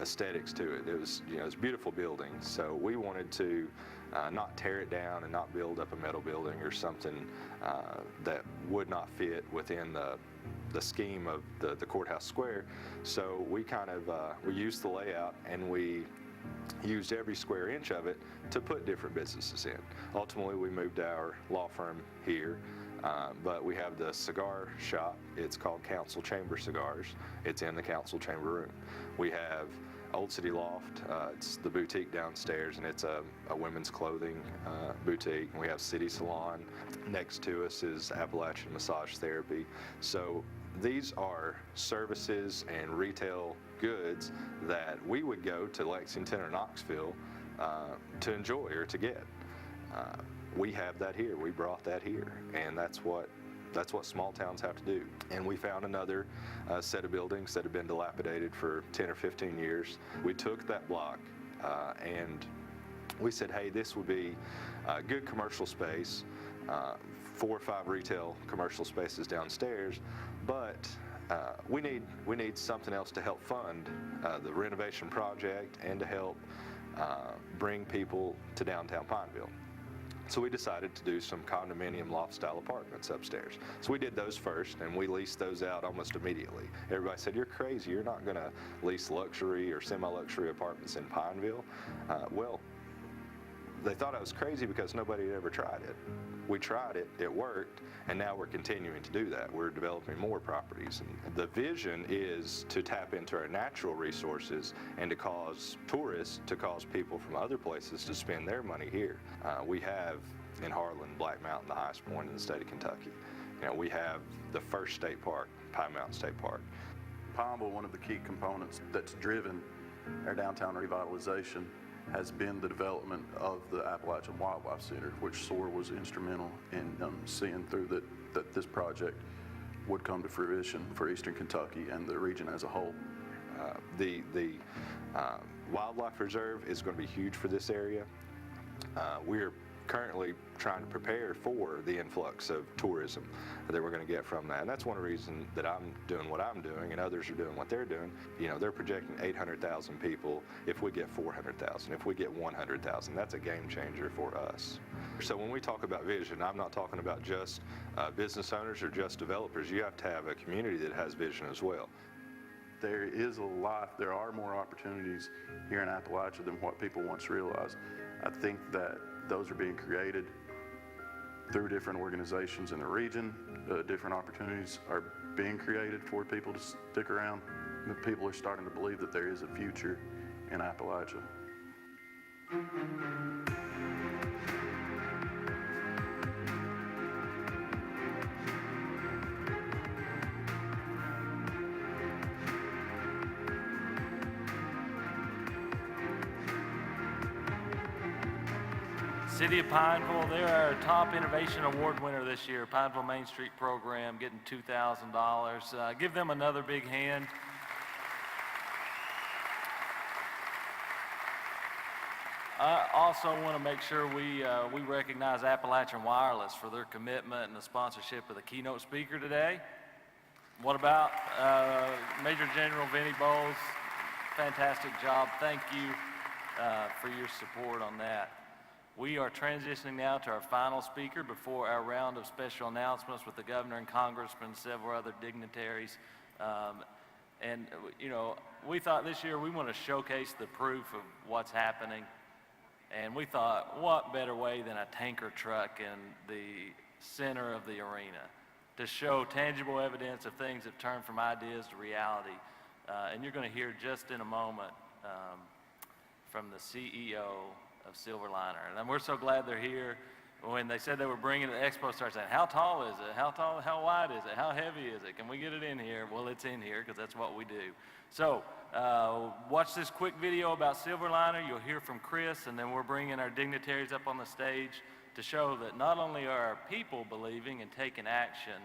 aesthetics to it. It was, you know, it's a beautiful building, so we wanted to not tear it down and not build up a metal building or something that would not fit within the scheme of the courthouse square. So we kind of we used the layout, and we used every square inch of it to put different businesses in. Ultimately, we moved our law firm here, but we have the cigar shop. It's called Council Chamber Cigars. It's in the Council Chamber room. We have Old City Loft. It's the boutique downstairs, and it's a women's clothing boutique. And we have City Salon. Next to us is Appalachian Massage Therapy. So these are services and retail goods that we would go to Lexington or Knoxville to enjoy or to get. We have that here. We brought that here, and that's what small towns have to do. And we found another set of buildings that had been dilapidated for 10 or 15 years. We took that block and we said, hey, this would be a good commercial space, 4 or 5 retail commercial spaces downstairs, but we need something else to help fund the renovation project and to help bring people to downtown Pikeville. So we decided to do some condominium loft-style apartments upstairs. So we did those first, and we leased those out almost immediately. Everybody said, you're crazy, you're not gonna lease luxury or semi-luxury apartments in Pikeville. Well, they thought I was crazy because nobody had ever tried it. We tried it, it worked, and now we're continuing to do that. We're developing more properties. And the vision is to tap into our natural resources and to cause tourists, to cause people from other places to spend their money here. We have in Harlan, Black Mountain, the highest point in the state of Kentucky. You know, we have the first state park, Pine Mountain State Park. Pikeville, one of the key components that's driven our downtown revitalization has been the development of the Appalachian Wildlife Center, which SOAR was instrumental in seeing through that this project would come to fruition for Eastern Kentucky and the region as a whole. The Wildlife Reserve is going to be huge for this area. We're currently trying to prepare for the influx of tourism that we're going to get from that. And that's one reason that I'm doing what I'm doing and others are doing what they're doing. You know, they're projecting 800,000 people. If we get 400,000, if we get 100,000, that's a game changer for us. So when we talk about vision, I'm not talking about just business owners or just developers. You have to have a community that has vision as well. There are more opportunities here in Appalachia than what people once realized. I think that those are being created through different organizations in the region. Different opportunities are being created for people to stick around. People are starting to believe that there is a future in Appalachia. City of Pikeville, they're our top innovation award winner this year. Pikeville Main Street program getting $2,000. Give them another big hand. I also want to make sure we recognize Appalachian Wireless for their commitment and the sponsorship of the keynote speaker today. What about Major General Vinnie Bowles? Fantastic job. Thank you for your support on that. We are transitioning now to our final speaker before our round of special announcements with the governor and congressman and several other dignitaries. And, you know, we thought this year we want to showcase the proof of what's happening. And we thought, what better way than a tanker truck in the center of the arena to show tangible evidence of things that turn from ideas to reality. And you're going to hear just in a moment from the CEO of Silverliner. And we're so glad they're here. When they said they were bringing it to the Expo, started saying, how tall is it? How tall, how wide is it? How heavy is it? Can we get it in here? Well, it's in here because that's what we do. So watch this quick video about Silverliner. You'll hear from Chris, and then we're bringing our dignitaries up on the stage to show that not only are our people believing and taking action,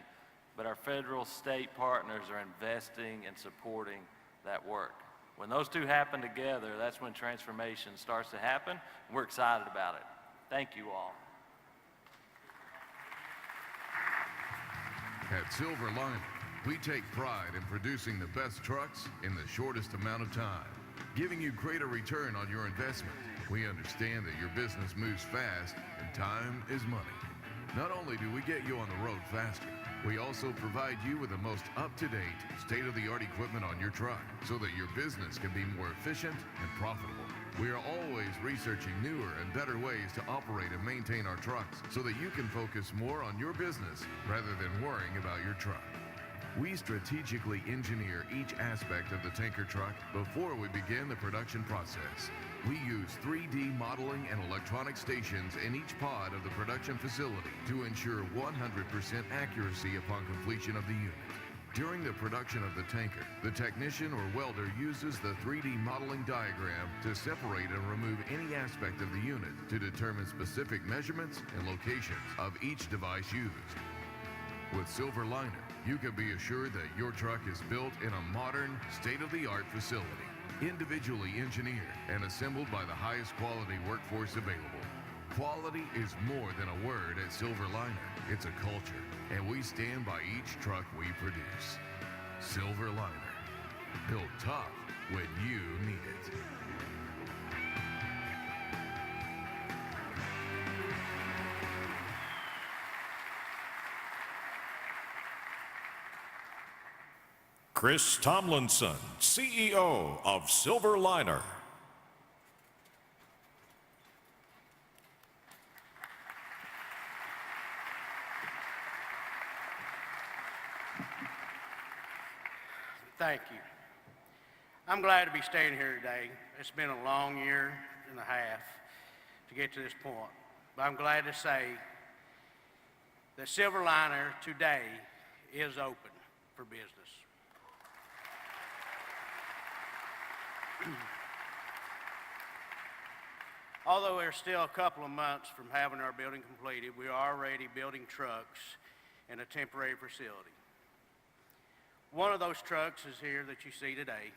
but our federal, state partners are investing and supporting that work. When those two happen together, that's when transformation starts to happen. We're excited about it. Thank you all. At Silverliner, we take pride in producing the best trucks in the shortest amount of time, giving you greater return on your investment. We understand that your business moves fast and time is money. Not only do we get you on the road faster, we also provide you with the most up-to-date, state-of-the-art equipment on your truck so that your business can be more efficient and profitable. We are always researching newer and better ways to operate and maintain our trucks so that you can focus more on your business rather than worrying about your truck. We strategically engineer each aspect of the tanker truck before we begin the production process. We use 3D modeling and electronic stations in each pod of the production facility to ensure 100% accuracy upon completion of the unit. During the production of the tanker, the technician or welder uses the 3D modeling diagram to separate and remove any aspect of the unit to determine specific measurements and locations of each device used. With Silverliner, you can be assured that your truck is built in a modern, state-of-the-art facility, individually engineered and assembled by the highest quality workforce available. Quality is more than a word at Silverliner. It's a culture, and we stand by each truck we produce. Silverliner, built tough when you need it. Chris Tomlinson, CEO of Silverliner. Thank you. I'm glad to be standing here today. It's been a long year and a half to get to this point, but I'm glad to say that Silverliner today is open for business. Although we're still a couple of months from having our building completed, we are already building trucks in a temporary facility. One of those trucks is here that you see today.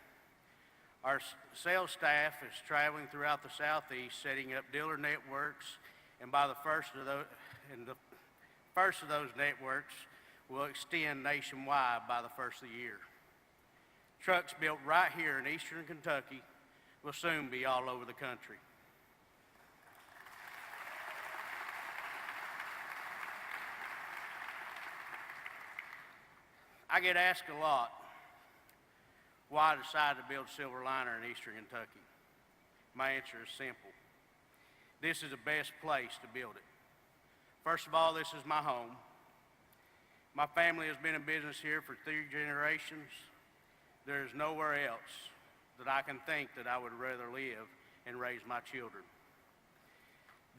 Our sales staff is traveling throughout the Southeast, setting up dealer networks, and by the first of those networks will extend nationwide by the first of the year. Trucks built right here in Eastern Kentucky will soon be all over the country. I get asked a lot why I decided to build Silverliner in Eastern Kentucky. My answer is simple. This is the best place to build it. First of all, this is my home. My family has been in business here for 3 generations. There is nowhere else that I can think that I would rather live and raise my children.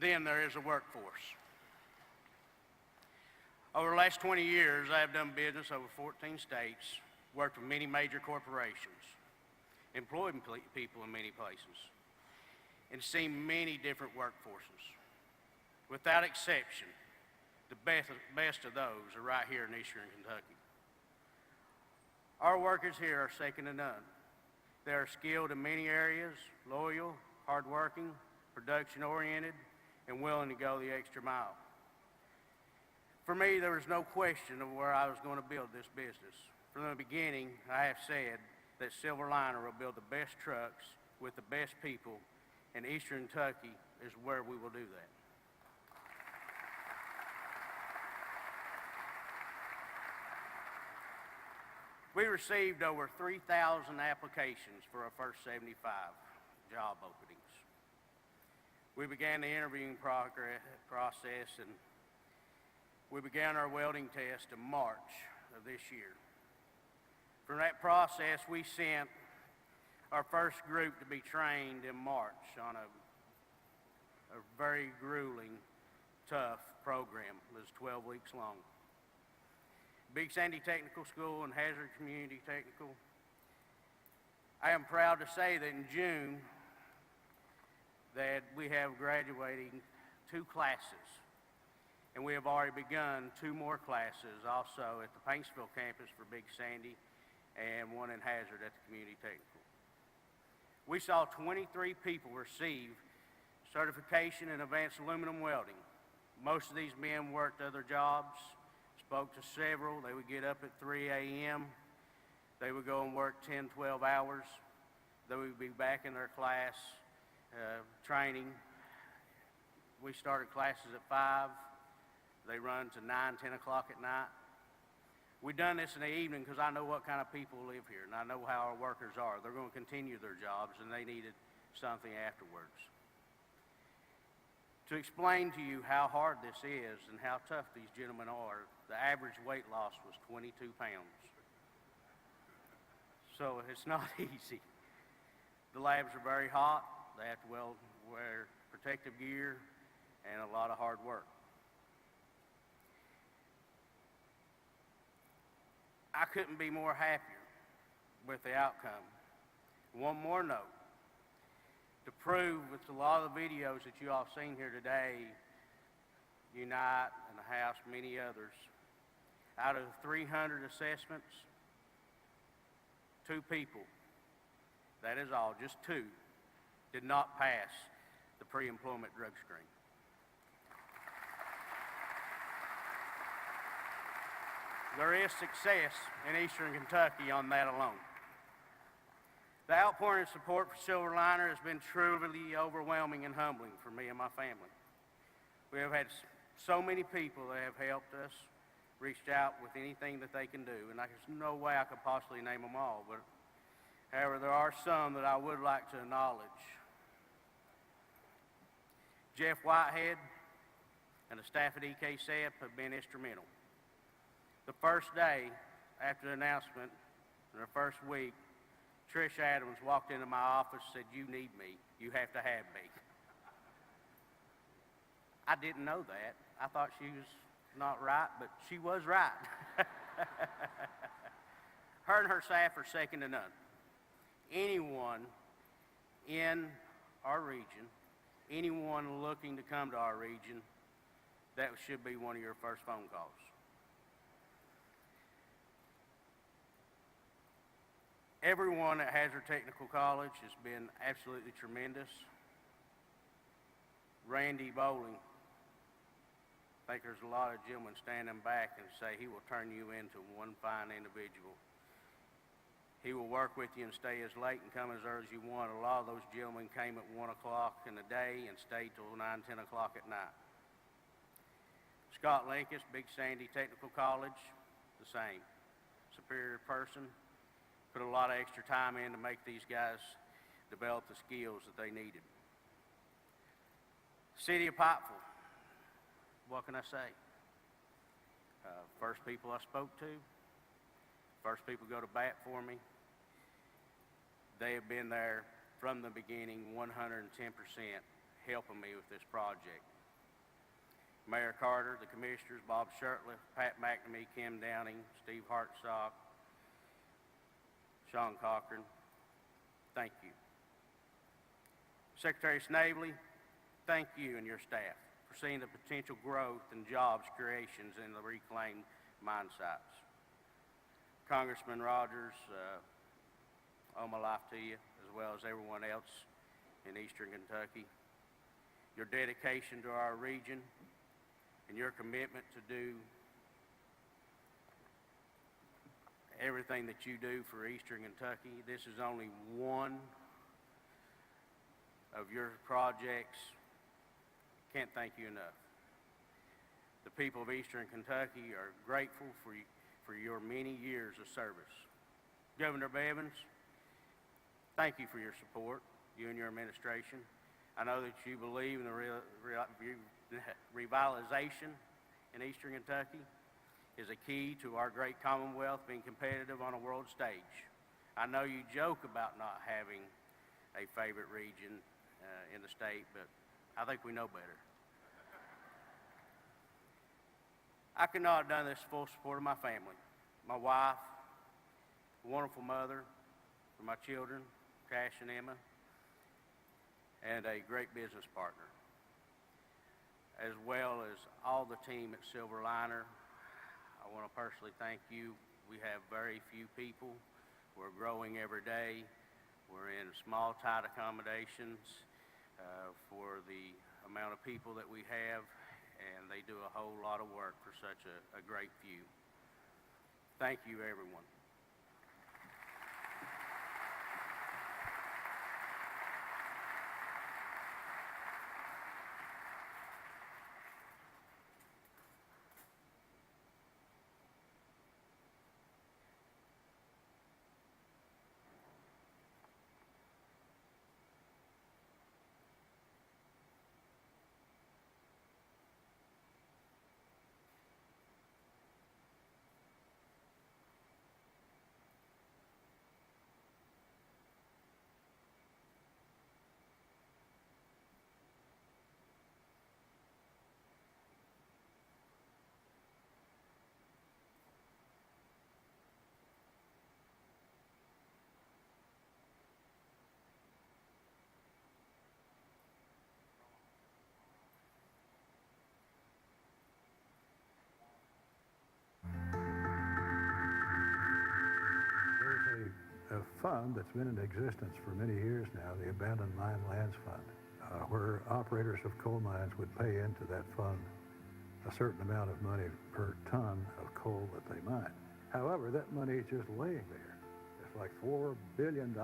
Then there is a workforce. Over the last 20 years, I have done business over 14 states, worked with many major corporations, employed people in many places, and seen many different workforces. Without exception, the best of those are right here in Eastern Kentucky. Our workers here are second to none. They are skilled in many areas, loyal, hardworking, production-oriented, and willing to go the extra mile. For me, there was no question of where I was going to build this business. From the beginning, I have said that Silverliner will build the best trucks with the best people, and Eastern Kentucky is where we will do that. We received over 3,000 applications for our first 75 job openings. We began the interviewing process and we began our welding test in March of this year. From that process, we sent our first group to be trained in March on a very grueling, tough program. It was 12 weeks long. Big Sandy Technical School and Hazard Community Technical. I am proud to say that in June that we have graduating 2 classes, and we have already begun 2 more classes also at the Pikeville campus for Big Sandy and 1 in Hazard at the Community Technical. We saw 23 people receive certification in advanced aluminum welding. Most of these men worked other jobs, spoke to several. They would get up at 3 a.m. They would go and work 10, 12 hours. They would be back in their class training. We started classes at 5. They run to 9, 10 o'clock at night. We've done this in the evening because I know what kind of people live here, and I know how our workers are. They're going to continue their jobs, and they needed something afterwards. To explain to you how hard this is and how tough these gentlemen are, the average weight loss was 22 pounds. So it's not easy. The labs are very hot. They have to wear protective gear and a lot of hard work. I couldn't be more happier with the outcome. One more note. To prove with a lot of the videos that you all have seen here today, Unite and the House, many others, out of 300 assessments, 2 people, that is all, just 2, did not pass the pre-employment drug screen. There is success in Eastern Kentucky on that alone. The outpouring of support for Silverliner has been truly overwhelming and humbling for me and my family. We have had so many people that have helped us, reached out with anything that they can do, and there's no way I could possibly name them all, but however, there are some that I would like to acknowledge. Jeff Whitehead and the staff at EKSEP have been instrumental. The first day after the announcement, in the first week, Trish Adams walked into my office and said, "You need me. You have to have me." I didn't know that. I thought she was not right, but she was right. Her and her staff are second to none. Anyone in our region, anyone looking to come to our region, that should be one of your first phone calls. Everyone at Hazard Technical College has been absolutely tremendous. Randy Bowling, I think there's a lot of gentlemen standing back and say he will turn you into one fine individual. He will work with you and stay as late and come as early as you want. A lot of those gentlemen came at 1 o'clock in the day and stayed till 9, 10 o'clock at night. Scott Linkus, Big Sandy Technical College, the same. Superior person. Put a lot of extra time in to make these guys develop the skills that they needed. City of Pikeville, what can I say? First people I spoke to, first people go to bat for me. They have been there from the beginning, 110% helping me with this project. Mayor Carter, the commissioners, Bob Shirtliff, Pat McNamee, Kim Downing, Steve Hartsock, Sean Cochran, thank you. Secretary Snavely, thank you and your staff for seeing the potential growth and jobs creations in the reclaimed mine sites. Congressman Rogers, all my life to you, as well as everyone else in Eastern Kentucky. Your dedication to our region and your commitment to do everything that you do for Eastern Kentucky. This is only one of your projects. Can't thank you enough. The people of Eastern Kentucky are grateful for your many years of service. Governor Bevins, thank you for your support, you and your administration. I know that you believe in the revitalization in Eastern Kentucky is a key to our great Commonwealth being competitive on a world stage. I know you joke about not having a favorite region in the state, but I think we know better. I could not have done this full support of my family, my wife, a wonderful mother, for my children, Cash and Emma, and a great business partner, as well as all the team at Silver Liner. I want to personally thank you. We have very few people. We're growing every day. We're in small, tight accommodations for the amount of people that we have, and they do a whole lot of work for such a great few. Thank you, everyone. A fund that's been in existence for many years now, the Abandoned Mine Lands Fund, where operators of coal mines would pay into that fund a certain amount of money per ton of coal that they mine. However, that money is just laying there. It's like $4 billion.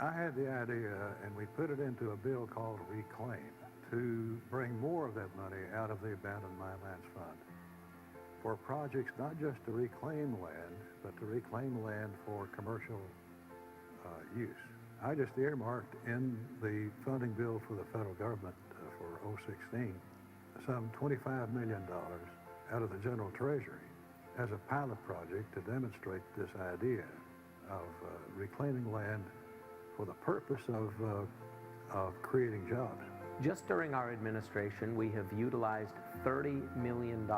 I had the idea, and we put it into a bill called Reclaim, to bring more of that money out of the Abandoned Mine Lands Fund for projects not just to reclaim land, but to reclaim land for commercial use. I just earmarked in the funding bill for the federal government for 2016 some $25 million out of the general treasury as a pilot project to demonstrate this idea of reclaiming land for the purpose of creating jobs. Just during our administration, we have utilized $30 million,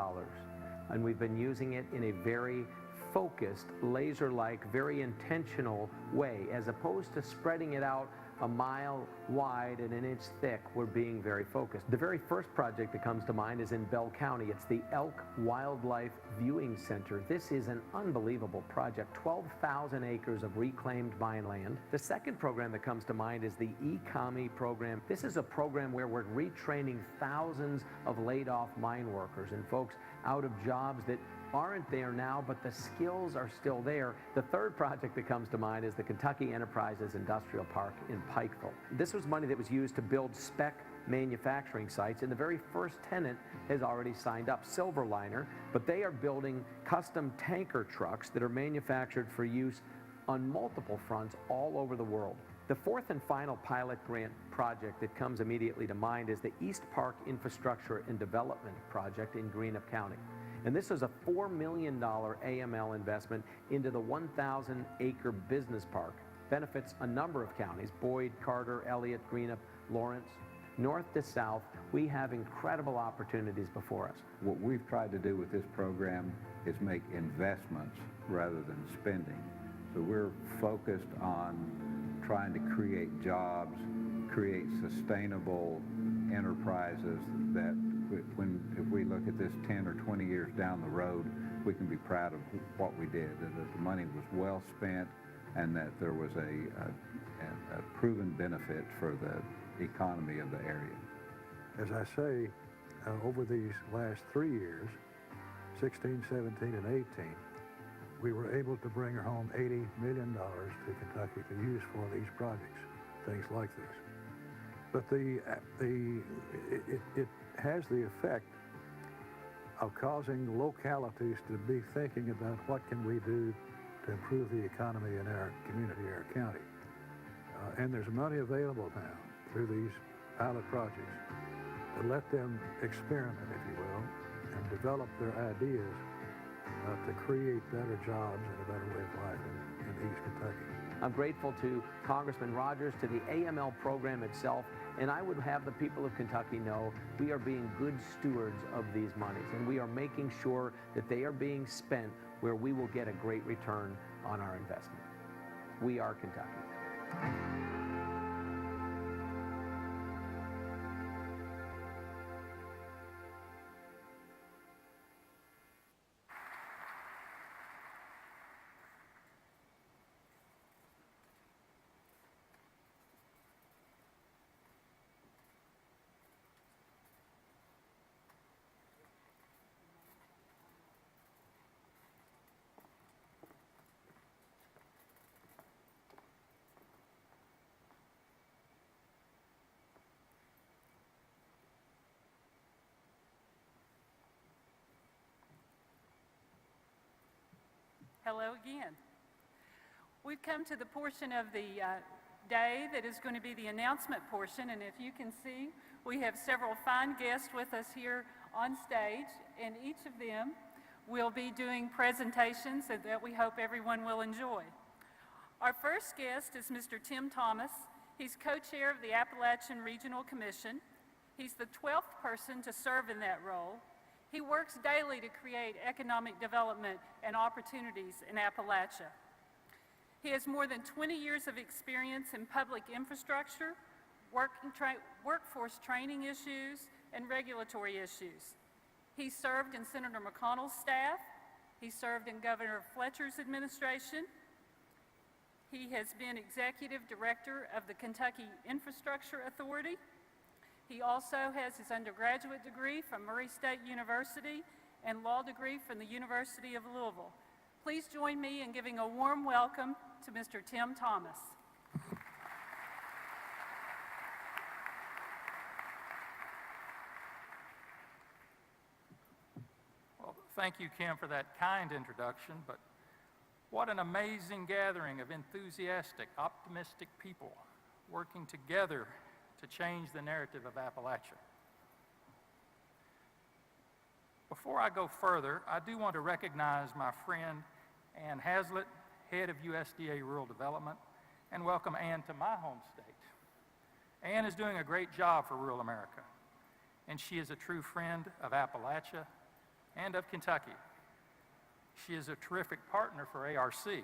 and we've been using it in a very focused, laser-like, very intentional way. As opposed to spreading it out a mile wide and an inch thick, we're being very focused. The very first project that comes to mind is in Bell County. It's the Elk Wildlife Viewing Center. This is an unbelievable project, 12,000 acres of reclaimed mine land. The second program that comes to mind is the ECOMI program. This is a program where we're retraining thousands of laid-off mine workers and folks out of jobs that aren't there now, but the skills are still there. The third project that comes to mind is the Kentucky Enterprises Industrial Park in Pikeville. This was money that was used to build spec manufacturing sites, and the very first tenant has already signed up, Silver Liner, but they are building custom tanker trucks that are manufactured for use on multiple fronts all over the world. The fourth and final pilot grant project that comes immediately to mind is the East Park Infrastructure and Development Project in Greenup County. And this is a $4 million AML investment into the 1,000-acre business park. Benefits a number of counties: Boyd, Carter, Elliott, Greenup, Lawrence. North to south, we have incredible opportunities before us. What we've tried to do with this program is make investments rather than spending. So we're focused on trying to create jobs, create sustainable enterprises that if we look at this 10 or 20 years down the road, we can be proud of what we did, that the money was well spent and that there was a proven benefit for the economy of the area. As I say, over these last 3 years, 16, 17, and 18, we were able to bring home $80 million to Kentucky to use for these projects, things like this. But it has the effect of causing localities to be thinking about what can we do to improve the economy in our community, our county. And there's money available now through these pilot projects to let them experiment, if you will, and develop their ideas to create better jobs and a better way of life in East Kentucky. I'm grateful to Congressman Rogers, to the AML program itself, and I would have the people of Kentucky know we are being good stewards of these monies, and we are making sure that they are being spent where we will get a great return on our investment. We are Kentucky. Hello again. We've come to the portion of the day that is going to be the announcement portion, and if you can see, we have several fine guests with us here on stage, and each of them will be doing presentations that we hope everyone will enjoy. Our first guest is Mr. Tim Thomas. He's co-chair of the Appalachian Regional Commission. He's the 12th person to serve in that role. He works daily to create economic development and opportunities in Appalachia. He has more than 20 years of experience in public infrastructure, workforce training issues, and regulatory issues. He served in Senator McConnell's staff. He served in Governor Fletcher's administration. He has been executive director of the Kentucky Infrastructure Authority. He also has his undergraduate degree from Murray State University and law degree from the University of Louisville. Please join me in giving a warm welcome to Mr. Tim Thomas. Well, thank you, Kim, for that kind introduction, but what an amazing gathering of enthusiastic, optimistic people working together to change the narrative of Appalachia. Before I go further, I do want to recognize my friend Ann Hazlitt, head of USDA Rural Development, and welcome Ann to my home state. Ann is doing a great job for rural America, and she is a true friend of Appalachia and of Kentucky. She is a terrific partner for ARC.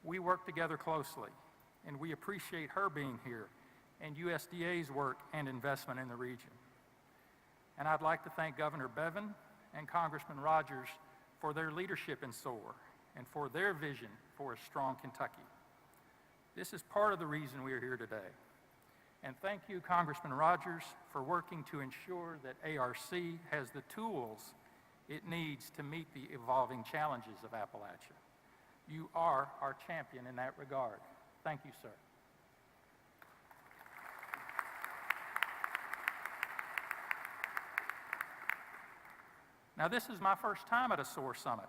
We work together closely, and we appreciate her being here and USDA's work and investment in the region. And I'd like to thank Governor Bevin and Congressman Rogers for their leadership in SOAR and for their vision for a strong Kentucky. This is part of the reason we are here today. And thank you, Congressman Rogers, for working to ensure that ARC has the tools it needs to meet the evolving challenges of Appalachia. You are our champion in that regard. Thank you, sir. Now, this is my first time at a SOAR Summit.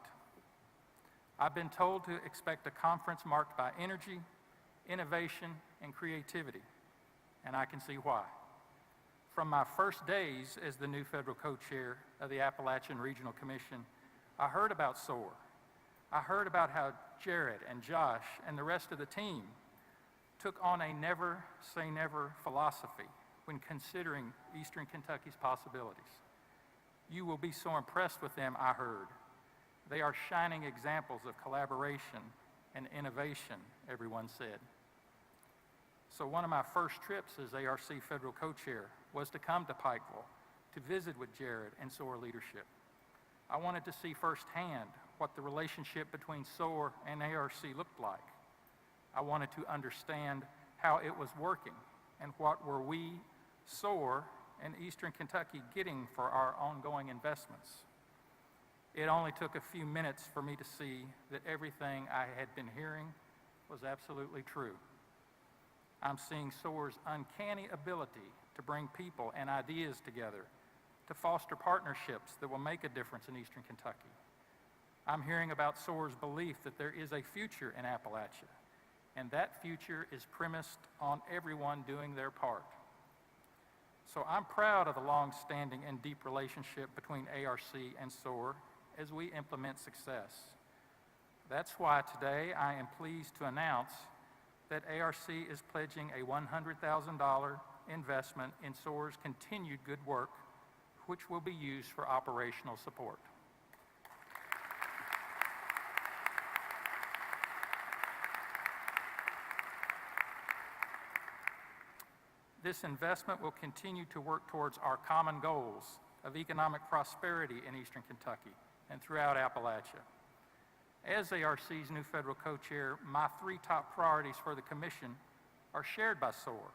I've been told to expect a conference marked by energy, innovation, and creativity, and I can see why. From my first days as the new federal co-chair of the Appalachian Regional Commission, I heard about SOAR. I heard about how Jared and Josh and the rest of the team took on a never say never philosophy when considering Eastern Kentucky's possibilities. You will be so impressed with them, I heard. They are shining examples of collaboration and innovation, everyone said. So one of my first trips as ARC federal co-chair was to come to Pikeville to visit with Jared and SOAR leadership. I wanted to see firsthand what the relationship between SOAR and ARC looked like. I wanted to understand how it was working and what were we, SOAR, and Eastern Kentucky getting for our ongoing investments. It only took a few minutes for me to see that everything I had been hearing was absolutely true. I'm seeing SOAR's uncanny ability to bring people and ideas together to foster partnerships that will make a difference in Eastern Kentucky. I'm hearing about SOAR's belief that there is a future in Appalachia, and that future is premised on everyone doing their part. So I'm proud of the long-standing and deep relationship between ARC and SOAR as we implement success. That's why today I am pleased to announce that ARC is pledging a $100,000 investment in SOAR's continued good work, which will be used for operational support. This investment will continue to work towards our common goals of economic prosperity in Eastern Kentucky and throughout Appalachia. As ARC's new federal co-chair, my 3 top priorities for the Commission are shared by SOAR.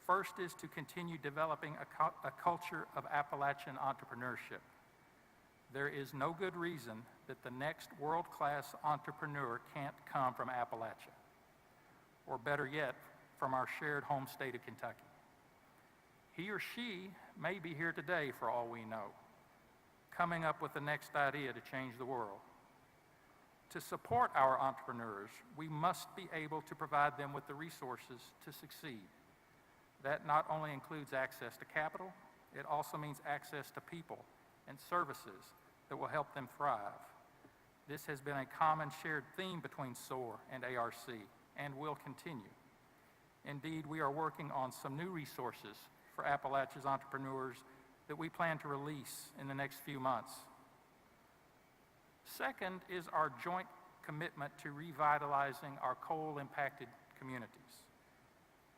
First is to continue developing a culture of Appalachian entrepreneurship. There is no good reason that the next world-class entrepreneur can't come from Appalachia, or better yet, from our shared home state of Kentucky. He or she may be here today for all we know, coming up with the next idea to change the world. To support our entrepreneurs, we must be able to provide them with the resources to succeed. That not only includes access to capital, it also means access to people and services that will help them thrive. This has been a common shared theme between SOAR and ARC and will continue. Indeed, we are working on some new resources for Appalachia's entrepreneurs that we plan to release in the next few months. Second is our joint commitment to revitalizing our coal-impacted communities.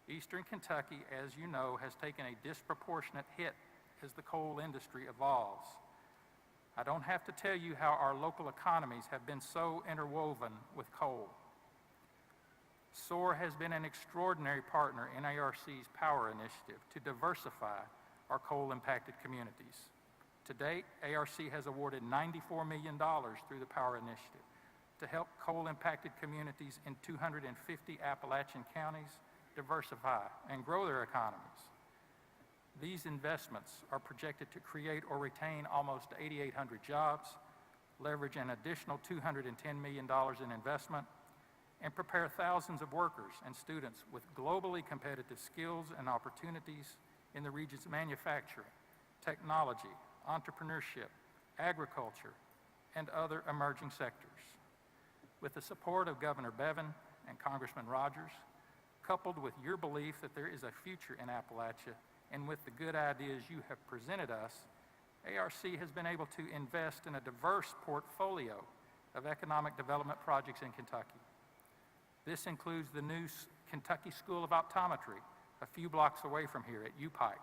Eastern Kentucky, as you know, has taken a disproportionate hit as the coal industry evolves. I don't have to tell you how our local economies have been so interwoven with coal. SOAR has been an extraordinary partner in ARC's Power Initiative to diversify our coal-impacted communities. To date, ARC has awarded $94 million through the Power Initiative to help coal-impacted communities in 250 Appalachian counties diversify and grow their economies. These investments are projected to create or retain almost 8,800 jobs, leverage an additional $210 million in investment, and prepare thousands of workers and students with globally competitive skills and opportunities in the region's manufacturing, technology, entrepreneurship, agriculture, and other emerging sectors. With the support of Governor Bevin and Congressman Rogers, coupled with your belief that there is a future in Appalachia, and with the good ideas you have presented us, ARC has been able to invest in a diverse portfolio of economic development projects in Kentucky. This includes the new Kentucky School of Optometry, a few blocks away from here at UPike.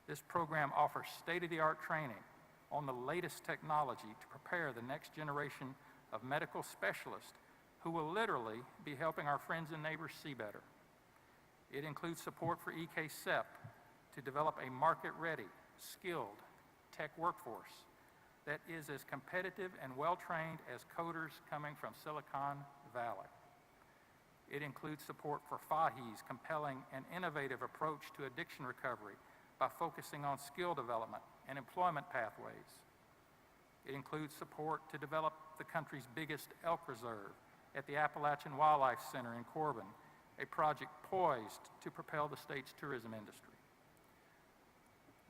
This program offers state-of-the-art training on the latest technology to prepare the next generation of medical specialists who will literally be helping our friends and neighbors see better. It includes support for EKSEP to develop a market-ready, skilled tech workforce that is as competitive and well-trained as coders coming from Silicon Valley. It includes support for FAHI's compelling and innovative approach to addiction recovery by focusing on skill development and employment pathways. It includes support to develop the country's biggest elk reserve at the Appalachian Wildlife Center in Corbin, a project poised to propel the state's tourism industry.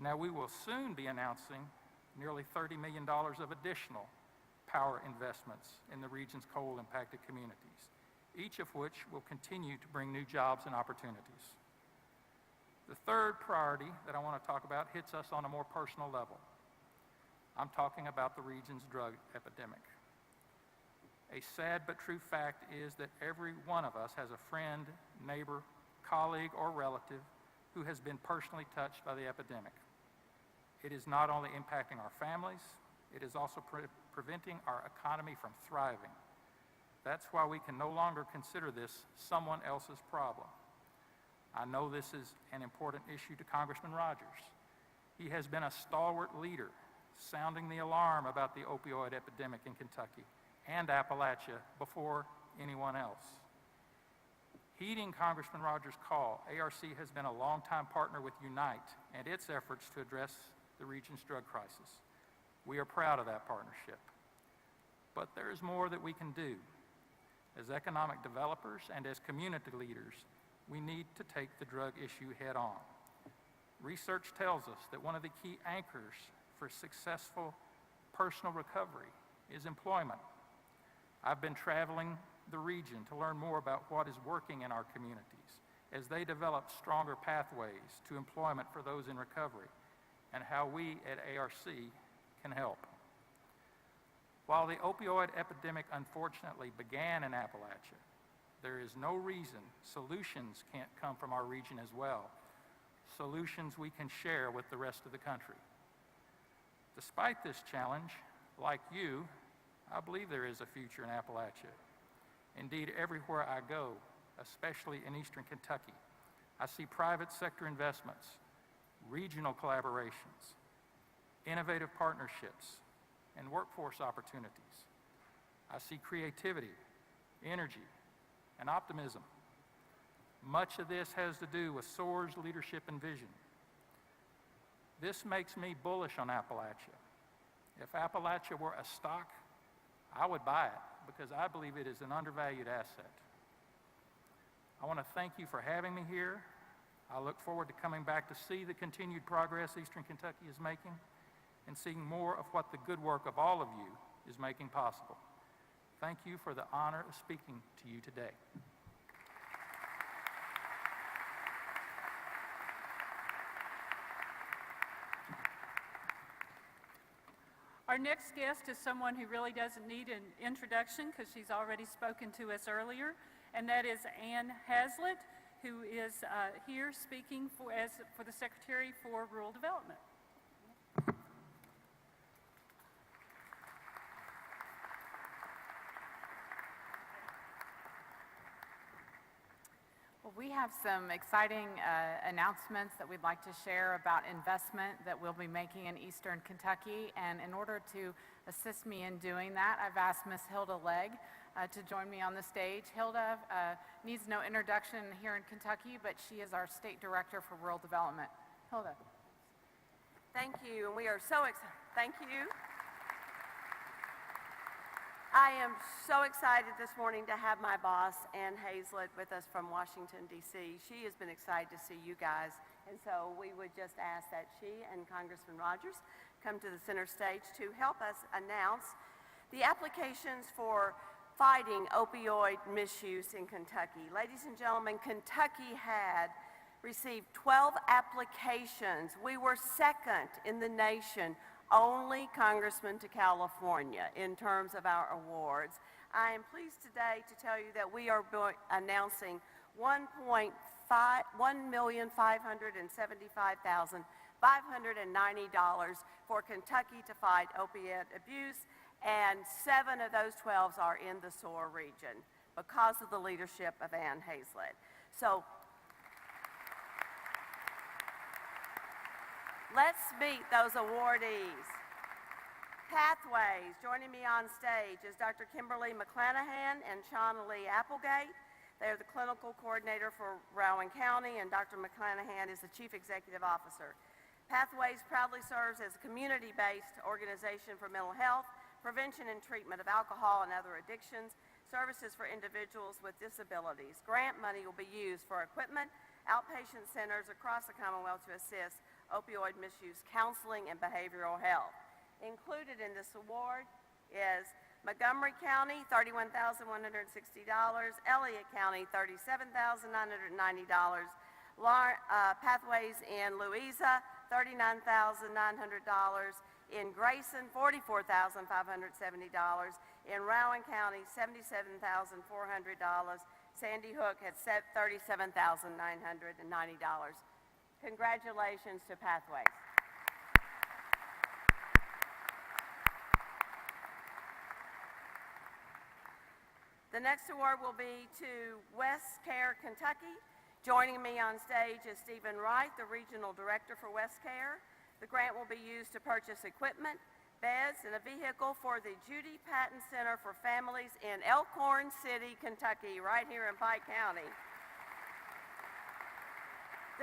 Now, we will soon be announcing nearly $30 million of additional power investments in the region's coal-impacted communities, each of which will continue to bring new jobs and opportunities. The third priority that I want to talk about hits us on a more personal level. I'm talking about the region's drug epidemic. A sad but true fact is that every one of us has a friend, neighbor, colleague, or relative who has been personally touched by the epidemic. It is not only impacting our families, it is also preventing our economy from thriving. That's why we can no longer consider this someone else's problem. I know this is an important issue to Congressman Rogers. He has been a stalwart leader, sounding the alarm about the opioid epidemic in Kentucky and Appalachia before anyone else. Heeding Congressman Rogers' call, ARC has been a longtime partner with Unite and its efforts to address the region's drug crisis. We are proud of that partnership. But there is more that we can do. As economic developers and as community leaders, we need to take the drug issue head on. Research tells us that one of the key anchors for successful personal recovery is employment. I've been traveling the region to learn more about what is working in our communities as they develop stronger pathways to employment for those in recovery, and how we at ARC can help. While the opioid epidemic unfortunately began in Appalachia, there is no reason solutions can't come from our region as well, solutions we can share with the rest of the country. Despite this challenge, like you, I believe there is a future in Appalachia. Indeed, everywhere I go, especially in Eastern Kentucky, I see private sector investments, regional collaborations, innovative partnerships, and workforce opportunities. I see creativity, energy, and optimism. Much of this has to do with SOAR's leadership and vision. This makes me bullish on Appalachia. If Appalachia were a stock, I would buy it because I believe it is an undervalued asset. I want to thank you for having me here. I look forward to coming back to see the continued progress Eastern Kentucky is making and seeing more of what the good work of all of you is making possible. Thank you for the honor of speaking to you today. Our next guest is someone who really doesn't need an introduction because she's already spoken to us earlier, and that is Ann Hazlitt, who is here speaking for the Secretary for Rural Development. Well, we have some exciting announcements that we'd like to share about investment that we'll be making in Eastern Kentucky. And in order to assist me in doing that, I've asked Ms. Hilda Legg to join me on the stage. Hilda needs no introduction here in Kentucky, but she is our State Director for Rural Development. Hilda. Thank you, and we are so excited. Thank you. I am so excited this morning to have my boss, Ann Hazlitt, with us from Washington, D.C. She has been excited to see you guys, and so we would just ask that she and Congressman Rogers come to the center stage to help us announce the applications for fighting opioid misuse in Kentucky. Ladies and gentlemen, Kentucky had received 12 applications. We were second in the nation, only Congressman to California in terms of our awards. I am pleased today to tell you that we are announcing $1,575,590 for Kentucky to fight opiate abuse, and 7 of those 12 are in the SOAR region because of the leadership of Ann Hazlitt. So let's meet those awardees. Pathways, joining me on stage is Dr. Kimberly McClanahan and Shauna Lee Applegate. They are the clinical coordinator for Rowan County, and Dr. McClanahan is the chief executive officer. Pathways proudly serves as a community-based organization for mental health, prevention and treatment of alcohol and other addictions, services for individuals with disabilities. Grant money will be used for equipment, outpatient centers across the Commonwealth to assist opioid misuse counseling and behavioral health. Included in this award is Montgomery County, $31,160, Elliott County, $37,990, Pathways in Louisa, $39,900, in Grayson, $44,570, in Rowan County, $77,400, Sandy Hook had set $37,990. Congratulations to Pathways. The next award will be to West Care, Kentucky. Joining me on stage is Stephen Wright, the Regional Director for West Care. The grant will be used to purchase equipment, beds, and a vehicle for the Judy Patton Center for Families in Elkhorn City, Kentucky, right here in Pike County.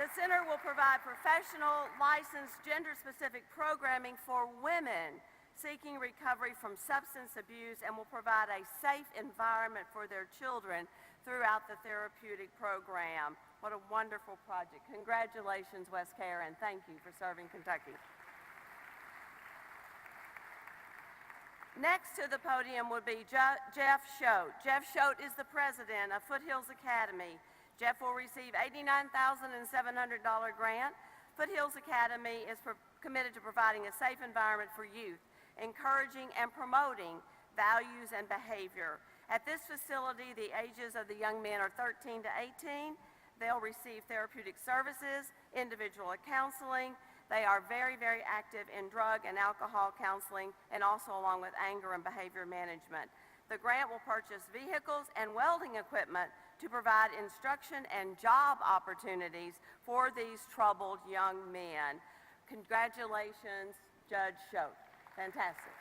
The center will provide professional, licensed, gender-specific programming for women seeking recovery from substance abuse and will provide a safe environment for their children throughout the therapeutic program. What a wonderful project. Congratulations, West Care, and thank you for serving Kentucky. Next to the podium would be Jeff Schote. Jeff Schote is the president of Foothills Academy. Jeff will receive $89,700 grant. Foothills Academy is committed to providing a safe environment for youth, encouraging and promoting values and behavior. At this facility, the ages of the young men are 13 to 18. They'll receive therapeutic services, individual counseling. They are very, very active in drug and alcohol counseling and also along with anger and behavior management. The grant will purchase vehicles and welding equipment to provide instruction and job opportunities for these troubled young men. Congratulations, Judge Schote. Fantastic.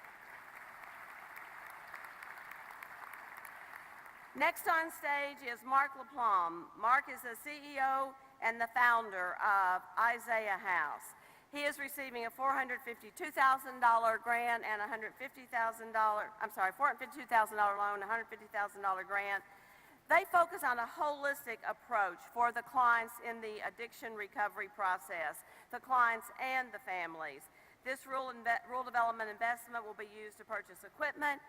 Next on stage is Mark LaPlum. Mark is the CEO and the founder of Isaiah House. He is receiving a $452,000 grant and $452,000 loan, $150,000 grant. They focus on a holistic approach for the clients in the addiction recovery process, the clients and the families. This rural development investment will be used to purchase equipment,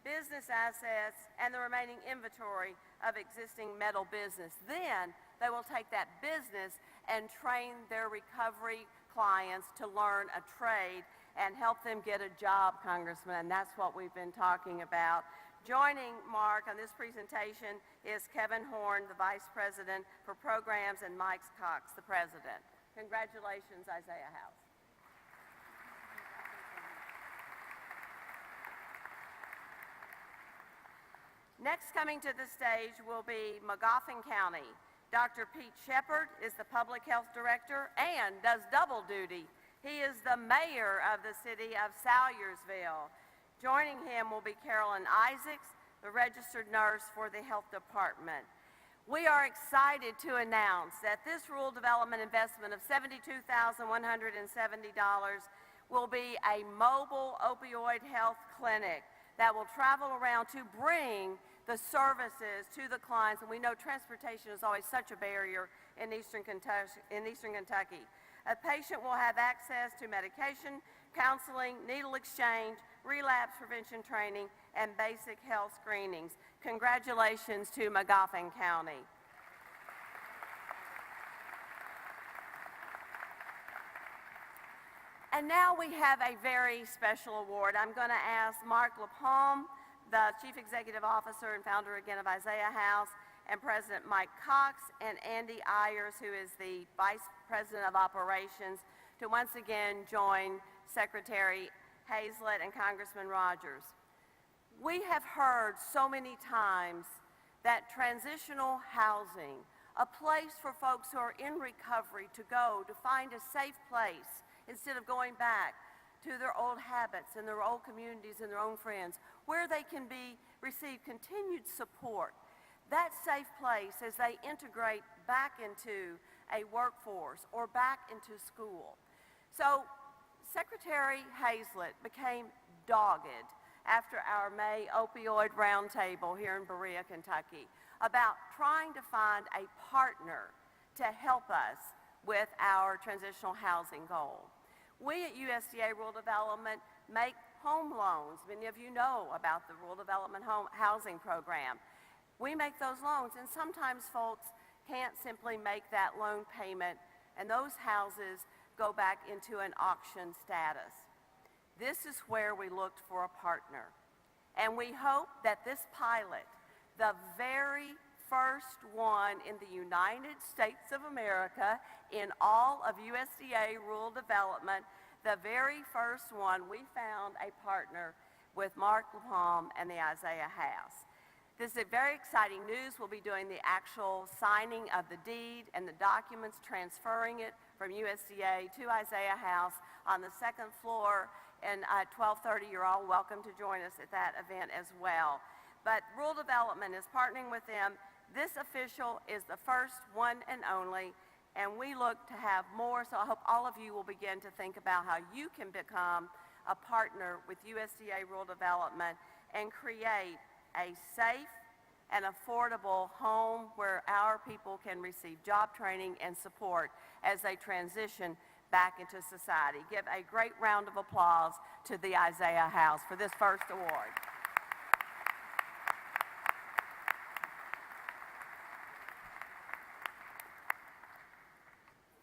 business assets, and the remaining inventory of existing metal business. Then they will take that business and train their recovery clients to learn a trade and help them get a job, Congressman, and that's what we've been talking about. Joining Mark on this presentation is Kevin Horn, the Vice President for Programs, and Mike Cox, the President. Congratulations, Isaiah House. Next coming to the stage will be Magoffin County. Dr. Pete Shepard is the Public Health Director and does double duty. He is the mayor of the city of Salyersville. Joining him will be Carolyn Isaacs, the registered nurse for the health department. We are excited to announce that this rural development investment of $72,170 will be a mobile opioid health clinic that will travel around to bring the services to the clients. And we know transportation is always such a barrier in Eastern Kentucky. A patient will have access to medication, counseling, needle exchange, relapse prevention training, and basic health screenings. Congratulations to Magoffin County. And now we have a very special award. I'm going to ask Mark LaPalme, the Chief Executive Officer and founder again of Isaiah House, and President Mike Cox and Andy Ayers, who is the Vice President of Operations, to once again join Secretary Hazlett and Congressman Rogers. We have heard so many times that transitional housing, a place for folks who are in recovery to go to find a safe place instead of going back to their old habits and their old communities and their own friends, where they can receive continued support. That safe place as they integrate back into a workforce or back into school. So Secretary Hazlett became dogged after our May opioid roundtable here in Berea, Kentucky, about trying to find a partner to help us with our transitional housing goal. We at USDA Rural Development make home loans. Many of you know about the Rural Development Home Housing Program. We make those loans, and sometimes folks can't simply make that loan payment, and those houses go back into an auction status. This is where we looked for a partner. And we hope that this pilot, the very first one in the United States of America in all of USDA rural development, the very first one, we found a partner with Mark LaPalme and the Isaiah House. This is very exciting news. We'll be doing the actual signing of the deed and the documents, transferring it from USDA to Isaiah House on the second floor. And at 12:30, you're all welcome to join us at that event as well. But Rural Development is partnering with them. This official is the first one and only, and we look to have more. So I hope all of you will begin to think about how you can become a partner with USDA Rural Development and create a safe and affordable home where our people can receive job training and support as they transition back into society. Give a great round of applause to the Isaiah House for this first award.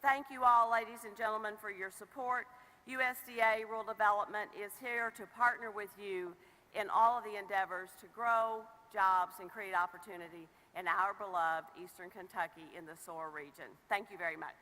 Thank you all, ladies and gentlemen, for your support. USDA Rural Development is here to partner with you in all of the endeavors to grow jobs and create opportunity in our beloved Eastern Kentucky in the SOAR region. Thank you very much.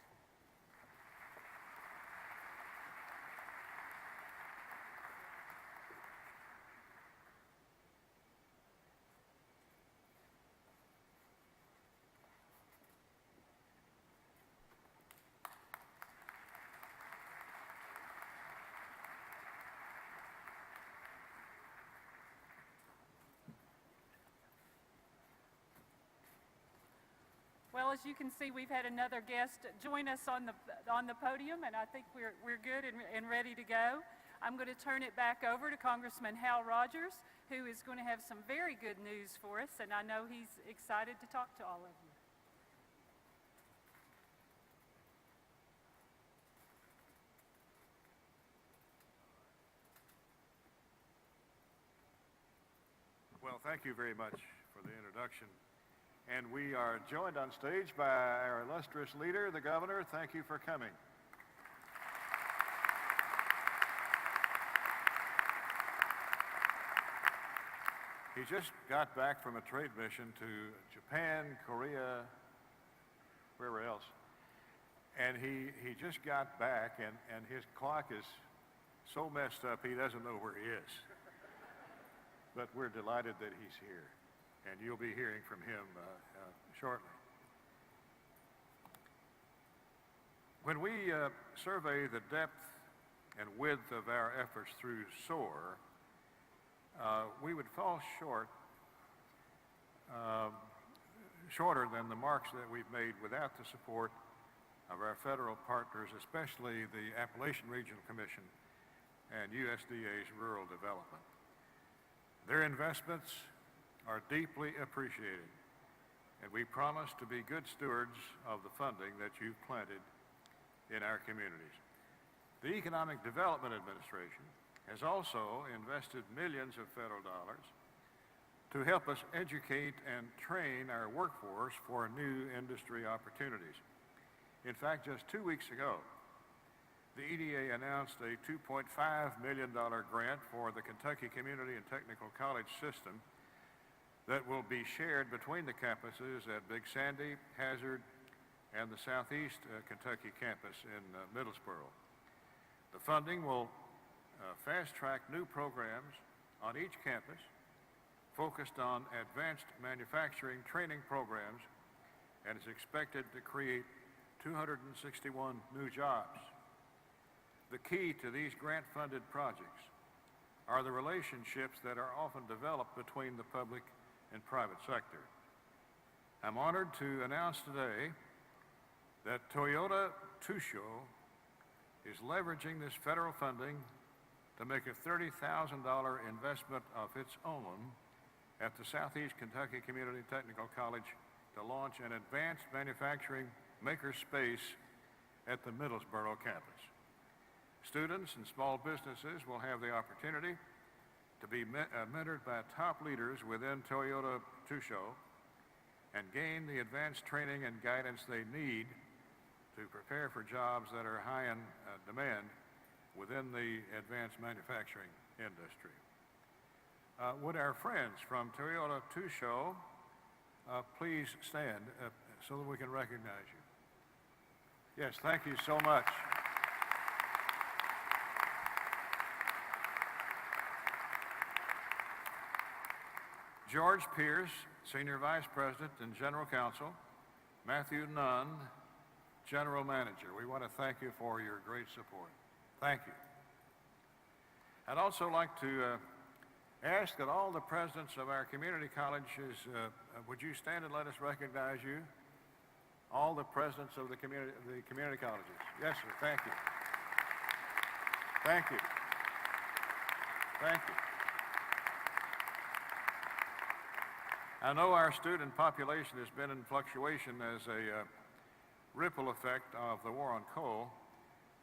Well, as you can see, we've had another guest join us on the podium, and I think we're good and ready to go. I'm going to turn it back over to Congressman Hal Rogers, who is going to have some very good news for us, and I know he's excited to talk to all of you. Well, thank you very much for the introduction. And we are joined on stage by our illustrious leader, the governor. Thank you for coming. He just got back from a trade mission to Japan, Korea, wherever else. And he just got back, and his clock is so messed up he doesn't know where he is. But we're delighted that he's here, and you'll be hearing from him shortly. When we survey the depth and width of our efforts through SOAR, we would fall shorter than the marks that we've made without the support of our federal partners, especially the Appalachian Regional Commission and USDA's Rural Development. Their investments are deeply appreciated, and we promise to be good stewards of the funding that you've planted in our communities. The Economic Development Administration has also invested millions of federal dollars to help us educate and train our workforce for new industry opportunities. In fact, just 2 weeks ago, the EDA announced a $2.5 million grant for the Kentucky Community and Technical College system that will be shared between the campuses at Big Sandy, Hazard, and the Southeast Kentucky campus in Middlesboro. The funding will fast-track new programs on each campus focused on advanced manufacturing training programs and is expected to create 261 new jobs. The key to these grant-funded projects are the relationships that are often developed between the public and private sector. I'm honored to announce today that Toyota Tusho is leveraging this federal funding to make a $30,000 investment of its own at the Southeast Kentucky Community Technical College to launch an advanced manufacturing makerspace at the Middlesboro campus. Students and small businesses will have the opportunity to be mentored by top leaders within Toyota Tusho and gain the advanced training and guidance they need to prepare for jobs that are high in demand within the advanced manufacturing industry. Would our friends from Toyota Tusho please stand so that we can recognize you? Yes, thank you so much. George Pierce, Senior Vice President and General Counsel, Matthew Nunn, General Manager. We want to thank you for your great support. Thank you. I'd also like to ask that all the presidents of our community colleges, would you stand and let us recognize you? All the presidents of the community colleges. Yes, sir. Thank you. Thank you. Thank you. I know our student population has been in fluctuation as a ripple effect of the war on coal.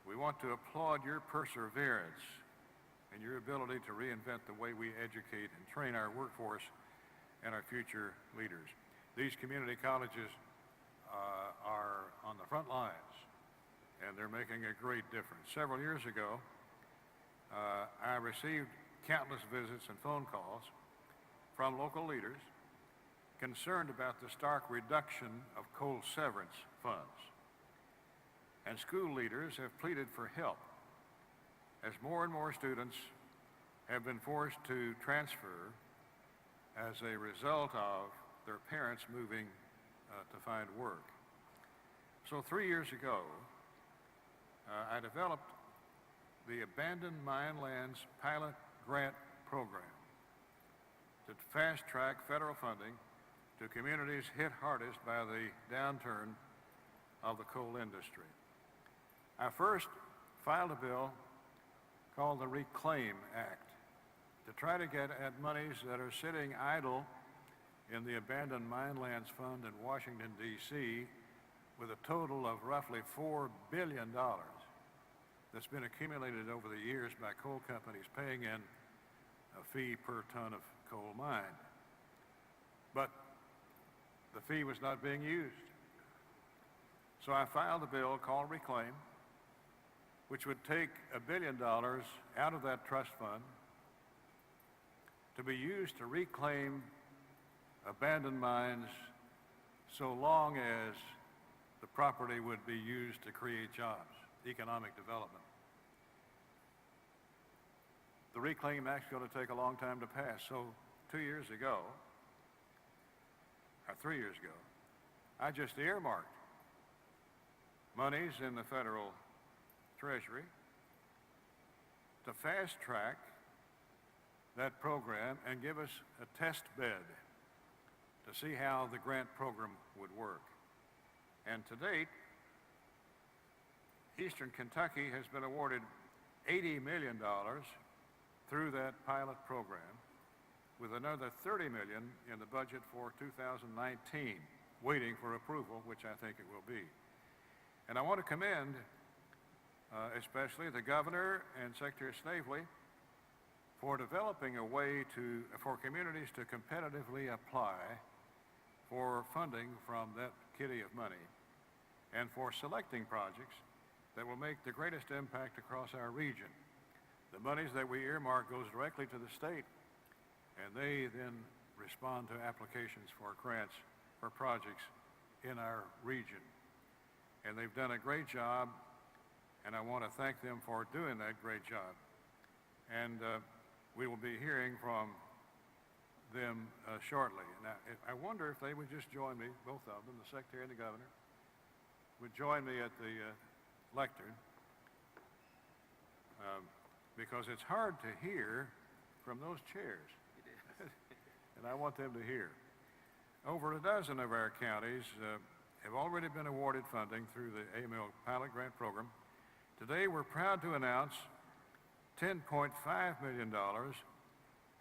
We want to applaud your perseverance and your ability to reinvent the way we educate and train our workforce and our future leaders. These community colleges are on the front lines, and they're making a great difference. Several years ago, I received countless visits and phone calls from local leaders concerned about the stark reduction of coal severance funds. And school leaders have pleaded for help as more and more students have been forced to transfer as a result of their parents moving to find work. So 3 years ago, I developed the Abandoned Mine Lands Pilot Grant Program to fast-track federal funding to communities hit hardest by the downturn of the coal industry. I first filed a bill called the Reclaim Act to try to get at monies that are sitting idle in the Abandoned Mine Lands Fund in Washington, D.C., with a total of roughly $4 billion that's been accumulated over the years by coal companies paying in a fee per ton of coal mined. But the fee was not being used. So I filed a bill called Reclaim, which would take $1 billion out of that trust fund to be used to reclaim abandoned mines so long as the property would be used to create jobs, economic development. The Reclaim Act is going to take a long time to pass. So 2 years ago, or 3 years ago, I just earmarked monies in the federal Treasury to fast track that program and give us a test bed to see how the grant program would work. And to date, Eastern Kentucky has been awarded $80 million through that pilot program, with another $30 million in the budget for 2019, waiting for approval, which I think it will be. And I want to commend especially the governor and Secretary Snavely for developing a way for communities to competitively apply for funding from that kitty of money, and for selecting projects that will make the greatest impact across our region. The monies that we earmark goes directly to the state, and they then respond to applications for grants for projects in our region. And they've done a great job, and I want to thank them for doing that great job. And we will be hearing from them shortly. Now, I wonder if they would just join me, both of them, the Secretary and the Governor, would join me at the lectern, because it's hard to hear from those chairs. And I want them to hear. Over a dozen of our counties have already been awarded funding through the AML Pilot Grant Program. Today, we're proud to announce $10.5 million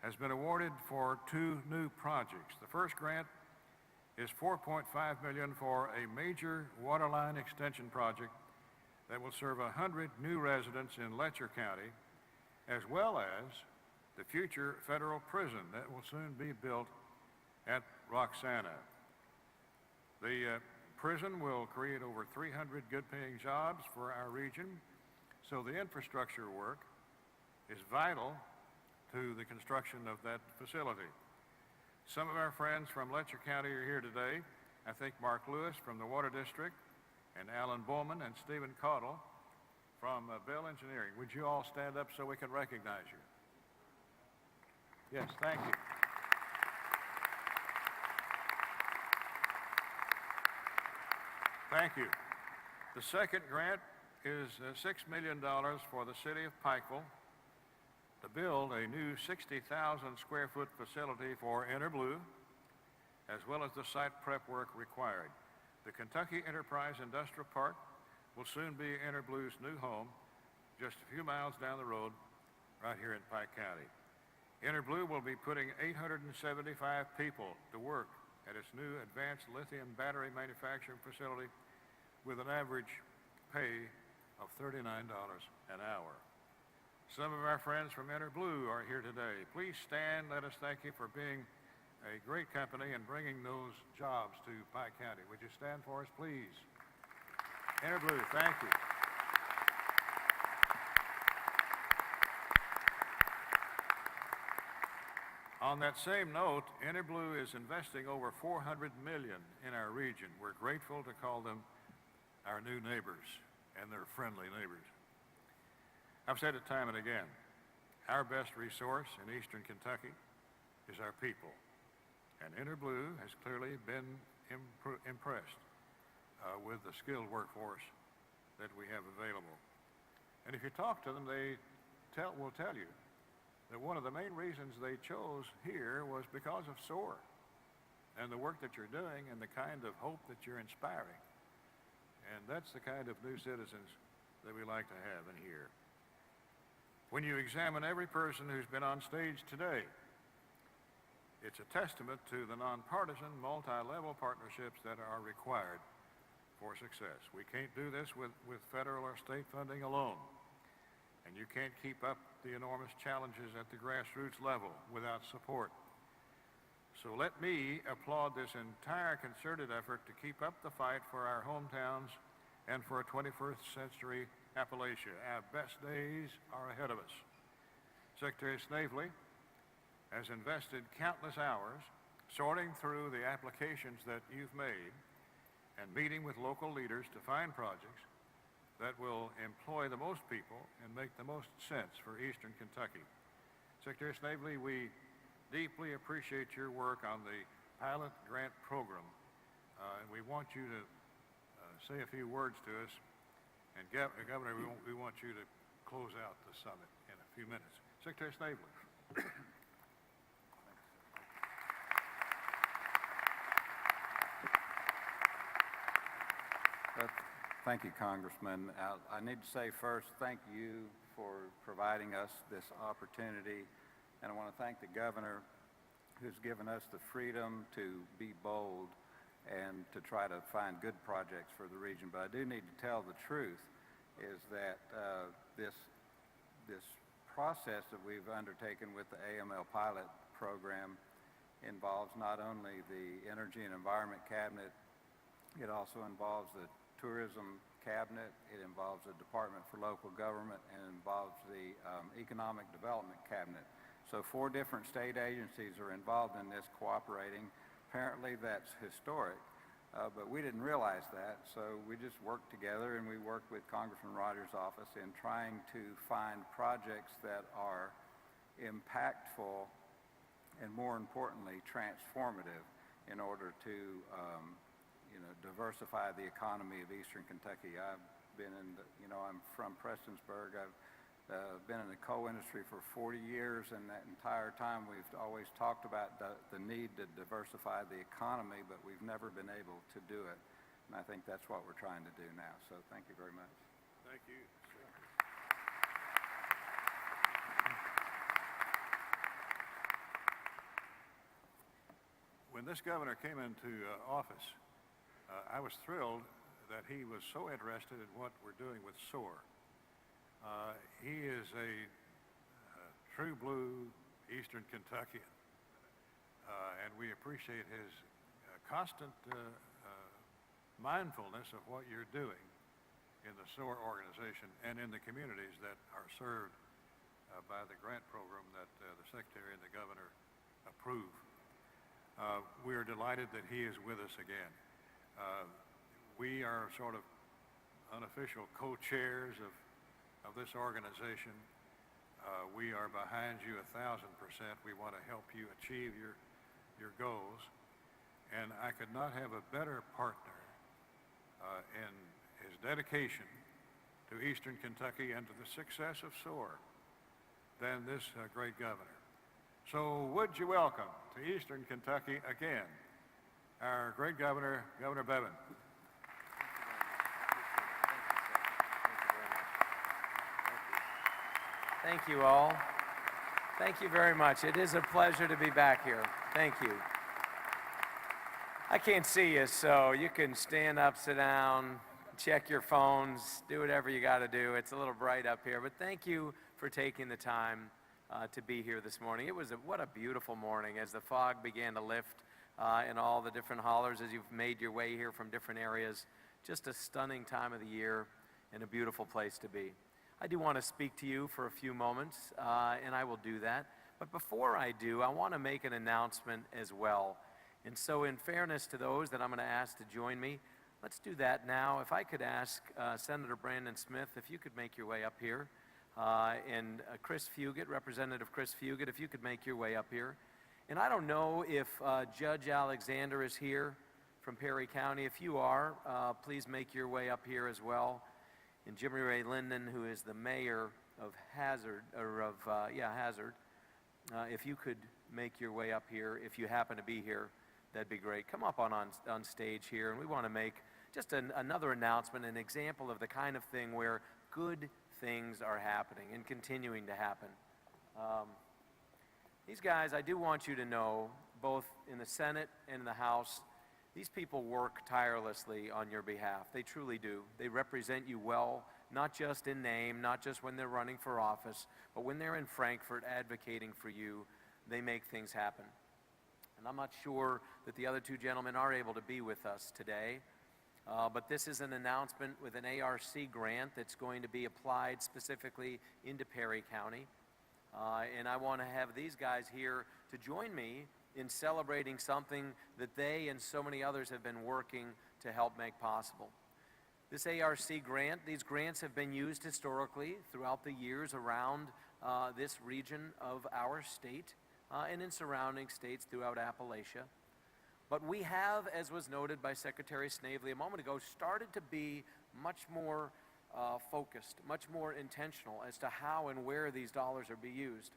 has been awarded for 2 new projects. The first grant is $4.5 million for a major waterline extension project that will serve 100 new residents in Letcher County, as well as the future federal prison that will soon be built at Roxana. The prison will create over 300 good-paying jobs for our region, so the infrastructure work is vital to the construction of that facility. Some of our friends from Letcher County are here today. I think Mark Lewis from the Water District, and Alan Bowman and Stephen Caudle from Bell Engineering. Would you all stand up so we can recognize you? Yes, thank you. Thank you. The second grant is $6 million for the city of Pikeville to build a new 60,000 square foot facility for Interblu, as well as the site prep work required. The Kentucky Enterprise Industrial Park will soon be Interblu's new home, just a few miles down the road, right here in Pike County. Interblue will be putting 875 people to work at its new advanced lithium battery manufacturing facility with an average pay of $39 an hour. Some of our friends from Interblue are here today. Please stand. Let us thank you for being a great company and bringing those jobs to Pike County. Would you stand for us, please? Interblue, thank you. On that same note, Interblue is investing over $400 million in our region. We're grateful to call them our new neighbors, and they're friendly neighbors. I've said it time and again, our best resource in eastern Kentucky is our people. And Interblue has clearly been impressed with the skilled workforce that we have available. And if you talk to them, they will tell you that one of the main reasons they chose here was because of SOAR and the work that you're doing and the kind of hope that you're inspiring. And that's the kind of new citizens that we like to have in here. When you examine every person who's been on stage today, it's a testament to the nonpartisan, multi-level partnerships that are required for success. We can't do this with federal or state funding alone. And you can't keep up the enormous challenges at the grassroots level without support. So let me applaud this entire concerted effort to keep up the fight for our hometowns and for a 21st century Appalachia. Our best days are ahead of us. Secretary Snavely has invested countless hours sorting through the applications that you've made and meeting with local leaders to find projects that will employ the most people and make the most sense for eastern Kentucky. Secretary Snavely, we deeply appreciate your work on the pilot grant program, and we want you to say a few words to us. And Governor, we want you to close out the summit in a few minutes. Secretary Snavely. Thank you, Congressman. I need to say first, thank you for providing us this opportunity, and I want to thank the governor who's given us the freedom to be bold and to try to find good projects for the region. But I do need to tell the truth, is that this process that we've undertaken with the AML pilot program involves not only the Energy and Environment Cabinet, it also involves the Tourism Cabinet, it involves the Department for Local Government, and it involves the Economic Development Cabinet. So 4 different state agencies are involved in this cooperating. Apparently that's historic, but we didn't realize that, so we just worked together and we worked with Congressman Rogers' office in trying to find projects that are impactful and, more importantly, transformative in order to diversify the economy of eastern Kentucky. I've been in I'm from Prestonsburg. I've been in the coal industry for 40 years, and that entire time we've always talked about the need to diversify the economy, but we've never been able to do it. And I think that's what we're trying to do now. So thank you very much. Thank you. When this governor came into office, I was thrilled that he was so interested in what we're doing with SOAR. He is a true blue Eastern Kentuckian, and we appreciate his constant mindfulness of what you're doing in the SOAR organization and in the communities that are served by the grant program that the Secretary and the Governor approve. We are delighted that he is with us again. We are sort of unofficial co-chairs of this organization. We are behind you 1,000%. We want to help you achieve your goals. And I could not have a better partner in his dedication to Eastern Kentucky and to the success of SOAR than this great governor. So would you welcome to Eastern Kentucky again our great governor, Governor Bevin. Thank you all. Thank you very much. It is a pleasure to be back here. Thank you. I can't see you, so you can stand up, sit down, check your phones, do whatever you got to do. It's a little bright up here, but thank you for taking the time to be here this morning. What a beautiful morning as the fog began to lift in all the different hollers as you've made your way here from different areas. Just a stunning time of the year and a beautiful place to be. I do want to speak to you for a few moments, and I will do that. But before I do, I want to make an announcement as well. And so in fairness to those that I'm going to ask to join me, let's do that now. If I could ask Senator Brandon Smith, if you could make your way up here, and Chris Fugit, Representative Chris Fugit, if you could make your way up here. And I don't know if Judge Alexander is here from Perry County. If you are, please make your way up here as well. And Jimmy Ray Linden, who is the mayor of Hazard, if you could make your way up here, if you happen to be here, that'd be great. Come up on stage here, and we want to make just another announcement, an example of the kind of thing where good things are happening and continuing to happen. These guys, I do want you to know, both in the Senate and in the House, these people work tirelessly on your behalf. They truly do. They represent you well, not just in name, not just when they're running for office, but when they're in Frankfurt advocating for you, they make things happen. And I'm not sure that the other two gentlemen are able to be with us today, but this is an announcement with an ARC grant that's going to be applied specifically into Perry County. And I want to have these guys here to join me in celebrating something that they and so many others have been working to help make possible. This ARC grant, these grants have been used historically throughout the years around this region of our state and in surrounding states throughout Appalachia. But we have, as was noted by Secretary Snavely a moment ago, started to be much more focused, much more intentional as to how and where these dollars are being used.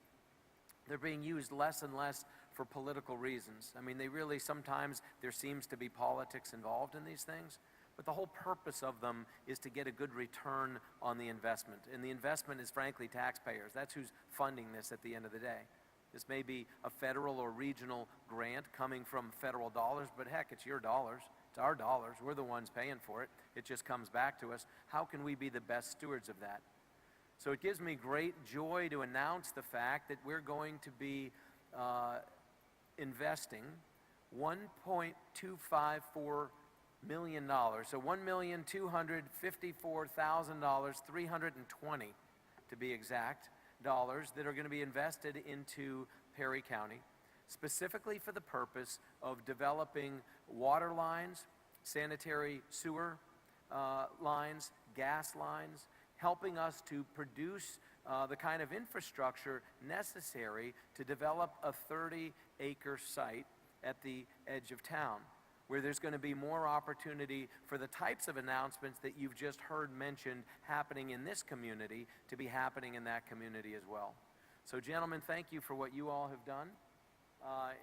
They're being used less and less for political reasons. I mean, sometimes there seems to be politics involved in these things, but the whole purpose of them is to get a good return on the investment. And the investment is, frankly, taxpayers. That's who's funding this at the end of the day. This may be a federal or regional grant coming from federal dollars, but heck, it's your dollars. It's our dollars. We're the ones paying for it. It just comes back to us. How can we be the best stewards of that? So it gives me great joy to announce the fact that we're going to be investing $1.254 million, so $1,254,000, 320 to be exact, dollars that are going to be invested into Perry County, specifically for the purpose of developing water lines, sanitary sewer lines, gas lines, helping us to produce the kind of infrastructure necessary to develop a 30-acre site at the edge of town, where there's going to be more opportunity for the types of announcements that you've just heard mentioned happening in this community to be happening in that community as well. So gentlemen, thank you for what you all have done,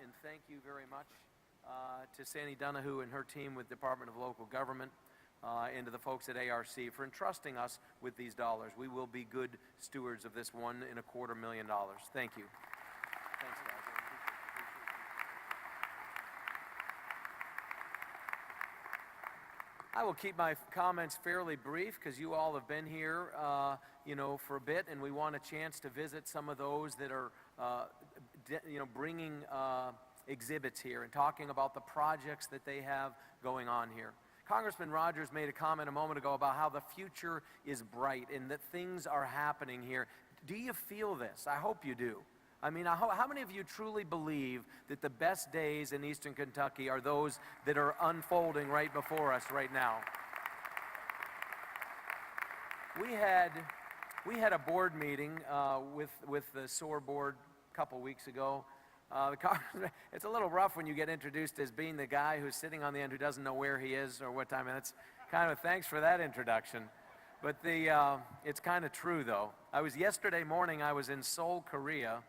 and thank you very much to Sandy Donahue and her team with Department of Local Government, and to the folks at ARC for entrusting us with these dollars. We will be good stewards of this $1.25 million. Thank you. Thanks, guys. I will keep my comments fairly brief because you all have been here, for a bit, and we want a chance to visit some of those that are, bringing exhibits here and talking about the projects that they have going on here. Congressman Rogers made a comment a moment ago about how the future is bright and that things are happening here. Do you feel this? I hope you do. I mean, how many of you truly believe that the best days in Eastern Kentucky are those that are unfolding right before us right now? We had a board meeting with the SOAR board a couple weeks ago. It's a little rough when you get introduced as being the guy who's sitting on the end who doesn't know where he is or what time, and it's kind of thanks for that introduction. But it's kind of true, though. Yesterday morning, I was in Seoul, Korea,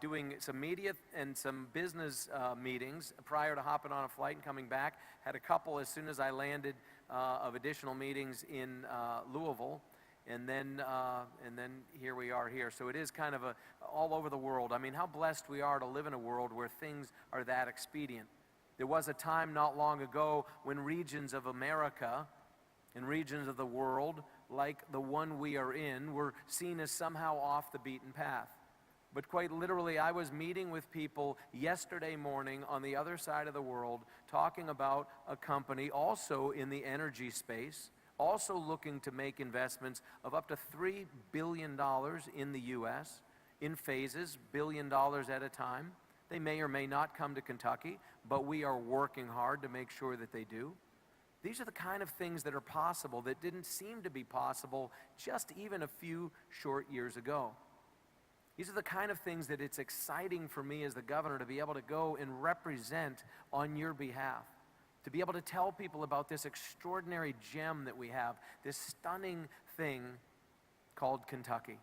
doing some media and some business meetings prior to hopping on a flight and coming back. Had a couple as soon as I landed of additional meetings in Louisville. and then here we are here. So it is kind of all over the world. I mean, how blessed we are to live in a world where things are that expedient. There was a time not long ago when regions of America and regions of the world, like the one we are in, were seen as somehow off the beaten path. But quite literally, I was meeting with people yesterday morning on the other side of the world, talking about a company also in the energy space, also looking to make investments of up to $3 billion in the U.S. in phases, $1 billion at a time. They may or may not come to Kentucky, but we are working hard to make sure that they do. These are the kind of things that are possible that didn't seem to be possible just even a few short years ago. These are the kind of things that it's exciting for me as the governor to be able to go and represent on your behalf, to be able to tell people about this extraordinary gem that we have, this stunning thing called Kentucky,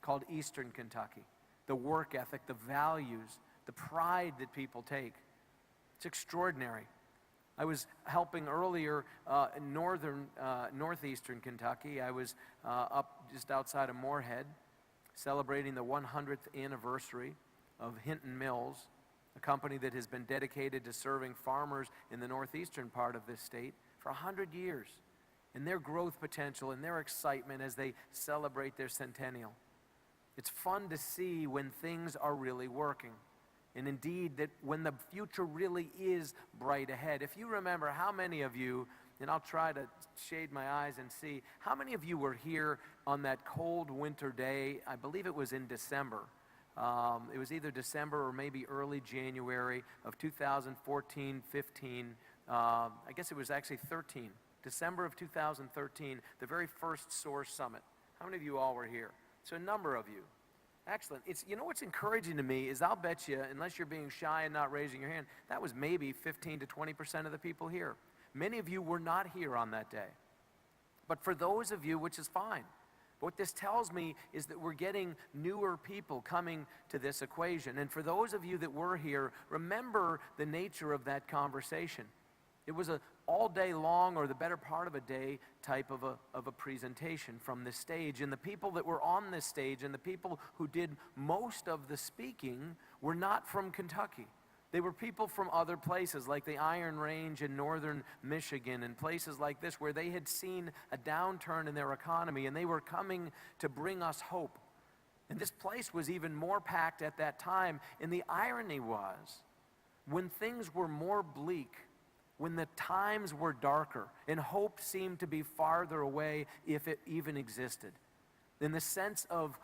called Eastern Kentucky, the work ethic, the values, the pride that people take. It's extraordinary. I was helping earlier in northeastern Kentucky. I was up just outside of Moorhead, celebrating the 100th anniversary of Hinton Mills, a company that has been dedicated to serving farmers in the northeastern part of this state for 100 years, and their growth potential and their excitement as they celebrate their centennial. It's fun to see when things are really working, and indeed that when the future really is bright ahead. If you remember, how many of you, and I'll try to shade my eyes and see, how many of you were here on that cold winter day? I believe it was in December. It was either December or maybe early January of 2014, 15. I guess it was actually 13. December of 2013, the very first SOAR Summit. How many of you all were here? So a number of you. Excellent. You know what's encouraging to me is I'll bet you, unless you're being shy and not raising your hand, that was maybe 15 to 20% of the people here. Many of you were not here on that day. But for those of you, which is fine, what this tells me is that we're getting newer people coming to this equation. And for those of you that were here, remember the nature of that conversation. It was an all day long, or the better part of a day, type of a presentation from this stage. And the people that were on this stage and the people who did most of the speaking were not from Kentucky. They were people from other places like the Iron Range in northern Michigan and places like this where they had seen a downturn in their economy, and they were coming to bring us hope. And this place was even more packed at that time. And the irony was, when things were more bleak, when the times were darker and hope seemed to be farther away, if it even existed, then the sense of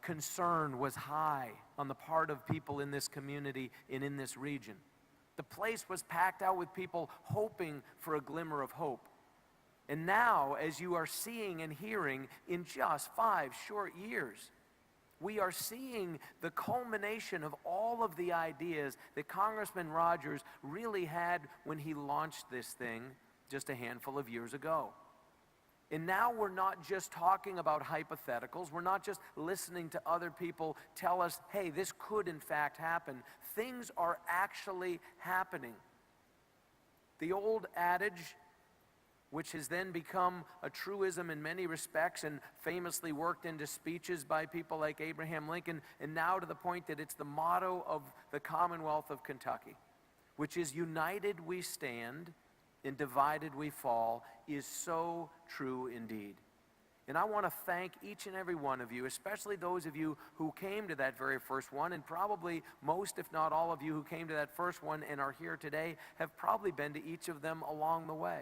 concern was high on the part of people in this community and in this region. The place was packed out with people hoping for a glimmer of hope. And now, as you are seeing and hearing in just 5 short years, we are seeing the culmination of all of the ideas that Congressman Rogers really had when he launched this thing just a handful of years ago. And now we're not just talking about hypotheticals. We're not just listening to other people tell us, hey, this could in fact happen. Things are actually happening. The old adage, which has then become a truism in many respects and famously worked into speeches by people like Abraham Lincoln, and now to the point that it's the motto of the Commonwealth of Kentucky, which is united we stand and divided we fall, is so true indeed. And I want to thank each and every one of you, especially those of you who came to that very first one, and probably most, if not all of you who came to that first one and are here today have probably been to each of them along the way.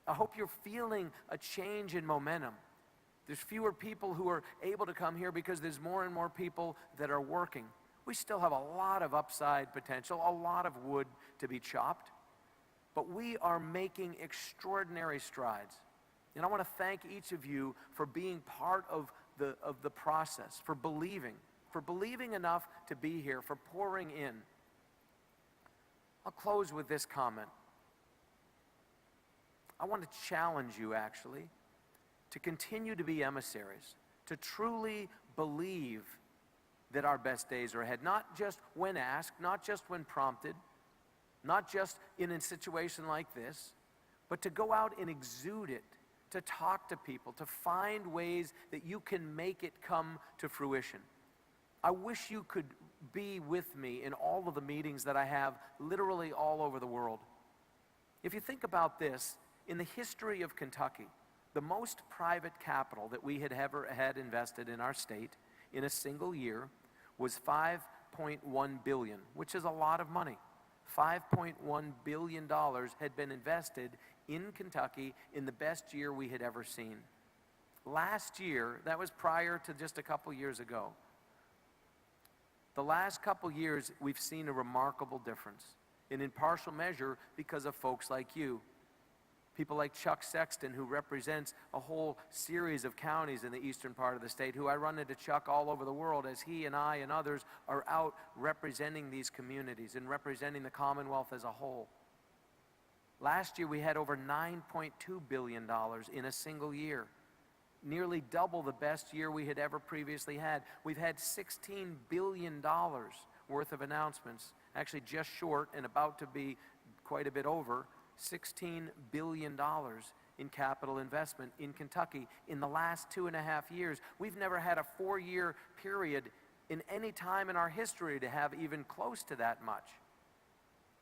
I hope you're feeling a change in momentum. There's fewer people who are able to come here because there's more and more people that are working. We still have a lot of upside potential, a lot of wood to be chopped. But we are making extraordinary strides. And I want to thank each of you for being part of the process, for believing enough to be here, for pouring in. I'll close with this comment. I want to challenge you, actually, to continue to be emissaries, to truly believe that our best days are ahead, not just when asked, not just when prompted, not just in a situation like this, but to go out and exude it to talk to people, to find ways that you can make it come to fruition. I wish you could be with me in all of the meetings that I have literally all over the world. If you think about this, in the history of Kentucky, the most private capital that we had ever had invested in our state in a single year was $5.1 billion, which is a lot of money. $5.1 billion had been invested in Kentucky in the best year we had ever seen. Last year, that was prior to just a couple years ago. The last couple years, we've seen a remarkable difference, and in partial measure because of folks like you. People like Chuck Sexton, who represents a whole series of counties in the eastern part of the state, who I run into Chuck all over the world as he and I and others are out representing these communities and representing the Commonwealth as a whole. Last year, we had over $9.2 billion in a single year, nearly double the best year we had ever previously had. We've had $16 billion worth of announcements, actually just short and about to be quite a bit over $16 billion in capital investment in Kentucky in the last 2.5 years. We've never had a 4-year period in any time in our history to have even close to that much.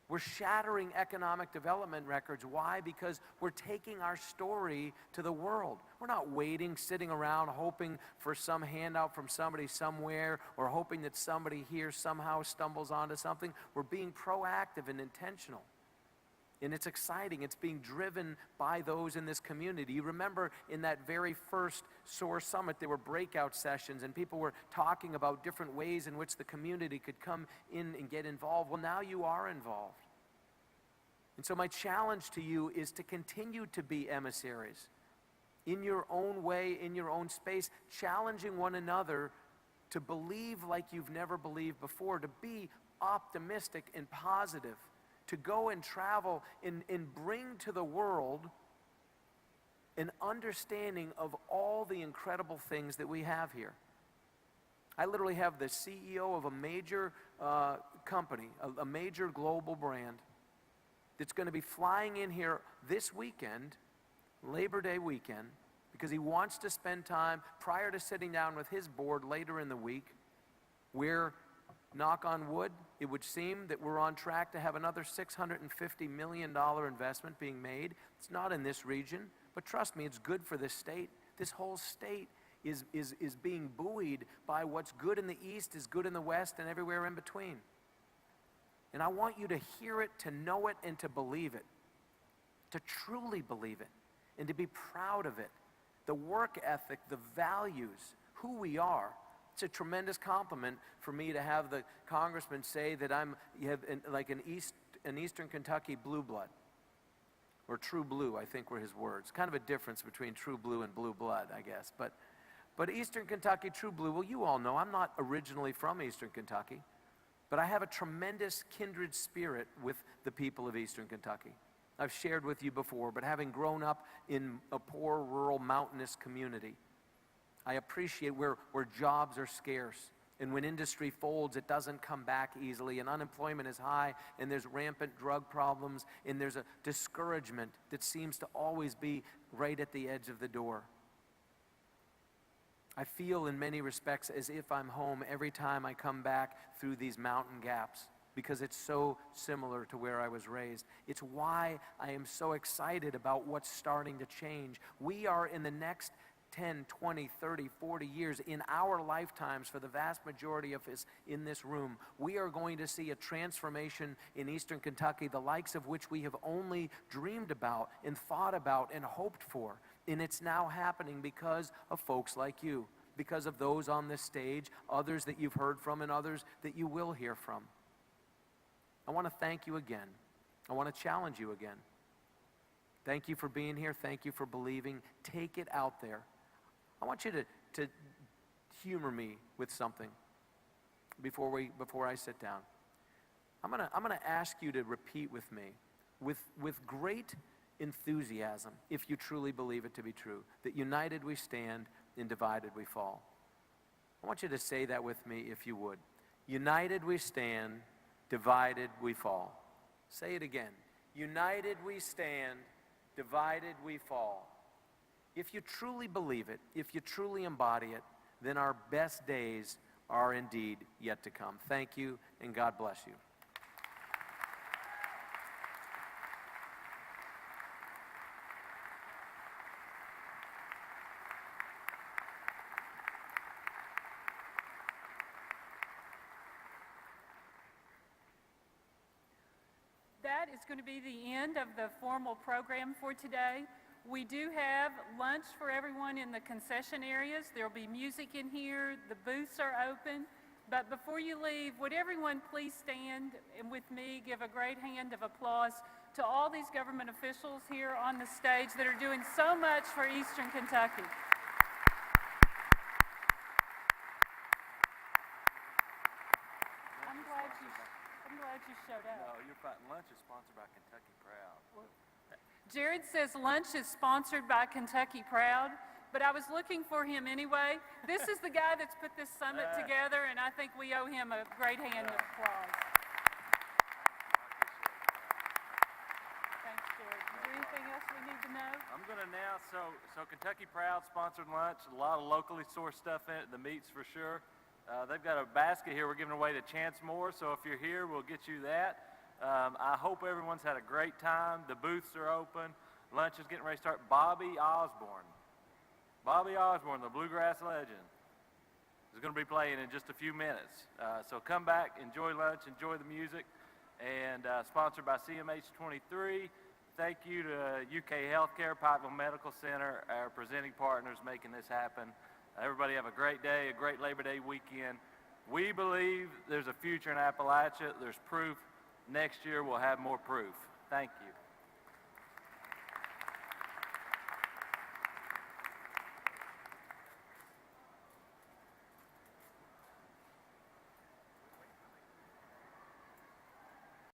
We're shattering economic development records. Why? Because we're taking our story to the world. We're not waiting, sitting around, hoping for some handout from somebody somewhere or hoping that somebody here somehow stumbles onto something. We're being proactive and intentional. And it's exciting. It's being driven by those in this community. You remember in that very first SOAR Summit, there were breakout sessions and people were talking about different ways in which the community could come in and get involved. Well, now you are involved. And so my challenge to you is to continue to be emissaries in your own way, in your own space, challenging one another to believe like you've never believed before, to be optimistic and positive, to go and travel and bring to the world an understanding of all the incredible things that we have here. I literally have the CEO of a major company, a major global brand, that's going to be flying in here this weekend, Labor Day weekend, because he wants to spend time prior to sitting down with his board later in the week, where, knock on wood, it would seem that we're on track to have another $650 million investment being made. It's not in this region, but trust me, it's good for this state. This whole state is being buoyed by what's good in the east is good in the west and everywhere in between. And I want you to hear it, to know it, and to believe it, to truly believe it, and to be proud of it. The work ethic, the values, who we are. It's a tremendous compliment for me to have the congressman say that like an Eastern Kentucky blue blood, or true blue, I think were his words. Kind of a difference between true blue and blue blood, I guess. But Eastern Kentucky true blue, well, you all know I'm not originally from Eastern Kentucky, but I have a tremendous kindred spirit with the people of Eastern Kentucky. I've shared with you before, but having grown up in a poor, rural, mountainous community, I appreciate where jobs are scarce. And when industry folds, it doesn't come back easily, and unemployment is high, and there's rampant drug problems, and there's a discouragement that seems to always be right at the edge of the door. I feel in many respects as if I'm home every time I come back through these mountain gaps, because it's so similar to where I was raised. It's why I am so excited about what's starting to change. We are in the next 10, 20, 30, 40 years, in our lifetimes, for the vast majority of us in this room, we are going to see a transformation in Eastern Kentucky, the likes of which we have only dreamed about and thought about and hoped for. And it's now happening because of folks like you, because of those on this stage, others that you've heard from, and others that you will hear from. I want to thank you again. I want to challenge you again. Thank you for being here. Thank you for believing. Take it out there. I want you to humor me with something before I sit down. I'm gonna ask you to repeat with me, with great enthusiasm, if you truly believe it to be true, that united we stand and divided we fall. I want you to say that with me, if you would. United we stand, divided we fall. Say it again. United we stand, divided we fall. If you truly believe it, if you truly embody it, then our best days are indeed yet to come. Thank you, and God bless you. That is going to be the end of the formal program for today. We do have lunch for everyone in the concession areas. There'll be music in here. The booths are open. But before you leave, would everyone please stand and with me give a great hand of applause to all these government officials here on the stage that are doing so much for Eastern Kentucky. I'm glad you showed up. No, you're fighting. Lunch is sponsored by Kentucky Proud. Jared says lunch is sponsored by Kentucky Proud, but I was looking for him anyway. This is the guy that's put this summit together, and I think we owe him a great hand of applause. Thanks, Jared. Is there anything else we need to know? I'm going to announce, so Kentucky Proud sponsored lunch, a lot of locally sourced stuff in it, the meats for sure. They've got a basket here we're giving away to Chance Moore, so if you're here, we'll get you that. I hope everyone's had a great time. The booths are open. Lunch is getting ready to start. Bobby Osborne, the bluegrass legend, is going to be playing in just a few minutes. So come back, enjoy lunch, enjoy the music, and sponsored by CMH 23. Thank you to UK Healthcare, Pikeville Medical Center, our presenting partners making this happen. Everybody have a great day, a great Labor Day weekend. We believe there's a future in Appalachia. There's proof. Next year we'll have more proof. Thank you.